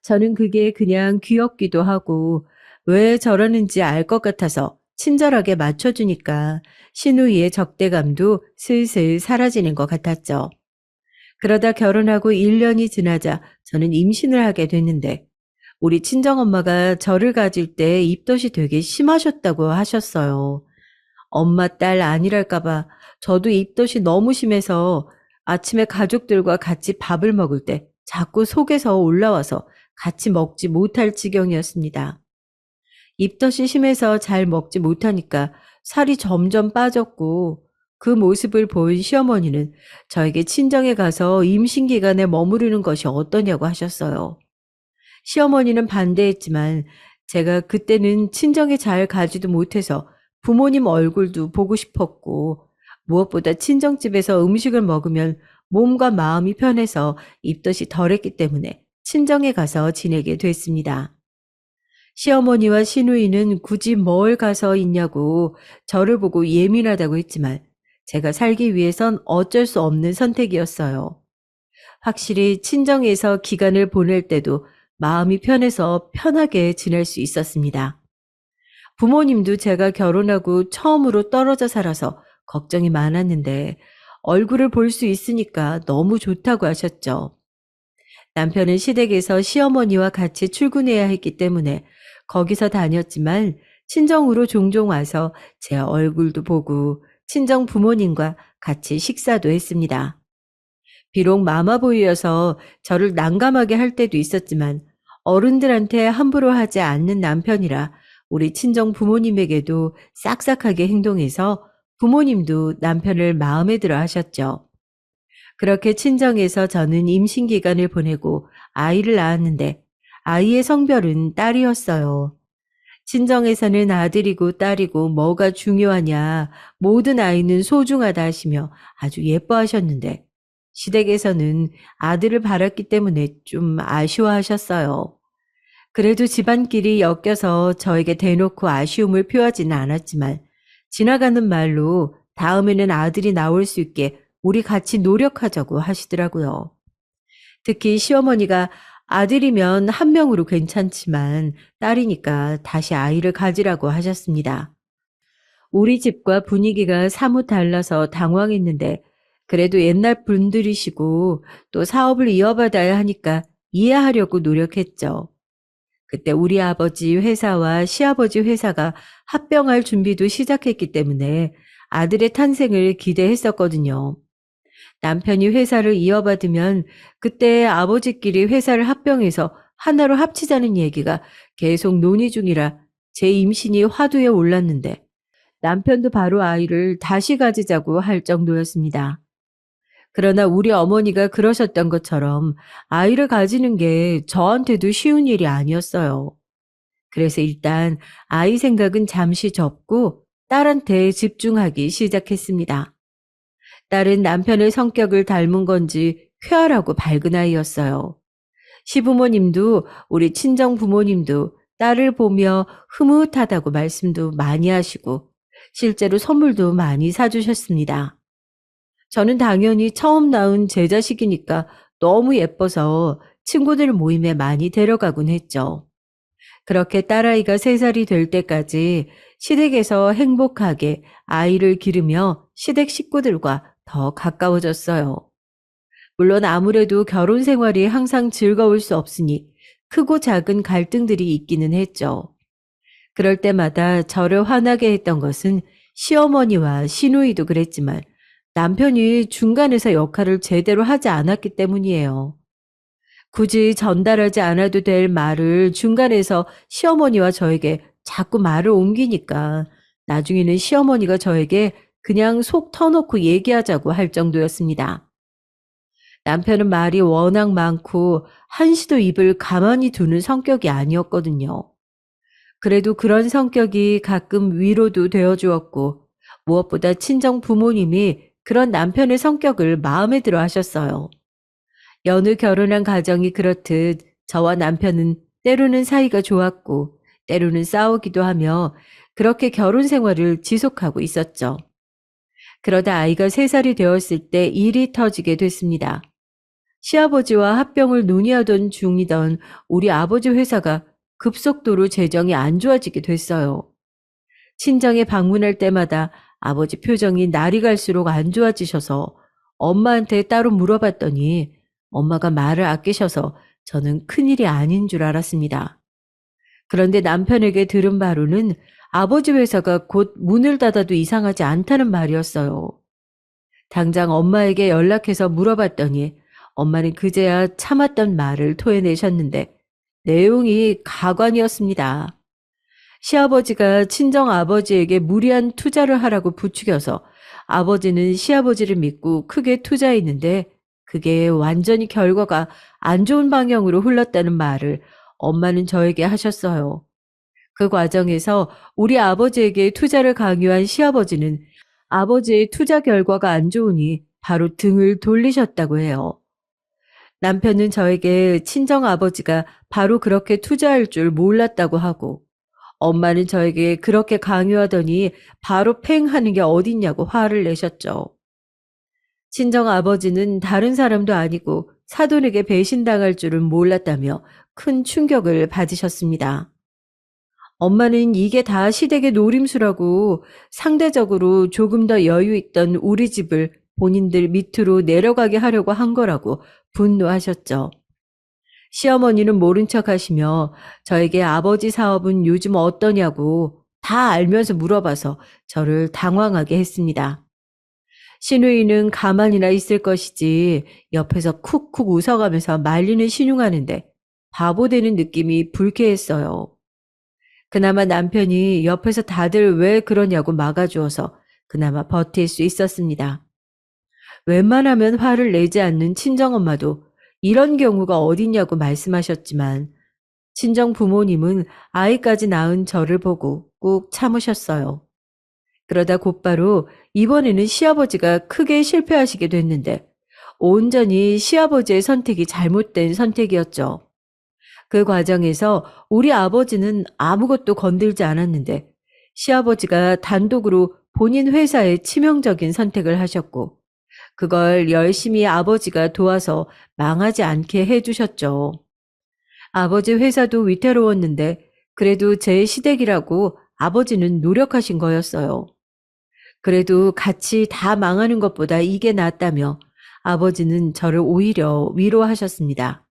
저는 그게 그냥 귀엽기도 하고 왜 저러는지 알 것 같아서 친절하게 맞춰주니까 시누이의 적대감도 슬슬 사라지는 것 같았죠. 그러다 결혼하고 1년이 지나자 저는 임신을 하게 됐는데 우리 친정엄마가 저를 가질 때 입덧이 되게 심하셨다고 하셨어요. 엄마 딸 아니랄까봐 저도 입덧이 너무 심해서 아침에 가족들과 같이 밥을 먹을 때 자꾸 속에서 올라와서 같이 먹지 못할 지경이었습니다. 입덧이 심해서 잘 먹지 못하니까 살이 점점 빠졌고 그 모습을 본 시어머니는 저에게 친정에 가서 임신 기간에 머무르는 것이 어떠냐고 하셨어요. 시어머니는 반대했지만 제가 그때는 친정에 잘 가지도 못해서 부모님 얼굴도 보고 싶었고 무엇보다 친정집에서 음식을 먹으면 몸과 마음이 편해서 입덧이 덜했기 때문에 친정에 가서 지내게 됐습니다. 시어머니와 시누이는 굳이 뭘 가서 있냐고 저를 보고 예민하다고 했지만 제가 살기 위해선 어쩔 수 없는 선택이었어요. 확실히 친정에서 기간을 보낼 때도 마음이 편해서 편하게 지낼 수 있었습니다. 부모님도 제가 결혼하고 처음으로 떨어져 살아서 걱정이 많았는데 얼굴을 볼 수 있으니까 너무 좋다고 하셨죠. 남편은 시댁에서 시어머니와 같이 출근해야 했기 때문에 거기서 다녔지만 친정으로 종종 와서 제 얼굴도 보고 친정 부모님과 같이 식사도 했습니다. 비록 마마보이여서 저를 난감하게 할 때도 있었지만 어른들한테 함부로 하지 않는 남편이라 우리 친정 부모님에게도 싹싹하게 행동해서 부모님도 남편을 마음에 들어 하셨죠. 그렇게 친정에서 저는 임신 기간을 보내고 아이를 낳았는데 아이의 성별은 딸이었어요. 친정에서는 아들이고 딸이고 뭐가 중요하냐, 모든 아이는 소중하다 하시며 아주 예뻐하셨는데 시댁에서는 아들을 바랐기 때문에 좀 아쉬워하셨어요. 그래도 집안끼리 엮여서 저에게 대놓고 아쉬움을 표하지는 않았지만 지나가는 말로 다음에는 아들이 나올 수 있게 우리 같이 노력하자고 하시더라고요. 특히 시어머니가 아들이면 한 명으로 괜찮지만 딸이니까 다시 아이를 가지라고 하셨습니다. 우리 집과 분위기가 사뭇 달라서 당황했는데 그래도 옛날 분들이시고 또 사업을 이어받아야 하니까 이해하려고 노력했죠. 그때 우리 아버지 회사와 시아버지 회사가 합병할 준비도 시작했기 때문에 아들의 탄생을 기대했었거든요. 남편이 회사를 이어받으면 그때 아버지끼리 회사를 합병해서 하나로 합치자는 얘기가 계속 논의 중이라 제 임신이 화두에 올랐는데 남편도 바로 아이를 다시 가지자고 할 정도였습니다. 그러나 우리 어머니가 그러셨던 것처럼 아이를 가지는 게 저한테도 쉬운 일이 아니었어요. 그래서 일단 아이 생각은 잠시 접고 딸한테 집중하기 시작했습니다. 딸은 남편의 성격을 닮은 건지 쾌활하고 밝은 아이였어요. 시부모님도 우리 친정 부모님도 딸을 보며 흐뭇하다고 말씀도 많이 하시고 실제로 선물도 많이 사주셨습니다. 저는 당연히 처음 낳은 제 자식이니까 너무 예뻐서 친구들 모임에 많이 데려가곤 했죠. 그렇게 딸아이가 3살이 될 때까지 시댁에서 행복하게 아이를 기르며 시댁 식구들과 더 가까워졌어요. 물론 아무래도 결혼 생활이 항상 즐거울 수 없으니 크고 작은 갈등들이 있기는 했죠. 그럴 때마다 저를 화나게 했던 것은 시어머니와 시누이도 그랬지만 남편이 중간에서 역할을 제대로 하지 않았기 때문이에요. 굳이 전달하지 않아도 될 말을 중간에서 시어머니와 저에게 자꾸 말을 옮기니까 나중에는 시어머니가 저에게 그냥 속 터놓고 얘기하자고 할 정도였습니다. 남편은 말이 워낙 많고 한시도 입을 가만히 두는 성격이 아니었거든요. 그래도 그런 성격이 가끔 위로도 되어 주었고 무엇보다 친정 부모님이 그런 남편의 성격을 마음에 들어 하셨어요. 여느 결혼한 가정이 그렇듯 저와 남편은 때로는 사이가 좋았고 때로는 싸우기도 하며 그렇게 결혼 생활을 지속하고 있었죠. 그러다 아이가 3살이 되었을 때 일이 터지게 됐습니다. 시아버지와 합병을 논의하던 중이던 우리 아버지 회사가 급속도로 재정이 안 좋아지게 됐어요. 친정에 방문할 때마다 아버지 표정이 날이 갈수록 안 좋아지셔서 엄마한테 따로 물어봤더니 엄마가 말을 아끼셔서 저는 큰일이 아닌 줄 알았습니다. 그런데 남편에게 들은 바로는 아버지 회사가 곧 문을 닫아도 이상하지 않다는 말이었어요. 당장 엄마에게 연락해서 물어봤더니 엄마는 그제야 참았던 말을 토해내셨는데 내용이 가관이었습니다. 시아버지가 친정 아버지에게 무리한 투자를 하라고 부추겨서 아버지는 시아버지를 믿고 크게 투자했는데 그게 완전히 결과가 안 좋은 방향으로 흘렀다는 말을 엄마는 저에게 하셨어요. 그 과정에서 우리 아버지에게 투자를 강요한 시아버지는 아버지의 투자 결과가 안 좋으니 바로 등을 돌리셨다고 해요. 남편은 저에게 친정 아버지가 바로 그렇게 투자할 줄 몰랐다고 하고 엄마는 저에게 그렇게 강요하더니 바로 팽 하는 게 어딨냐고 화를 내셨죠. 친정 아버지는 다른 사람도 아니고 사돈에게 배신당할 줄은 몰랐다며 큰 충격을 받으셨습니다. 엄마는 이게 다 시댁의 노림수라고 상대적으로 조금 더 여유 있던 우리 집을 본인들 밑으로 내려가게 하려고 한 거라고 분노하셨죠. 시어머니는 모른 척 하시며 저에게 아버지 사업은 요즘 어떠냐고 다 알면서 물어봐서 저를 당황하게 했습니다. 시누이는 가만히나 있을 것이지 옆에서 쿡쿡 웃어가면서 말리는 신용하는데 바보 되는 느낌이 불쾌했어요. 그나마 남편이 옆에서 다들 왜 그러냐고 막아주어서 그나마 버틸 수 있었습니다. 웬만하면 화를 내지 않는 친정엄마도 이런 경우가 어딨냐고 말씀하셨지만 친정 부모님은 아이까지 낳은 저를 보고 꾹 참으셨어요. 그러다 곧바로 이번에는 시아버지가 크게 실패하시게 됐는데 온전히 시아버지의 선택이 잘못된 선택이었죠. 그 과정에서 우리 아버지는 아무것도 건들지 않았는데 시아버지가 단독으로 본인 회사에 치명적인 선택을 하셨고 그걸 열심히 아버지가 도와서 망하지 않게 해주셨죠. 아버지 회사도 위태로웠는데 그래도 제 시댁이라고 아버지는 노력하신 거였어요. 그래도 같이 다 망하는 것보다 이게 낫다며 아버지는 저를 오히려 위로하셨습니다.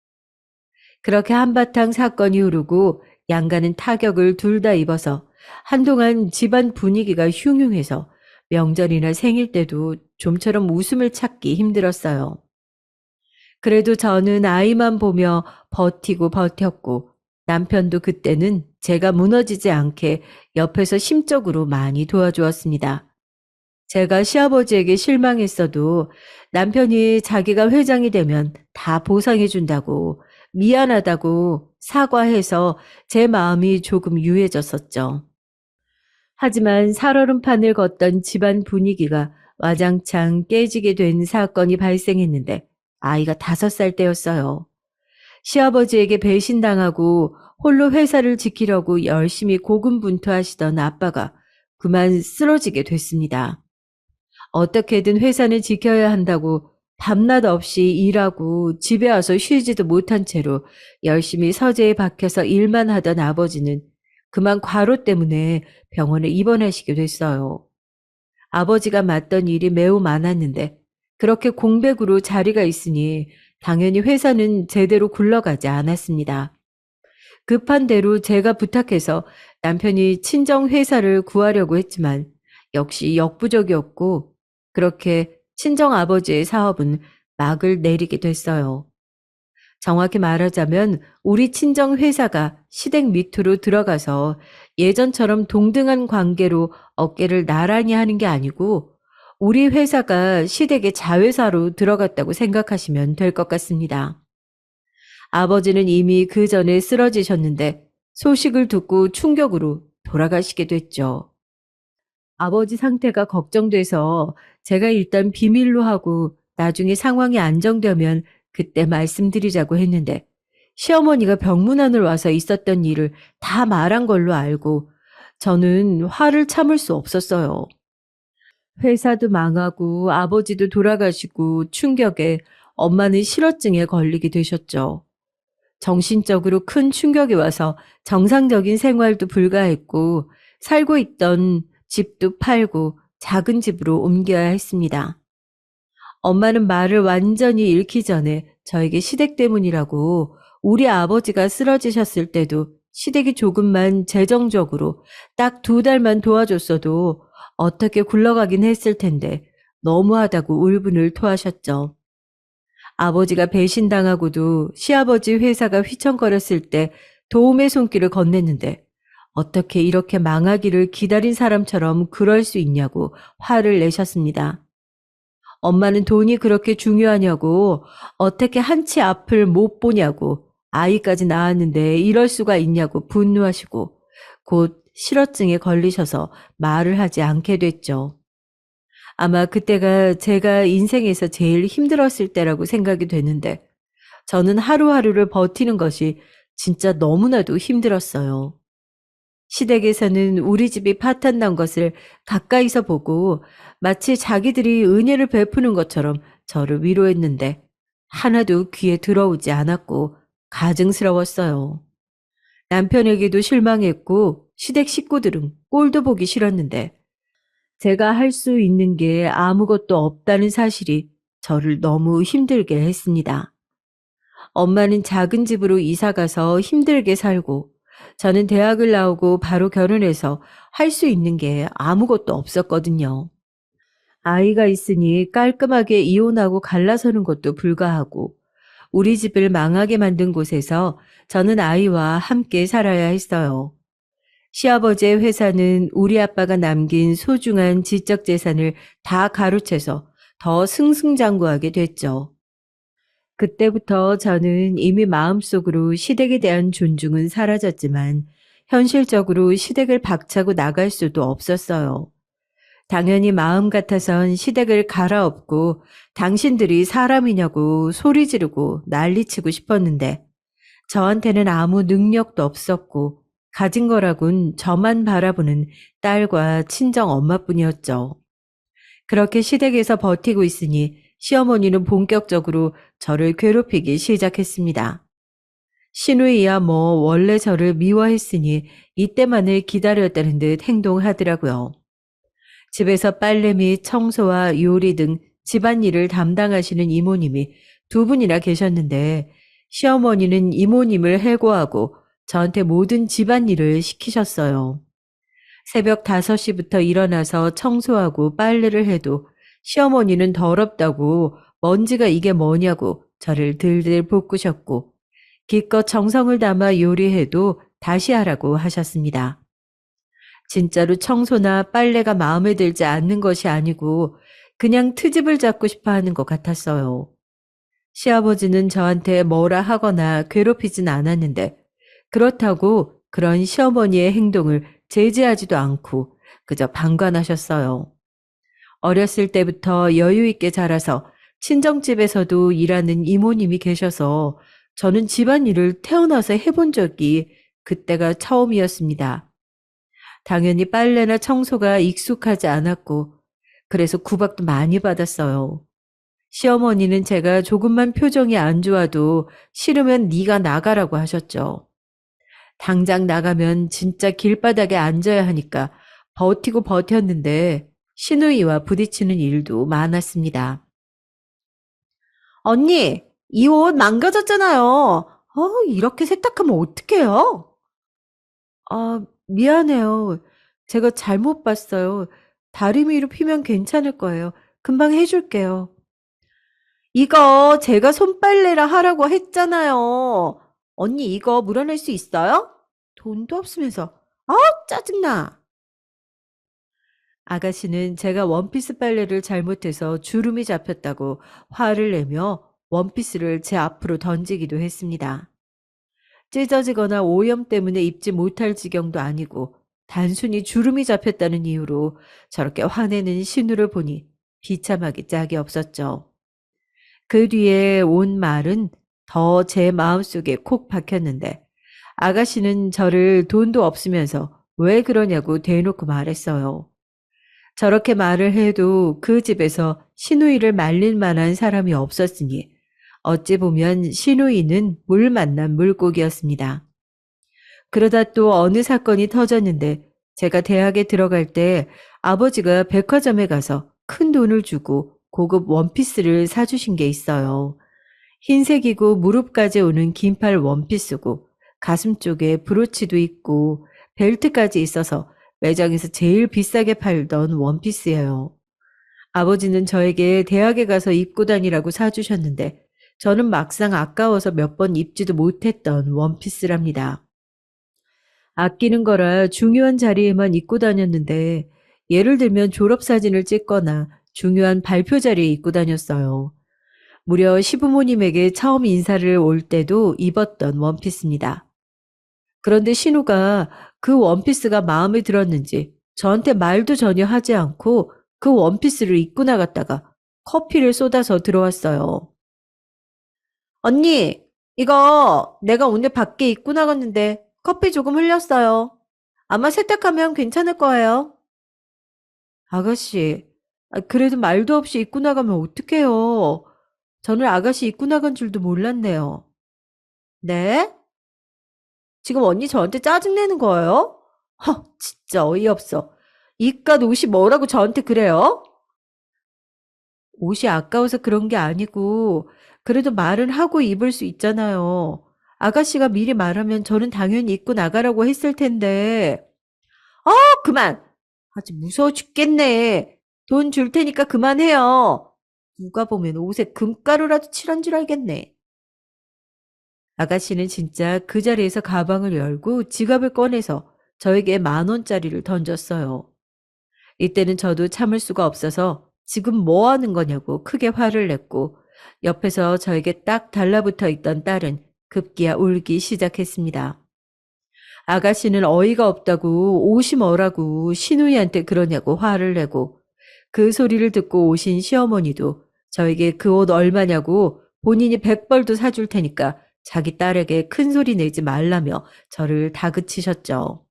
그렇게 한바탕 사건이 흐르고 양가는 타격을 둘 다 입어서 한동안 집안 분위기가 흉흉해서 명절이나 생일 때도 좀처럼 웃음을 찾기 힘들었어요. 그래도 저는 아이만 보며 버티고 버텼고 남편도 그때는 제가 무너지지 않게 옆에서 심적으로 많이 도와주었습니다. 제가 시아버지에게 실망했어도 남편이 자기가 회장이 되면 다 보상해준다고 미안하다고 사과해서 제 마음이 조금 유해졌었죠. 하지만 살얼음판을 걷던 집안 분위기가 와장창 깨지게 된 사건이 발생했는데 아이가 5살 때였어요. 시아버지에게 배신당하고 홀로 회사를 지키려고 열심히 고군분투하시던 아빠가 그만 쓰러지게 됐습니다. 어떻게든 회사는 지켜야 한다고 밤낮 없이 일하고 집에 와서 쉬지도 못한 채로 열심히 서재에 박혀서 일만 하던 아버지는 그만 과로 때문에 병원에 입원하시게 됐어요. 아버지가 맡던 일이 매우 많았는데 그렇게 공백으로 자리가 있으니 당연히 회사는 제대로 굴러가지 않았습니다. 급한 대로 제가 부탁해서 남편이 친정 회사를 구하려고 했지만 역시 역부족이었고 그렇게 친정 아버지의 사업은 막을 내리게 됐어요. 정확히 말하자면 우리 친정 회사가 시댁 밑으로 들어가서 예전처럼 동등한 관계로 어깨를 나란히 하는 게 아니고 우리 회사가 시댁의 자회사로 들어갔다고 생각하시면 될 것 같습니다. 아버지는 이미 그 전에 쓰러지셨는데 소식을 듣고 충격으로 돌아가시게 됐죠. 아버지 상태가 걱정돼서 제가 일단 비밀로 하고 나중에 상황이 안정되면 그때 말씀드리자고 했는데 시어머니가 병문안을 와서 있었던 일을 다 말한 걸로 알고 저는 화를 참을 수 없었어요. 회사도 망하고 아버지도 돌아가시고 충격에 엄마는 실어증에 걸리게 되셨죠. 정신적으로 큰 충격이 와서 정상적인 생활도 불가했고 살고 있던 집도 팔고 작은 집으로 옮겨야 했습니다. 엄마는 말을 완전히 잃기 전에 저에게 시댁 때문이라고 우리 아버지가 쓰러지셨을 때도 시댁이 조금만 재정적으로 딱 2달만 도와줬어도 어떻게 굴러가긴 했을 텐데 너무하다고 울분을 토하셨죠. 아버지가 배신당하고도 시아버지 회사가 휘청거렸을 때 도움의 손길을 건넸는데 어떻게 이렇게 망하기를 기다린 사람처럼 그럴 수 있냐고 화를 내셨습니다. 엄마는 돈이 그렇게 중요하냐고 어떻게 한치 앞을 못 보냐고 아이까지 낳았는데 이럴 수가 있냐고 분노하시고 곧 실어증에 걸리셔서 말을 하지 않게 됐죠. 아마 그때가 제가 인생에서 제일 힘들었을 때라고 생각이 되는데 저는 하루하루를 버티는 것이 진짜 너무나도 힘들었어요. 시댁에서는 우리 집이 파탄난 것을 가까이서 보고 마치 자기들이 은혜를 베푸는 것처럼 저를 위로했는데 하나도 귀에 들어오지 않았고 가증스러웠어요. 남편에게도 실망했고 시댁 식구들은 꼴도 보기 싫었는데 제가 할 수 있는 게 아무것도 없다는 사실이 저를 너무 힘들게 했습니다. 엄마는 작은 집으로 이사 가서 힘들게 살고 저는 대학을 나오고 바로 결혼해서 할 수 있는 게 아무것도 없었거든요. 아이가 있으니 깔끔하게 이혼하고 갈라서는 것도 불가하고 우리 집을 망하게 만든 곳에서 저는 아이와 함께 살아야 했어요. 시아버지의 회사는 우리 아빠가 남긴 소중한 지적 재산을 다 가로채서 더 승승장구하게 됐죠. 그때부터 저는 이미 마음속으로 시댁에 대한 존중은 사라졌지만 현실적으로 시댁을 박차고 나갈 수도 없었어요. 당연히 마음 같아선 시댁을 갈아엎고 당신들이 사람이냐고 소리 지르고 난리치고 싶었는데 저한테는 아무 능력도 없었고 가진 거라곤 저만 바라보는 딸과 친정 엄마뿐이었죠. 그렇게 시댁에서 버티고 있으니 시어머니는 본격적으로 저를 괴롭히기 시작했습니다. 시누이야 뭐 원래 저를 미워했으니 이때만을 기다렸다는 듯 행동하더라고요. 집에서 빨래 및 청소와 요리 등 집안일을 담당하시는 이모님이 두 분이나 계셨는데 시어머니는 이모님을 해고하고 저한테 모든 집안일을 시키셨어요. 새벽 5시부터 일어나서 청소하고 빨래를 해도 시어머니는 더럽다고 먼지가 이게 뭐냐고 저를 들들 볶으셨고 기껏 정성을 담아 요리해도 다시 하라고 하셨습니다. 진짜로 청소나 빨래가 마음에 들지 않는 것이 아니고 그냥 트집을 잡고 싶어 하는 것 같았어요. 시아버지는 저한테 뭐라 하거나 괴롭히진 않았는데 그렇다고 그런 시어머니의 행동을 제지하지도 않고 그저 방관하셨어요. 어렸을 때부터 여유 있게 자라서 친정집에서도 일하는 이모님이 계셔서 저는 집안일을 태어나서 해본 적이 그때가 처음이었습니다. 당연히 빨래나 청소가 익숙하지 않았고 그래서 구박도 많이 받았어요. 시어머니는 제가 조금만 표정이 안 좋아도 싫으면 네가 나가라고 하셨죠. 당장 나가면 진짜 길바닥에 앉아야 하니까 버티고 버텼는데 시누이와 부딪히는 일도 많았습니다. 언니, 이 옷 망가졌잖아요. 이렇게 세탁하면 어떡해요? 미안해요. 제가 잘못 봤어요. 다리미로 피면 괜찮을 거예요. 금방 해줄게요. 이거 제가 손빨래라 하라고 했잖아요. 언니 이거 물어낼 수 있어요? 돈도 없으면서. 짜증나. 아가씨는 제가 원피스 빨래를 잘못해서 주름이 잡혔다고 화를 내며 원피스를 제 앞으로 던지기도 했습니다. 찢어지거나 오염 때문에 입지 못할 지경도 아니고 단순히 주름이 잡혔다는 이유로 저렇게 화내는 신우를 보니 비참하기 짝이 없었죠. 그 뒤에 온 말은 더 제 마음속에 콕 박혔는데 아가씨는 저를 돈도 없으면서 왜 그러냐고 대놓고 말했어요. 저렇게 말을 해도 그 집에서 시누이를 말릴 만한 사람이 없었으니 어찌 보면 시누이는 물 만난 물고기였습니다. 그러다 또 어느 사건이 터졌는데 제가 대학에 들어갈 때 아버지가 백화점에 가서 큰 돈을 주고 고급 원피스를 사주신 게 있어요. 흰색이고 무릎까지 오는 긴팔 원피스고 가슴 쪽에 브로치도 있고 벨트까지 있어서 매장에서 제일 비싸게 팔던 원피스예요. 아버지는 저에게 대학에 가서 입고 다니라고 사주셨는데 저는 막상 아까워서 몇 번 입지도 못했던 원피스랍니다. 아끼는 거라 중요한 자리에만 입고 다녔는데 예를 들면 졸업사진을 찍거나 중요한 발표 자리에 입고 다녔어요. 무려 시부모님에게 처음 인사를 올 때도 입었던 원피스입니다. 그런데 신우가 그 원피스가 마음에 들었는지 저한테 말도 전혀 하지 않고 그 원피스를 입고 나갔다가 커피를 쏟아서 들어왔어요. 언니, 이거 내가 오늘 밖에 입고 나갔는데 커피 조금 흘렸어요. 아마 세탁하면 괜찮을 거예요. 아가씨, 그래도 말도 없이 입고 나가면 어떡해요. 저는 아가씨 입고 나간 줄도 몰랐네요. 네? 지금 언니 저한테 짜증내는 거예요? 진짜 어이없어. 이깟 옷이 뭐라고 저한테 그래요? 옷이 아까워서 그런 게 아니고, 그래도 말은 하고 입을 수 있잖아요. 아가씨가 미리 말하면 저는 당연히 입고 나가라고 했을 텐데. 그만! 아주 무서워 죽겠네. 돈 줄 테니까 그만해요. 누가 보면 옷에 금가루라도 칠한 줄 알겠네. 아가씨는 진짜 그 자리에서 가방을 열고 지갑을 꺼내서 저에게 10,000원짜리를 던졌어요. 이때는 저도 참을 수가 없어서 지금 뭐 하는 거냐고 크게 화를 냈고 옆에서 저에게 딱 달라붙어 있던 딸은 급기야 울기 시작했습니다. 아가씨는 어이가 없다고 옷이 뭐라고 시누이한테 그러냐고 화를 내고 그 소리를 듣고 오신 시어머니도 저에게 그 옷 얼마냐고 본인이 100벌도 사줄 테니까 자기 딸에게 큰 소리 내지 말라며 저를 다그치셨죠.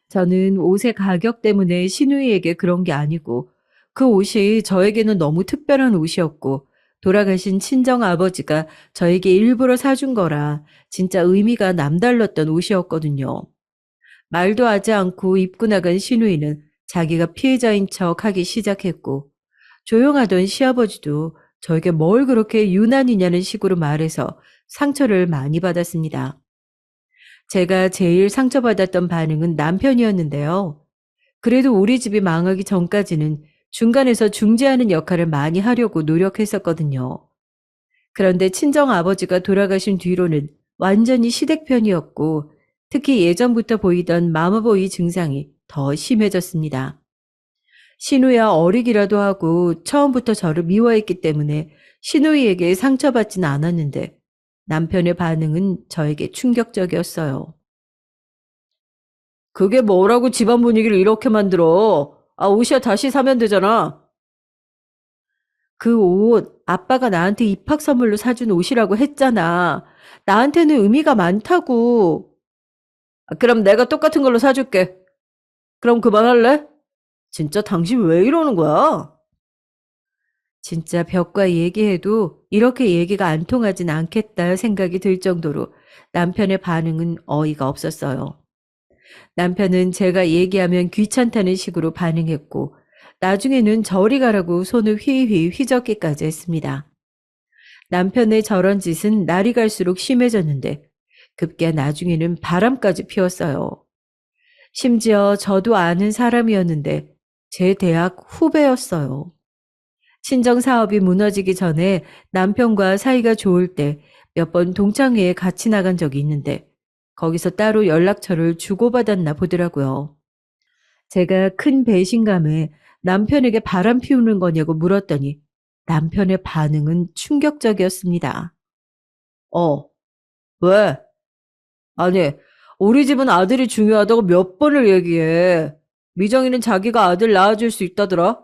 저는 옷의 가격 때문에 시누이에게 그런 게 아니고 그 옷이 저에게는 너무 특별한 옷이었고 돌아가신 친정 아버지가 저에게 일부러 사준 거라 진짜 의미가 남달랐던 옷이었거든요. 말도 하지 않고 입고 나간 시누이는 자기가 피해자인 척 하기 시작했고, 조용하던 시아버지도 저에게 뭘 그렇게 유난이냐는 식으로 말해서 상처를 많이 받았습니다. 제가 제일 상처받았던 반응은 남편이었는데요. 그래도 우리 집이 망하기 전까지는 중간에서 중재하는 역할을 많이 하려고 노력했었거든요. 그런데 친정 아버지가 돌아가신 뒤로는 완전히 시댁편이었고, 특히 예전부터 보이던 마마보이 증상이 더 심해졌습니다. 시누이야 어리기라도 하고 처음부터 저를 미워했기 때문에 시누이에게 상처받진 않았는데, 남편의 반응은 저에게 충격적이었어요. 그게 뭐라고 집안 분위기를 이렇게 만들어? 아, 옷이야 다시 사면 되잖아. 그 옷 아빠가 나한테 입학 선물로 사준 옷이라고 했잖아. 나한테는 의미가 많다고. 아, 그럼 내가 똑같은 걸로 사줄게. 그럼 그만할래? 진짜 당신 왜 이러는 거야? 진짜 벽과 얘기해도 이렇게 얘기가 안 통하진 않겠다 생각이 들 정도로 남편의 반응은 어이가 없었어요. 남편은 제가 얘기하면 귀찮다는 식으로 반응했고, 나중에는 저리 가라고 손을 휘휘 휘젓기까지 했습니다. 남편의 저런 짓은 날이 갈수록 심해졌는데, 급기야 나중에는 바람까지 피웠어요. 심지어 저도 아는 사람이었는데 제 대학 후배였어요. 친정 사업이 무너지기 전에 남편과 사이가 좋을 때 몇 번 동창회에 같이 나간 적이 있는데, 거기서 따로 연락처를 주고받았나 보더라고요. 제가 큰 배신감에 남편에게 바람 피우는 거냐고 물었더니 남편의 반응은 충격적이었습니다. 어, 왜? 아니, 우리 집은 아들이 중요하다고 몇 번을 얘기해. 미정이는 자기가 아들 낳아줄 수 있다더라.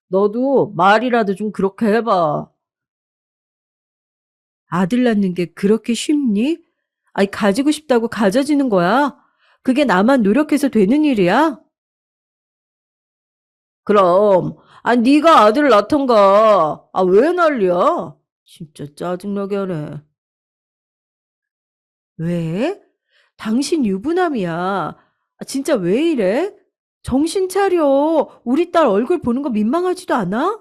너도 말이라도 좀 그렇게 해봐. 아들 낳는 게 그렇게 쉽니? 아니, 가지고 싶다고 가져지는 거야? 그게 나만 노력해서 되는 일이야? 그럼, 아, 네가 아들 낳던가. 아, 왜 난리야? 진짜 짜증나게 하네. 왜? 당신 유부남이야. 아, 진짜 왜 이래? 정신 차려. 우리 딸 얼굴 보는 거 민망하지도 않아?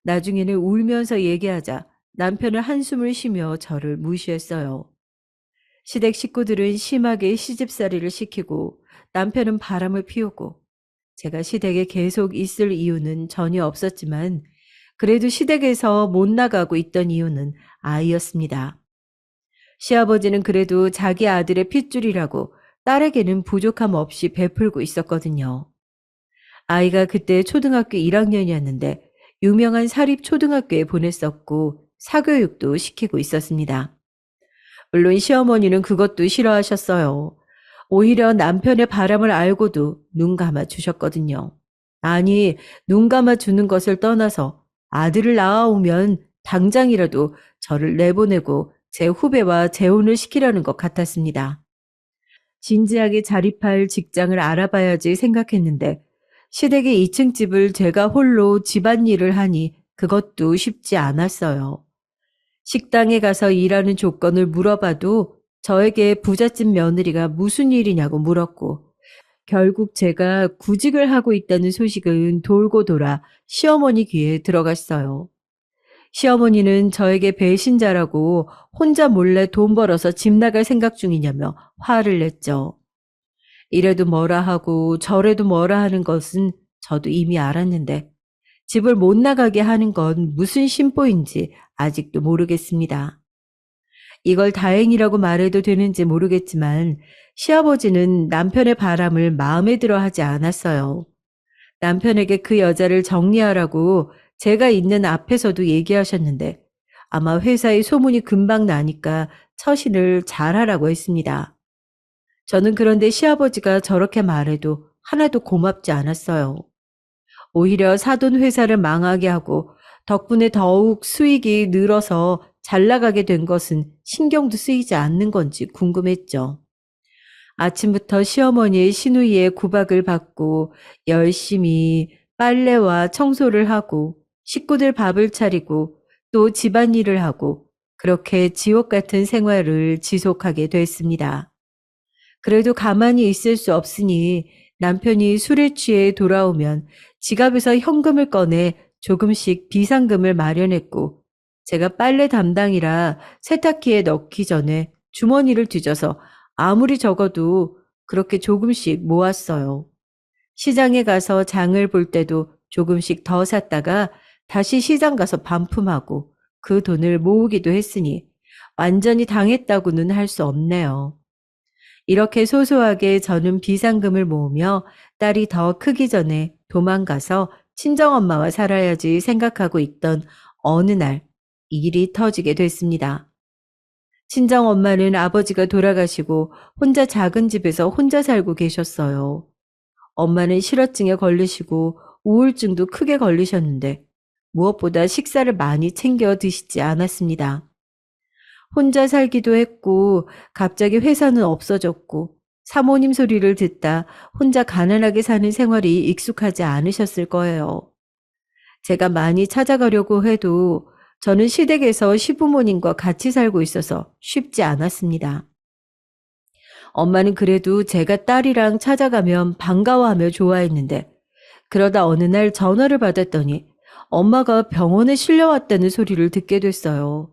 나중에는 울면서 얘기하자 남편은 한숨을 쉬며 저를 무시했어요. 시댁 식구들은 심하게 시집살이를 시키고 남편은 바람을 피우고, 제가 시댁에 계속 있을 이유는 전혀 없었지만 그래도 시댁에서 못 나가고 있던 이유는 아이였습니다. 시아버지는 그래도 자기 아들의 핏줄이라고 딸에게는 부족함 없이 베풀고 있었거든요. 아이가 그때 초등학교 1학년이었는데 유명한 사립 초등학교에 보냈었고 사교육도 시키고 있었습니다. 물론 시어머니는 그것도 싫어하셨어요. 오히려 남편의 바람을 알고도 눈 감아 주셨거든요. 아니, 눈 감아 주는 것을 떠나서 아들을 낳아오면 당장이라도 저를 내보내고 제 후배와 재혼을 시키려는 것 같았습니다. 진지하게 자립할 직장을 알아봐야지 생각했는데, 시댁의 2층 집을 제가 홀로 집안일을 하니 그것도 쉽지 않았어요. 식당에 가서 일하는 조건을 물어봐도 저에게 부잣집 며느리가 무슨 일이냐고 물었고, 결국 제가 구직을 하고 있다는 소식은 돌고 돌아 시어머니 귀에 들어갔어요. 시어머니는 저에게 배신자라고 혼자 몰래 돈 벌어서 집 나갈 생각 중이냐며 화를 냈죠. 이래도 뭐라 하고 저래도 뭐라 하는 것은 저도 이미 알았는데, 집을 못 나가게 하는 건 무슨 심보인지 아직도 모르겠습니다. 이걸 다행이라고 말해도 되는지 모르겠지만 시아버지는 남편의 바람을 마음에 들어 하지 않았어요. 남편에게 그 여자를 정리하라고 제가 있는 앞에서도 얘기하셨는데, 아마 회사에 소문이 금방 나니까 처신을 잘하라고 했습니다. 저는 그런데 시아버지가 저렇게 말해도 하나도 고맙지 않았어요. 오히려 사돈 회사를 망하게 하고 덕분에 더욱 수익이 늘어서 잘 나가게 된 것은 신경도 쓰이지 않는 건지 궁금했죠. 아침부터 시어머니의 시누이의 구박을 받고 열심히 빨래와 청소를 하고 식구들 밥을 차리고 또 집안일을 하고, 그렇게 지옥 같은 생활을 지속하게 됐습니다. 그래도 가만히 있을 수 없으니 남편이 술에 취해 돌아오면 지갑에서 현금을 꺼내 조금씩 비상금을 마련했고, 제가 빨래 담당이라 세탁기에 넣기 전에 주머니를 뒤져서 아무리 적어도 그렇게 조금씩 모았어요. 시장에 가서 장을 볼 때도 조금씩 더 샀다가 다시 시장 가서 반품하고 그 돈을 모으기도 했으니 완전히 당했다고는 할 수 없네요. 이렇게 소소하게 저는 비상금을 모으며 딸이 더 크기 전에 도망가서 친정엄마와 살아야지 생각하고 있던 어느 날 일이 터지게 됐습니다. 친정엄마는 아버지가 돌아가시고 혼자 작은 집에서 혼자 살고 계셨어요. 엄마는 실어증에 걸리시고 우울증도 크게 걸리셨는데 무엇보다 식사를 많이 챙겨 드시지 않았습니다. 혼자 살기도 했고 갑자기 회사는 없어졌고 사모님 소리를 듣다 혼자 가난하게 사는 생활이 익숙하지 않으셨을 거예요. 제가 많이 찾아가려고 해도 저는 시댁에서 시부모님과 같이 살고 있어서 쉽지 않았습니다. 엄마는 그래도 제가 딸이랑 찾아가면 반가워하며 좋아했는데 그러다 어느 날 전화를 받았더니 엄마가 병원에 실려왔다는 소리를 듣게 됐어요.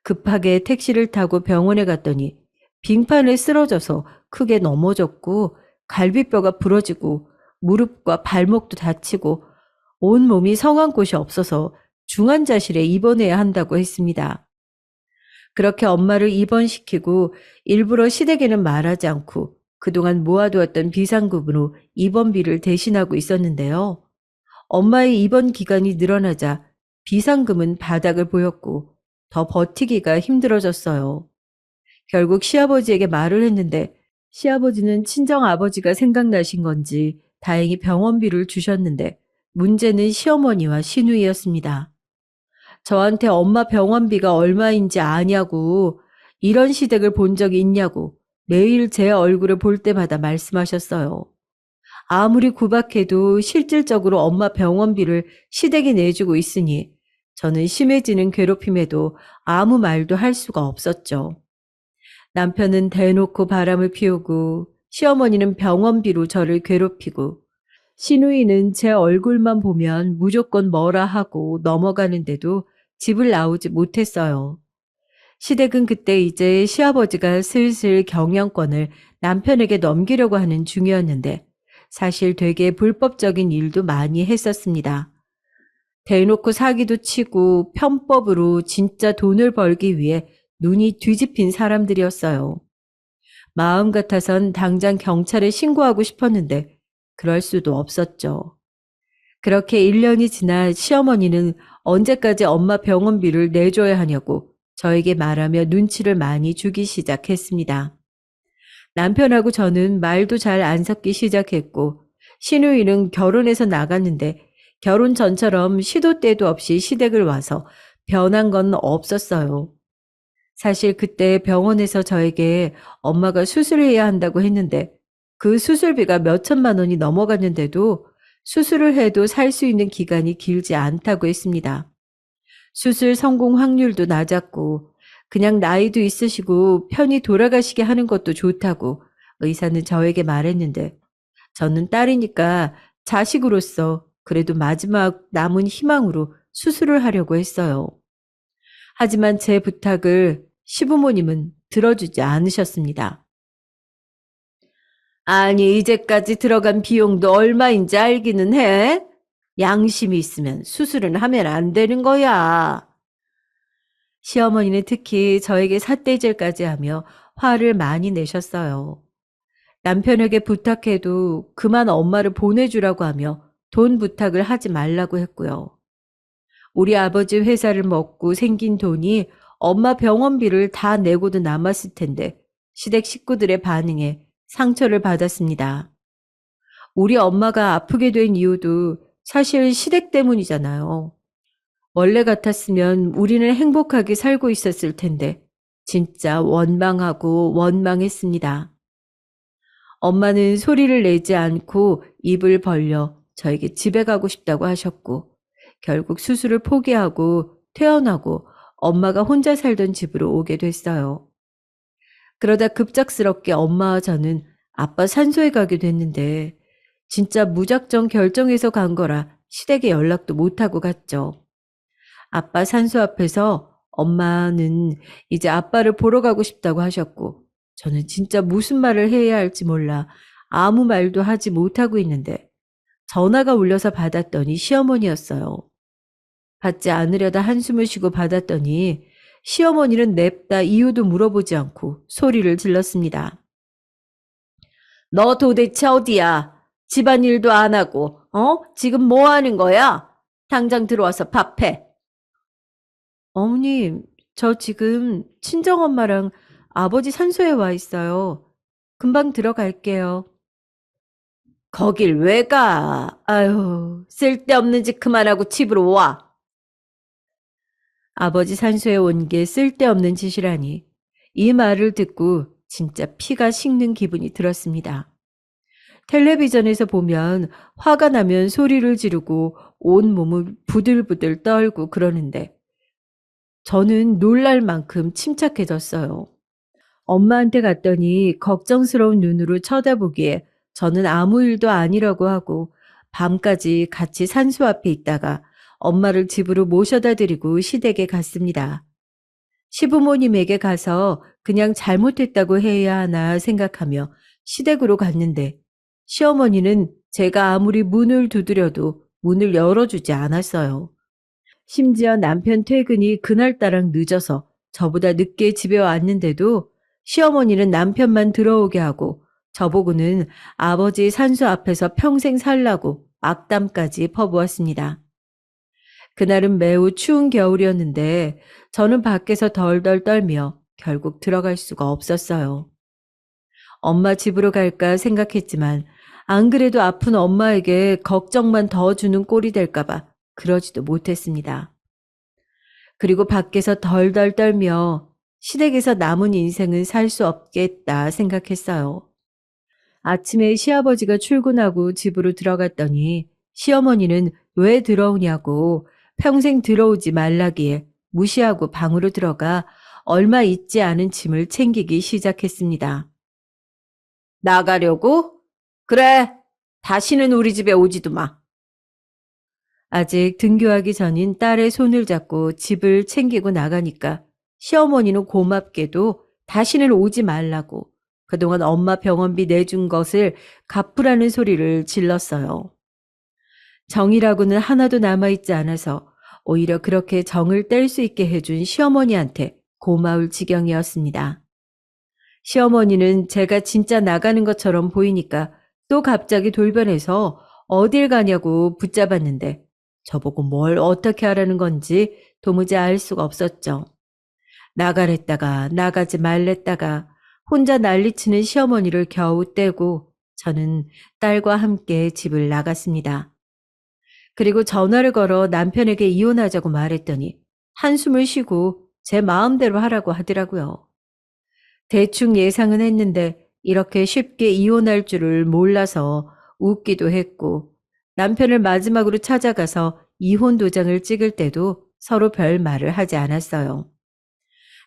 급하게 택시를 타고 병원에 갔더니 빙판에 쓰러져서 크게 넘어졌고 갈비뼈가 부러지고 무릎과 발목도 다치고 온 몸이 성한 곳이 없어서 중환자실에 입원해야 한다고 했습니다. 그렇게 엄마를 입원시키고 일부러 시댁에는 말하지 않고 그동안 모아두었던 비상금으로 입원비를 대신하고 있었는데요. 엄마의 입원 기간이 늘어나자 비상금은 바닥을 보였고 더 버티기가 힘들어졌어요. 결국 시아버지에게 말을 했는데 시아버지는 친정아버지가 생각나신 건지 다행히 병원비를 주셨는데 문제는 시어머니와 시누이였습니다. 저한테 엄마 병원비가 얼마인지 아냐고, 이런 시댁을 본 적이 있냐고 매일 제 얼굴을 볼 때마다 말씀하셨어요. 아무리 구박해도 실질적으로 엄마 병원비를 시댁이 내주고 있으니 저는 심해지는 괴롭힘에도 아무 말도 할 수가 없었죠. 남편은 대놓고 바람을 피우고 시어머니는 병원비로 저를 괴롭히고 시누이는 제 얼굴만 보면 무조건 뭐라 하고 넘어가는데도 집을 나오지 못했어요. 시댁은 그때 이제 시아버지가 슬슬 경영권을 남편에게 넘기려고 하는 중이었는데 사실 되게 불법적인 일도 많이 했었습니다. 대놓고 사기도 치고 편법으로 진짜 돈을 벌기 위해 눈이 뒤집힌 사람들이었어요. 마음 같아선 당장 경찰에 신고하고 싶었는데 그럴 수도 없었죠. 그렇게 1년이 지나 시어머니는 언제까지 엄마 병원비를 내줘야 하냐고 저에게 말하며 눈치를 많이 주기 시작했습니다. 남편하고 저는 말도 잘 안 섞기 시작했고 시누이는 결혼해서 나갔는데 결혼 전처럼 시도 때도 없이 시댁을 와서 변한 건 없었어요. 사실 그때 병원에서 저에게 엄마가 수술해야 한다고 했는데 그 수술비가 몇 천만 원이 넘어갔는데도 수술을 해도 살 수 있는 기간이 길지 않다고 했습니다. 수술 성공 확률도 낮았고 그냥 나이도 있으시고 편히 돌아가시게 하는 것도 좋다고 의사는 저에게 말했는데 저는 딸이니까 자식으로서 그래도 마지막 남은 희망으로 수술을 하려고 했어요. 하지만 제 부탁을 시부모님은 들어주지 않으셨습니다. 아니, 이제까지 들어간 비용도 얼마인지 알기는 해? 양심이 있으면 수술은 하면 안 되는 거야. 시어머니는 특히 저에게 삿대질까지 하며 화를 많이 내셨어요. 남편에게 부탁해도 그만 엄마를 보내주라고 하며 돈 부탁을 하지 말라고 했고요. 우리 아버지 회사를 먹고 생긴 돈이 엄마 병원비를 다 내고도 남았을 텐데 시댁 식구들의 반응에 상처를 받았습니다. 우리 엄마가 아프게 된 이유도 사실 시댁 때문이잖아요. 원래 같았으면 우리는 행복하게 살고 있었을 텐데 진짜 원망하고 원망했습니다. 엄마는 소리를 내지 않고 입을 벌려 저에게 집에 가고 싶다고 하셨고 결국 수술을 포기하고 퇴원하고 엄마가 혼자 살던 집으로 오게 됐어요. 그러다 급작스럽게 엄마와 저는 아빠 산소에 가게 됐는데 진짜 무작정 결정해서 간 거라 시댁에 연락도 못하고 갔죠. 아빠 산소 앞에서 엄마는 이제 아빠를 보러 가고 싶다고 하셨고, 저는 진짜 무슨 말을 해야 할지 몰라 아무 말도 하지 못하고 있는데 전화가 울려서 받았더니 시어머니였어요. 받지 않으려다 한숨을 쉬고 받았더니 시어머니는 냅다 이유도 물어보지 않고 소리를 질렀습니다. 너 도대체 어디야? 집안일도 안 하고, 지금 뭐 하는 거야? 당장 들어와서 밥해. 어머님, 저 지금 친정엄마랑 아버지 산소에 와 있어요. 금방 들어갈게요. 거길 왜 가? 아유, 쓸데없는 짓 그만하고 집으로 와. 아버지 산소에 온 게 쓸데없는 짓이라니. 이 말을 듣고 진짜 피가 식는 기분이 들었습니다. 텔레비전에서 보면 화가 나면 소리를 지르고 온 몸을 부들부들 떨고 그러는데 저는 놀랄 만큼 침착해졌어요. 엄마한테 갔더니 걱정스러운 눈으로 쳐다보기에 저는 아무 일도 아니라고 하고 밤까지 같이 산소 앞에 있다가 엄마를 집으로 모셔다 드리고 시댁에 갔습니다. 시부모님에게 가서 그냥 잘못했다고 해야 하나 생각하며 시댁으로 갔는데 시어머니는 제가 아무리 문을 두드려도 문을 열어주지 않았어요. 심지어 남편 퇴근이 그날따라 늦어서 저보다 늦게 집에 왔는데도 시어머니는 남편만 들어오게 하고 저보고는 아버지 산소 앞에서 평생 살라고 악담까지 퍼부었습니다. 그날은 매우 추운 겨울이었는데 저는 밖에서 덜덜 떨며 결국 들어갈 수가 없었어요. 엄마 집으로 갈까 생각했지만 안 그래도 아픈 엄마에게 걱정만 더 주는 꼴이 될까봐 그러지도 못했습니다. 그리고 밖에서 덜덜 떨며 시댁에서 남은 인생은 살 수 없겠다 생각했어요. 아침에 시아버지가 출근하고 집으로 들어갔더니 시어머니는 왜 들어오냐고 평생 들어오지 말라기에 무시하고 방으로 들어가 얼마 있지 않은 짐을 챙기기 시작했습니다. 나가려고? 그래, 다시는 우리 집에 오지도 마. 아직 등교하기 전인 딸의 손을 잡고 집을 챙기고 나가니까 시어머니는 고맙게도 다시는 오지 말라고 그동안 엄마 병원비 내준 것을 갚으라는 소리를 질렀어요. 정이라고는 하나도 남아있지 않아서 오히려 그렇게 정을 뗄 수 있게 해준 시어머니한테 고마울 지경이었습니다. 시어머니는 제가 진짜 나가는 것처럼 보이니까 또 갑자기 돌변해서 어딜 가냐고 붙잡았는데 저보고 뭘 어떻게 하라는 건지 도무지 알 수가 없었죠. 나가랬다가 나가지 말랬다가 혼자 난리치는 시어머니를 겨우 떼고 저는 딸과 함께 집을 나갔습니다. 그리고 전화를 걸어 남편에게 이혼하자고 말했더니 한숨을 쉬고 제 마음대로 하라고 하더라고요. 대충 예상은 했는데 이렇게 쉽게 이혼할 줄을 몰라서 웃기도 했고 남편을 마지막으로 찾아가서 이혼 도장을 찍을 때도 서로 별 말을 하지 않았어요.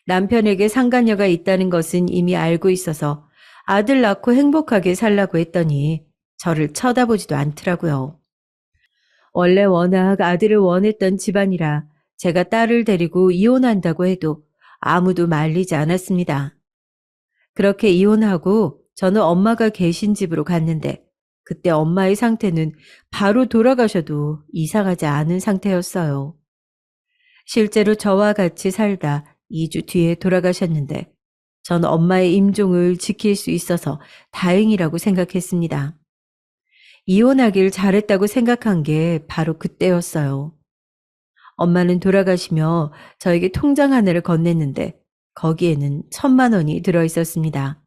남편에게 상간녀가 있다는 것은 이미 알고 있어서 아들 낳고 행복하게 살라고 했더니 저를 쳐다보지도 않더라고요. 원래 워낙 아들을 원했던 집안이라 제가 딸을 데리고 이혼한다고 해도 아무도 말리지 않았습니다. 그렇게 이혼하고 저는 엄마가 계신 집으로 갔는데 그때 엄마의 상태는 바로 돌아가셔도 이상하지 않은 상태였어요. 실제로 저와 같이 살다 2주 뒤에 돌아가셨는데 전 엄마의 임종을 지킬 수 있어서 다행이라고 생각했습니다. 이혼하길 잘했다고 생각한 게 바로 그때였어요. 엄마는 돌아가시며 저에게 통장 하나를 건넸는데 거기에는 1,000만 원이 들어있었습니다.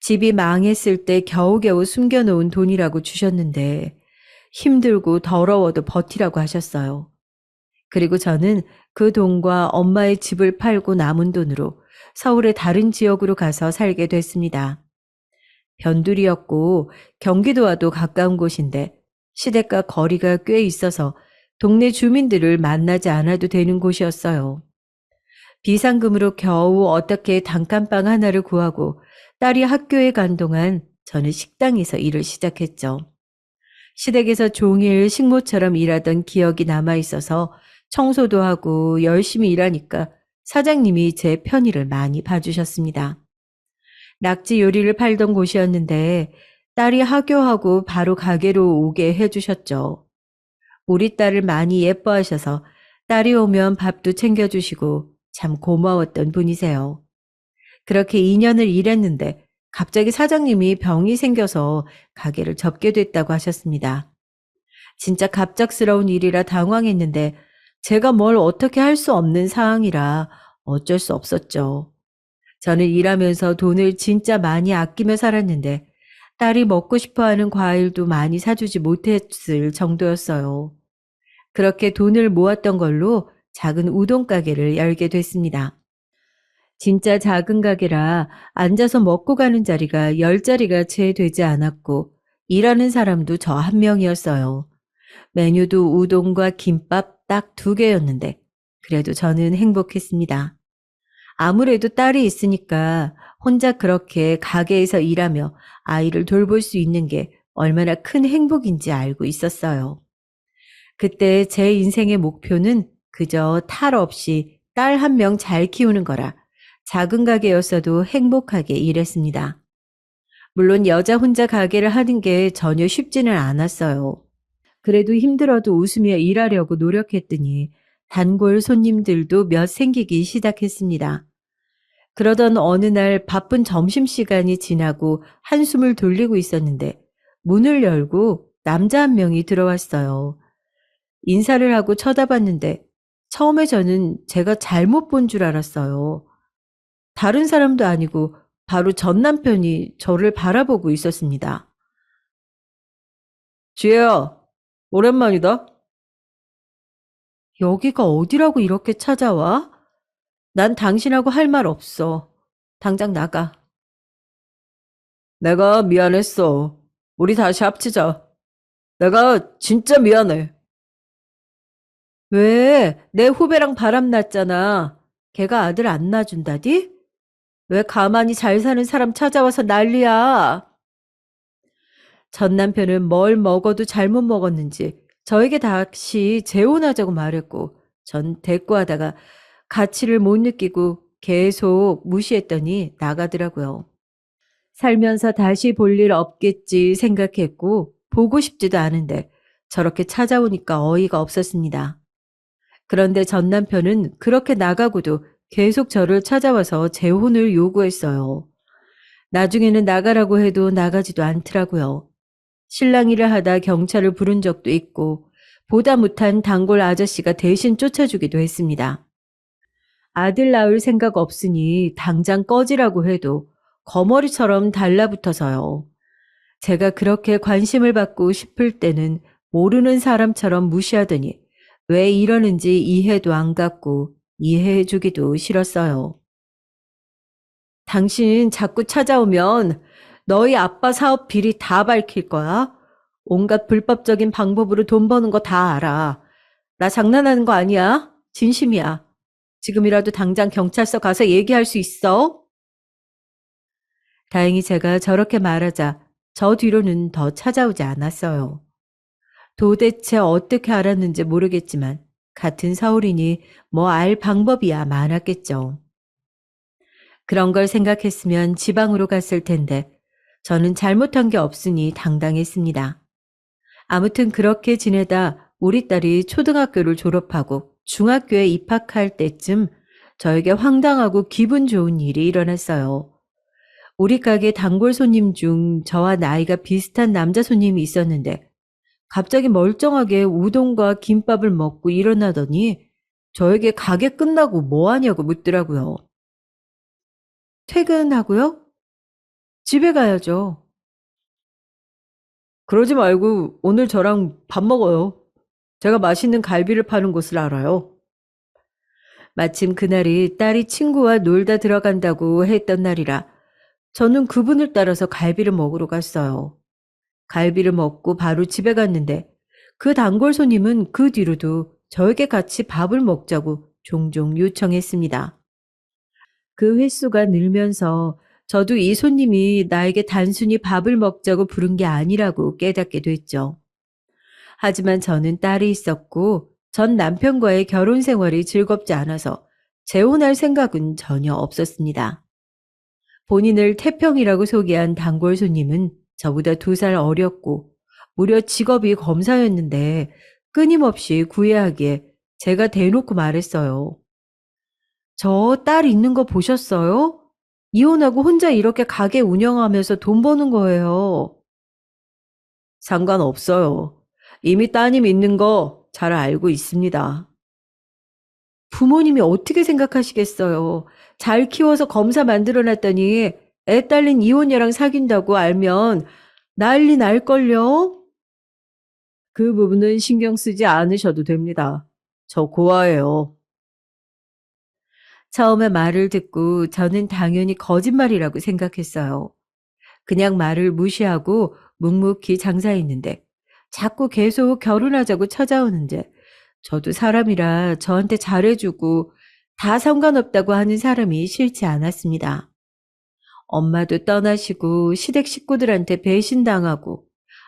집이 망했을 때 겨우겨우 숨겨놓은 돈이라고 주셨는데 힘들고 더러워도 버티라고 하셨어요. 그리고 저는 그 돈과 엄마의 집을 팔고 남은 돈으로 서울의 다른 지역으로 가서 살게 됐습니다. 변두리였고 경기도와도 가까운 곳인데 시댁과 거리가 꽤 있어서 동네 주민들을 만나지 않아도 되는 곳이었어요. 비상금으로 겨우 어떻게 단칸방 하나를 구하고 딸이 학교에 간 동안 저는 식당에서 일을 시작했죠. 시댁에서 종일 식모처럼 일하던 기억이 남아 있어서 청소도 하고 열심히 일하니까 사장님이 제 편의를 많이 봐주셨습니다. 낙지 요리를 팔던 곳이었는데 딸이 하교하고 바로 가게로 오게 해주셨죠. 우리 딸을 많이 예뻐하셔서 딸이 오면 밥도 챙겨주시고 참 고마웠던 분이세요. 그렇게 2년을 일했는데 갑자기 사장님이 병이 생겨서 가게를 접게 됐다고 하셨습니다. 진짜 갑작스러운 일이라 당황했는데 제가 뭘 어떻게 할 수 없는 상황이라 어쩔 수 없었죠. 저는 일하면서 돈을 진짜 많이 아끼며 살았는데 딸이 먹고 싶어 하는 과일도 많이 사주지 못했을 정도였어요. 그렇게 돈을 모았던 걸로 작은 우동 가게를 열게 됐습니다. 진짜 작은 가게라 앉아서 먹고 가는 자리가 10자리가 채 되지 않았고 일하는 사람도 저 한 명이었어요. 메뉴도 우동과 김밥 딱 2개였는데 그래도 저는 행복했습니다. 아무래도 딸이 있으니까 혼자 그렇게 가게에서 일하며 아이를 돌볼 수 있는 게 얼마나 큰 행복인지 알고 있었어요. 그때 제 인생의 목표는 그저 탈 없이 딸 한 명 잘 키우는 거라 작은 가게였어도 행복하게 일했습니다. 물론 여자 혼자 가게를 하는 게 전혀 쉽지는 않았어요. 그래도 힘들어도 웃으며 일하려고 노력했더니 단골 손님들도 몇 생기기 시작했습니다. 그러던 어느 날 바쁜 점심시간이 지나고 한숨을 돌리고 있었는데 문을 열고 남자 한 명이 들어왔어요. 인사를 하고 쳐다봤는데 처음에 저는 제가 잘못 본 줄 알았어요. 다른 사람도 아니고 바로 전 남편이 저를 바라보고 있었습니다. 지혜야, 오랜만이다. 여기가 어디라고 이렇게 찾아와? 난 당신하고 할 말 없어. 당장 나가. 내가 미안했어. 우리 다시 합치자. 내가 진짜 미안해. 왜? 내 후배랑 바람났잖아. 걔가 아들 안 낳아준다디? 왜 가만히 잘 사는 사람 찾아와서 난리야? 전 남편은 뭘 먹어도 잘못 먹었는지 저에게 다시 재혼하자고 말했고 전 대꾸하다가 가치를 못 느끼고 계속 무시했더니 나가더라고요. 살면서 다시 볼 일 없겠지 생각했고 보고 싶지도 않은데 저렇게 찾아오니까 어이가 없었습니다. 그런데 전 남편은 그렇게 나가고도 계속 저를 찾아와서 재혼을 요구했어요. 나중에는 나가라고 해도 나가지도 않더라고요. 신랑 일을 하다 경찰을 부른 적도 있고 보다 못한 단골 아저씨가 대신 쫓아주기도 했습니다. 아들 낳을 생각 없으니 당장 꺼지라고 해도 거머리처럼 달라붙어서요. 제가 그렇게 관심을 받고 싶을 때는 모르는 사람처럼 무시하더니 왜 이러는지 이해도 안 갔고 이해해 주기도 싫었어요. 당신 자꾸 찾아오면 너희 아빠 사업 비리 다 밝힐 거야. 온갖 불법적인 방법으로 돈 버는 거 다 알아. 나 장난하는 거 아니야. 진심이야. 지금이라도 당장 경찰서 가서 얘기할 수 있어? 다행히 제가 저렇게 말하자 저 뒤로는 더 찾아오지 않았어요. 도대체 어떻게 알았는지 모르겠지만 같은 서울이니 뭐 알 방법이야 많았겠죠. 그런 걸 생각했으면 지방으로 갔을 텐데 저는 잘못한 게 없으니 당당했습니다. 아무튼 그렇게 지내다 우리 딸이 초등학교를 졸업하고 중학교에 입학할 때쯤 저에게 황당하고 기분 좋은 일이 일어났어요. 우리 가게 단골 손님 중 저와 나이가 비슷한 남자 손님이 있었는데 갑자기 멀쩡하게 우동과 김밥을 먹고 일어나더니 저에게 가게 끝나고 뭐 하냐고 묻더라고요. 퇴근하고요? 집에 가야죠. 그러지 말고 오늘 저랑 밥 먹어요. 제가 맛있는 갈비를 파는 곳을 알아요. 마침 그날이 딸이 친구와 놀다 들어간다고 했던 날이라 저는 그분을 따라서 갈비를 먹으러 갔어요. 갈비를 먹고 바로 집에 갔는데 그 단골 손님은 그 뒤로도 저에게 같이 밥을 먹자고 종종 요청했습니다. 그 횟수가 늘면서 저도 이 손님이 나에게 단순히 밥을 먹자고 부른 게 아니라고 깨닫게 됐죠. 하지만 저는 딸이 있었고 전 남편과의 결혼 생활이 즐겁지 않아서 재혼할 생각은 전혀 없었습니다. 본인을 태평이라고 소개한 단골 손님은 저보다 2살 어렸고 무려 직업이 검사였는데 끊임없이 구애하기에 제가 대놓고 말했어요. 저 딸 있는 거 보셨어요? 이혼하고 혼자 이렇게 가게 운영하면서 돈 버는 거예요. 상관없어요. 이미 따님 있는 거 잘 알고 있습니다. 부모님이 어떻게 생각하시겠어요? 잘 키워서 검사 만들어 놨더니 애 딸린 이혼녀랑 사귄다고 알면 난리 날걸요? 그 부분은 신경 쓰지 않으셔도 됩니다. 저 고아예요. 처음에 말을 듣고 저는 당연히 거짓말이라고 생각했어요. 그냥 말을 무시하고 묵묵히 장사했는데 자꾸 계속 결혼하자고 찾아오는데 저도 사람이라 저한테 잘해주고 다 상관없다고 하는 사람이 싫지 않았습니다. 엄마도 떠나시고 시댁 식구들한테 배신당하고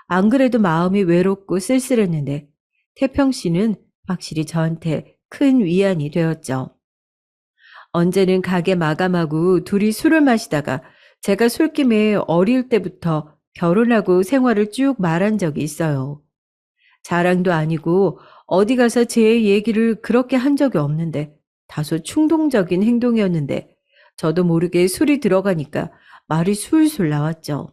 안 그래도 마음이 외롭고 쓸쓸했는데 태평 씨는 확실히 저한테 큰 위안이 되었죠. 언제는 가게 마감하고 둘이 술을 마시다가 제가 술김에 어릴 때부터 결혼하고 생활을 쭉 말한 적이 있어요. 자랑도 아니고 어디 가서 제 얘기를 그렇게 한 적이 없는데 다소 충동적인 행동이었는데 저도 모르게 술이 들어가니까 말이 술술 나왔죠.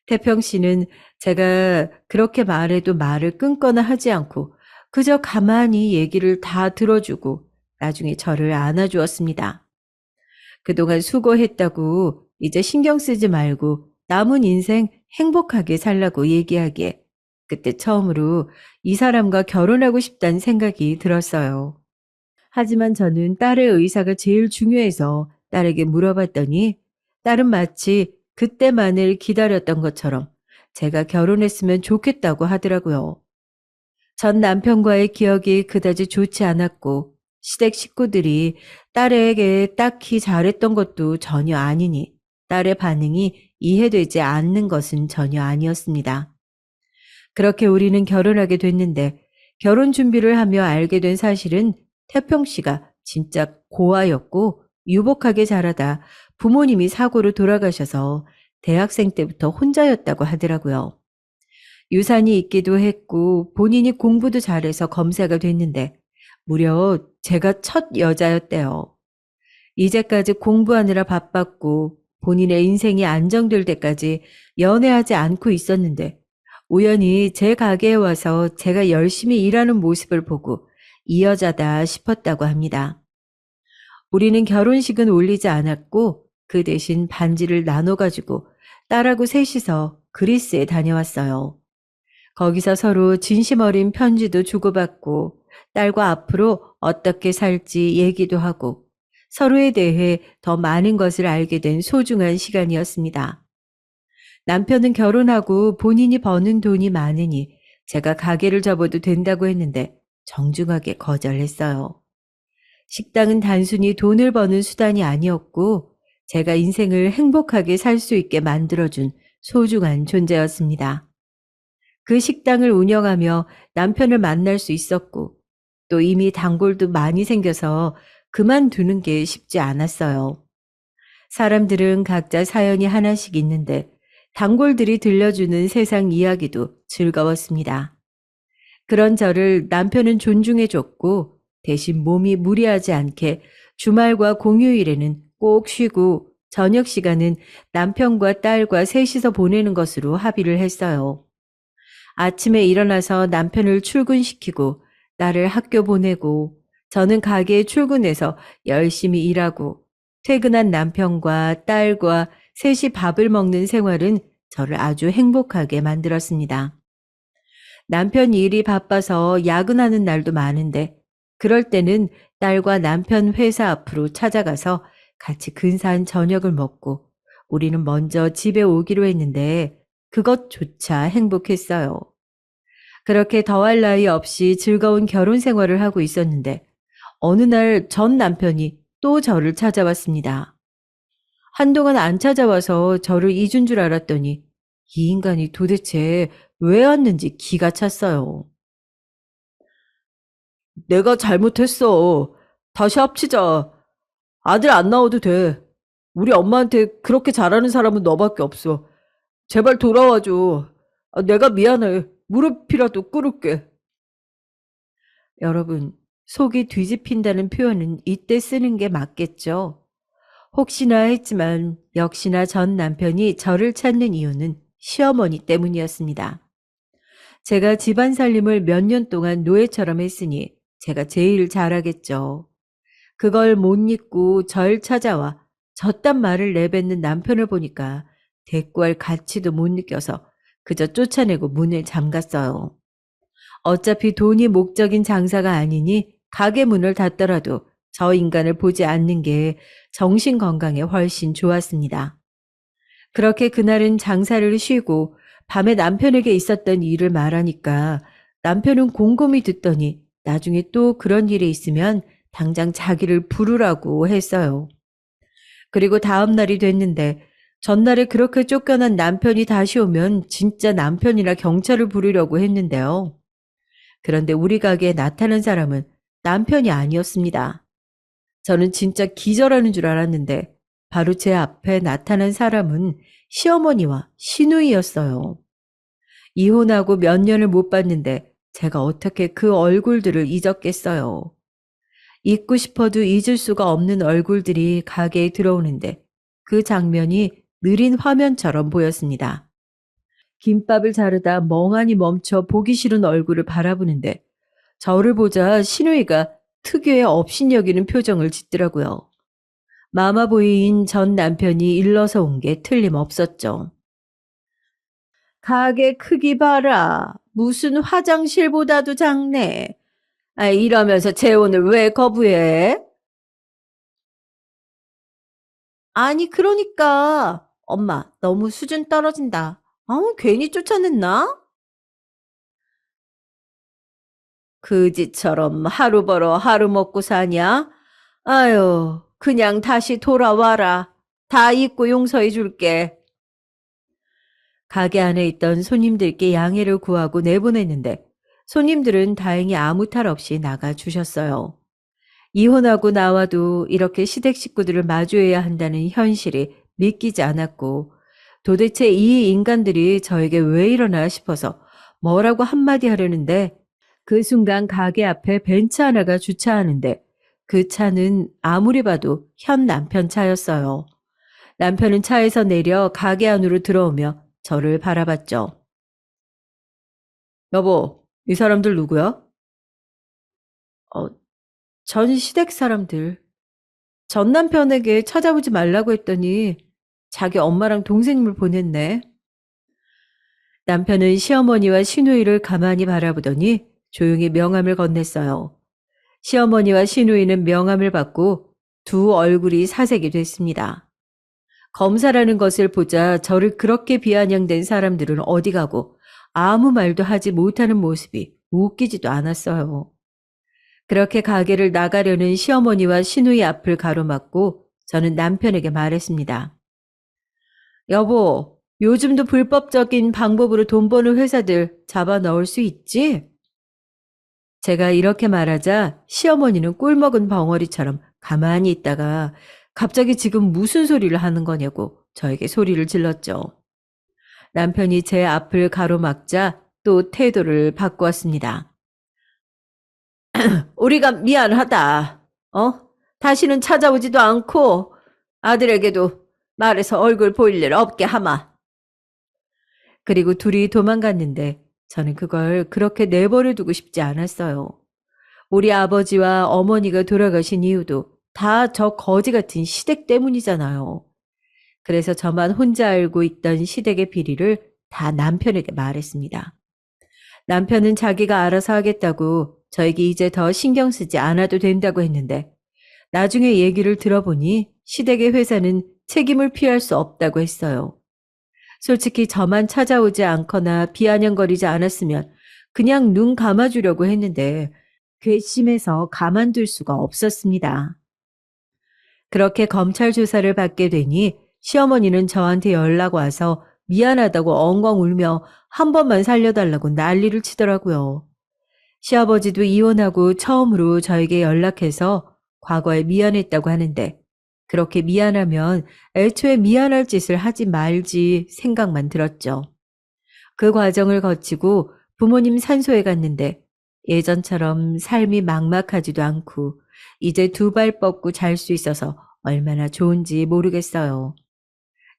태평 씨는 제가 그렇게 말해도 말을 끊거나 하지 않고 그저 가만히 얘기를 다 들어주고 나중에 저를 안아주었습니다. 그동안 수고했다고 이제 신경 쓰지 말고 남은 인생 행복하게 살라고 얘기하기에 그때 처음으로 이 사람과 결혼하고 싶다는 생각이 들었어요. 하지만 저는 딸의 의사가 제일 중요해서 딸에게 물어봤더니 딸은 마치 그때만을 기다렸던 것처럼 제가 결혼했으면 좋겠다고 하더라고요. 전 남편과의 기억이 그다지 좋지 않았고 시댁 식구들이 딸에게 딱히 잘했던 것도 전혀 아니니 딸의 반응이 이해되지 않는 것은 전혀 아니었습니다. 그렇게 우리는 결혼하게 됐는데 결혼 준비를 하며 알게 된 사실은 태평 씨가 진짜 고아였고 유복하게 자라다 부모님이 사고로 돌아가셔서 대학생 때부터 혼자였다고 하더라고요. 유산이 있기도 했고 본인이 공부도 잘해서 검사가 됐는데 무려 제가 첫 여자였대요. 이제까지 공부하느라 바빴고 본인의 인생이 안정될 때까지 연애하지 않고 있었는데 우연히 제 가게에 와서 제가 열심히 일하는 모습을 보고 이 여자다 싶었다고 합니다. 우리는 결혼식은 올리지 않았고 그 대신 반지를 나눠가지고 딸하고 셋이서 그리스에 다녀왔어요. 거기서 서로 진심 어린 편지도 주고받고 딸과 앞으로 어떻게 살지 얘기도 하고 서로에 대해 더 많은 것을 알게 된 소중한 시간이었습니다. 남편은 결혼하고 본인이 버는 돈이 많으니 제가 가게를 접어도 된다고 했는데 정중하게 거절했어요. 식당은 단순히 돈을 버는 수단이 아니었고 제가 인생을 행복하게 살 수 있게 만들어준 소중한 존재였습니다. 그 식당을 운영하며 남편을 만날 수 있었고 또 이미 단골도 많이 생겨서 그만두는 게 쉽지 않았어요. 사람들은 각자 사연이 하나씩 있는데 단골들이 들려주는 세상 이야기도 즐거웠습니다. 그런 저를 남편은 존중해줬고 대신 몸이 무리하지 않게 주말과 공휴일에는 꼭 쉬고 저녁 시간은 남편과 딸과 셋이서 보내는 것으로 합의를 했어요. 아침에 일어나서 남편을 출근시키고 딸을 학교 보내고 저는 가게에 출근해서 열심히 일하고 퇴근한 남편과 딸과 셋이 밥을 먹는 생활은 저를 아주 행복하게 만들었습니다. 남편 일이 바빠서 야근하는 날도 많은데 그럴 때는 딸과 남편 회사 앞으로 찾아가서 같이 근사한 저녁을 먹고 우리는 먼저 집에 오기로 했는데 그것조차 행복했어요. 그렇게 더할 나위 없이 즐거운 결혼 생활을 하고 있었는데 어느 날 전 남편이 또 저를 찾아왔습니다. 한동안 안 찾아와서 저를 잊은 줄 알았더니 이 인간이 도대체 왜 왔는지 기가 찼어요. 내가 잘못했어. 다시 합치자. 아들 안 나와도 돼. 우리 엄마한테 그렇게 잘하는 사람은 너밖에 없어. 제발 돌아와줘. 내가 미안해. 무릎이라도 꿇을게. 여러분, 속이 뒤집힌다는 표현은 이때 쓰는 게 맞겠죠? 혹시나 했지만 역시나 전 남편이 저를 찾는 이유는 시어머니 때문이었습니다. 제가 집안 살림을 몇 년 동안 노예처럼 했으니 제가 제일 잘하겠죠. 그걸 못 잊고 절 찾아와 저딴 말을 내뱉는 남편을 보니까 대꾸할 가치도 못 느껴서 그저 쫓아내고 문을 잠갔어요. 어차피 돈이 목적인 장사가 아니니 가게 문을 닫더라도 저 인간을 보지 않는 게 정신 건강에 훨씬 좋았습니다. 그렇게 그날은 장사를 쉬고 밤에 남편에게 있었던 일을 말하니까 남편은 곰곰이 듣더니 나중에 또 그런 일이 있으면 당장 자기를 부르라고 했어요. 그리고 다음 날이 됐는데 전날에 그렇게 쫓겨난 남편이 다시 오면 진짜 남편이나 경찰을 부르려고 했는데요. 그런데 우리 가게에 나타난 사람은 남편이 아니었습니다. 저는 진짜 기절하는 줄 알았는데 바로 제 앞에 나타난 사람은 시어머니와 시누이였어요. 이혼하고 몇 년을 못 봤는데 제가 어떻게 그 얼굴들을 잊었겠어요. 잊고 싶어도 잊을 수가 없는 얼굴들이 가게에 들어오는데 그 장면이 느린 화면처럼 보였습니다. 김밥을 자르다 멍하니 멈춰 보기 싫은 얼굴을 바라보는데 저를 보자 시누이가 특유의 업신여기는 표정을 짓더라고요. 마마보이인 전 남편이 일러서 온 게 틀림없었죠. 가게 크기 봐라. 무슨 화장실보다도 작네. 이러면서 재혼을 왜 거부해? 아니, 그러니까. 엄마, 너무 수준 떨어진다. 괜히 쫓아냈나? 그지처럼 하루 벌어 하루 먹고 사냐? 아유, 그냥 다시 돌아와라. 다 잊고 용서해 줄게. 가게 안에 있던 손님들께 양해를 구하고 내보냈는데 손님들은 다행히 아무 탈 없이 나가 주셨어요. 이혼하고 나와도 이렇게 시댁 식구들을 마주해야 한다는 현실이 믿기지 않았고 도대체 이 인간들이 저에게 왜 이러나 싶어서 뭐라고 한마디 하려는데 그 순간 가게 앞에 벤츠 하나가 주차하는데 그 차는 아무리 봐도 현 남편 차였어요. 남편은 차에서 내려 가게 안으로 들어오며 저를 바라봤죠. 여보, 이 사람들 누구야? 어, 전 시댁 사람들. 전 남편에게 찾아오지 말라고 했더니 자기 엄마랑 동생을 보냈네. 남편은 시어머니와 시누이를 가만히 바라보더니 조용히 명함을 건넸어요. 시어머니와 시누이는 명함을 받고 두 얼굴이 사색이 됐습니다. 검사라는 것을 보자 저를 그렇게 비아냥댄 사람들은 어디 가고 아무 말도 하지 못하는 모습이 웃기지도 않았어요. 그렇게 가게를 나가려는 시어머니와 시누이 앞을 가로막고 저는 남편에게 말했습니다. 여보, 요즘도 불법적인 방법으로 돈 버는 회사들 잡아 넣을 수 있지? 제가 이렇게 말하자 시어머니는 꿀먹은 벙어리처럼 가만히 있다가 갑자기 지금 무슨 소리를 하는 거냐고 저에게 소리를 질렀죠. 남편이 제 앞을 가로막자 또 태도를 바꾸었습니다. 우리가 미안하다. 다시는 찾아오지도 않고 아들에게도 말해서 얼굴 보일 일 없게 하마. 그리고 둘이 도망갔는데 저는 그걸 그렇게 내버려 두고 싶지 않았어요. 우리 아버지와 어머니가 돌아가신 이유도 다 저 거지 같은 시댁 때문이잖아요. 그래서 저만 혼자 알고 있던 시댁의 비리를 다 남편에게 말했습니다. 남편은 자기가 알아서 하겠다고 저에게 이제 더 신경 쓰지 않아도 된다고 했는데 나중에 얘기를 들어보니 시댁의 회사는 책임을 피할 수 없다고 했어요. 솔직히 저만 찾아오지 않거나 비아냥거리지 않았으면 그냥 눈 감아주려고 했는데 괘씸해서 가만둘 수가 없었습니다. 그렇게 검찰 조사를 받게 되니 시어머니는 저한테 연락 와서 미안하다고 엉엉 울며 한 번만 살려달라고 난리를 치더라고요. 시아버지도 이혼하고 처음으로 저에게 연락해서 과거에 미안했다고 하는데 그렇게 미안하면 애초에 미안할 짓을 하지 말지 생각만 들었죠. 그 과정을 거치고 부모님 산소에 갔는데 예전처럼 삶이 막막하지도 않고 이제 두 발 뻗고 잘 수 있어서 얼마나 좋은지 모르겠어요.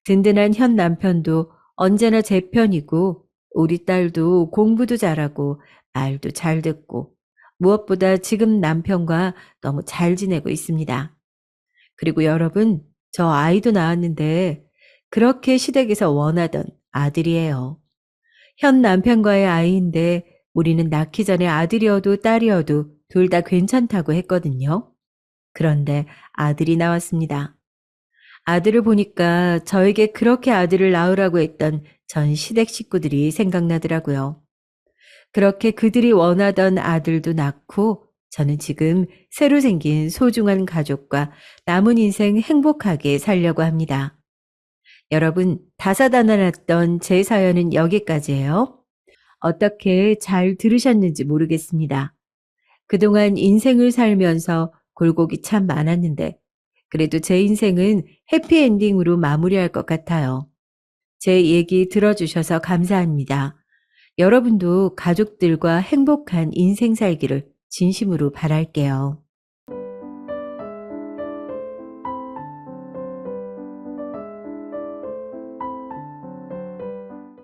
든든한 현 남편도 언제나 제 편이고 우리 딸도 공부도 잘하고 말도 잘 듣고 무엇보다 지금 남편과 너무 잘 지내고 있습니다. 그리고 여러분, 저 아이도 낳았는데 그렇게 시댁에서 원하던 아들이에요. 현 남편과의 아이인데 우리는 낳기 전에 아들이어도 딸이어도 둘 다 괜찮다고 했거든요. 그런데 아들이 나왔습니다. 아들을 보니까 저에게 그렇게 아들을 낳으라고 했던 전 시댁 식구들이 생각나더라고요. 그렇게 그들이 원하던 아들도 낳고 저는 지금 새로 생긴 소중한 가족과 남은 인생 행복하게 살려고 합니다. 여러분, 다사다난했던 제 사연은 여기까지예요. 어떻게 잘 들으셨는지 모르겠습니다. 그동안 인생을 살면서 굴곡이 참 많았는데 그래도 제 인생은 해피엔딩으로 마무리할 것 같아요. 제 얘기 들어주셔서 감사합니다. 여러분도 가족들과 행복한 인생 살기를 진심으로 바랄게요.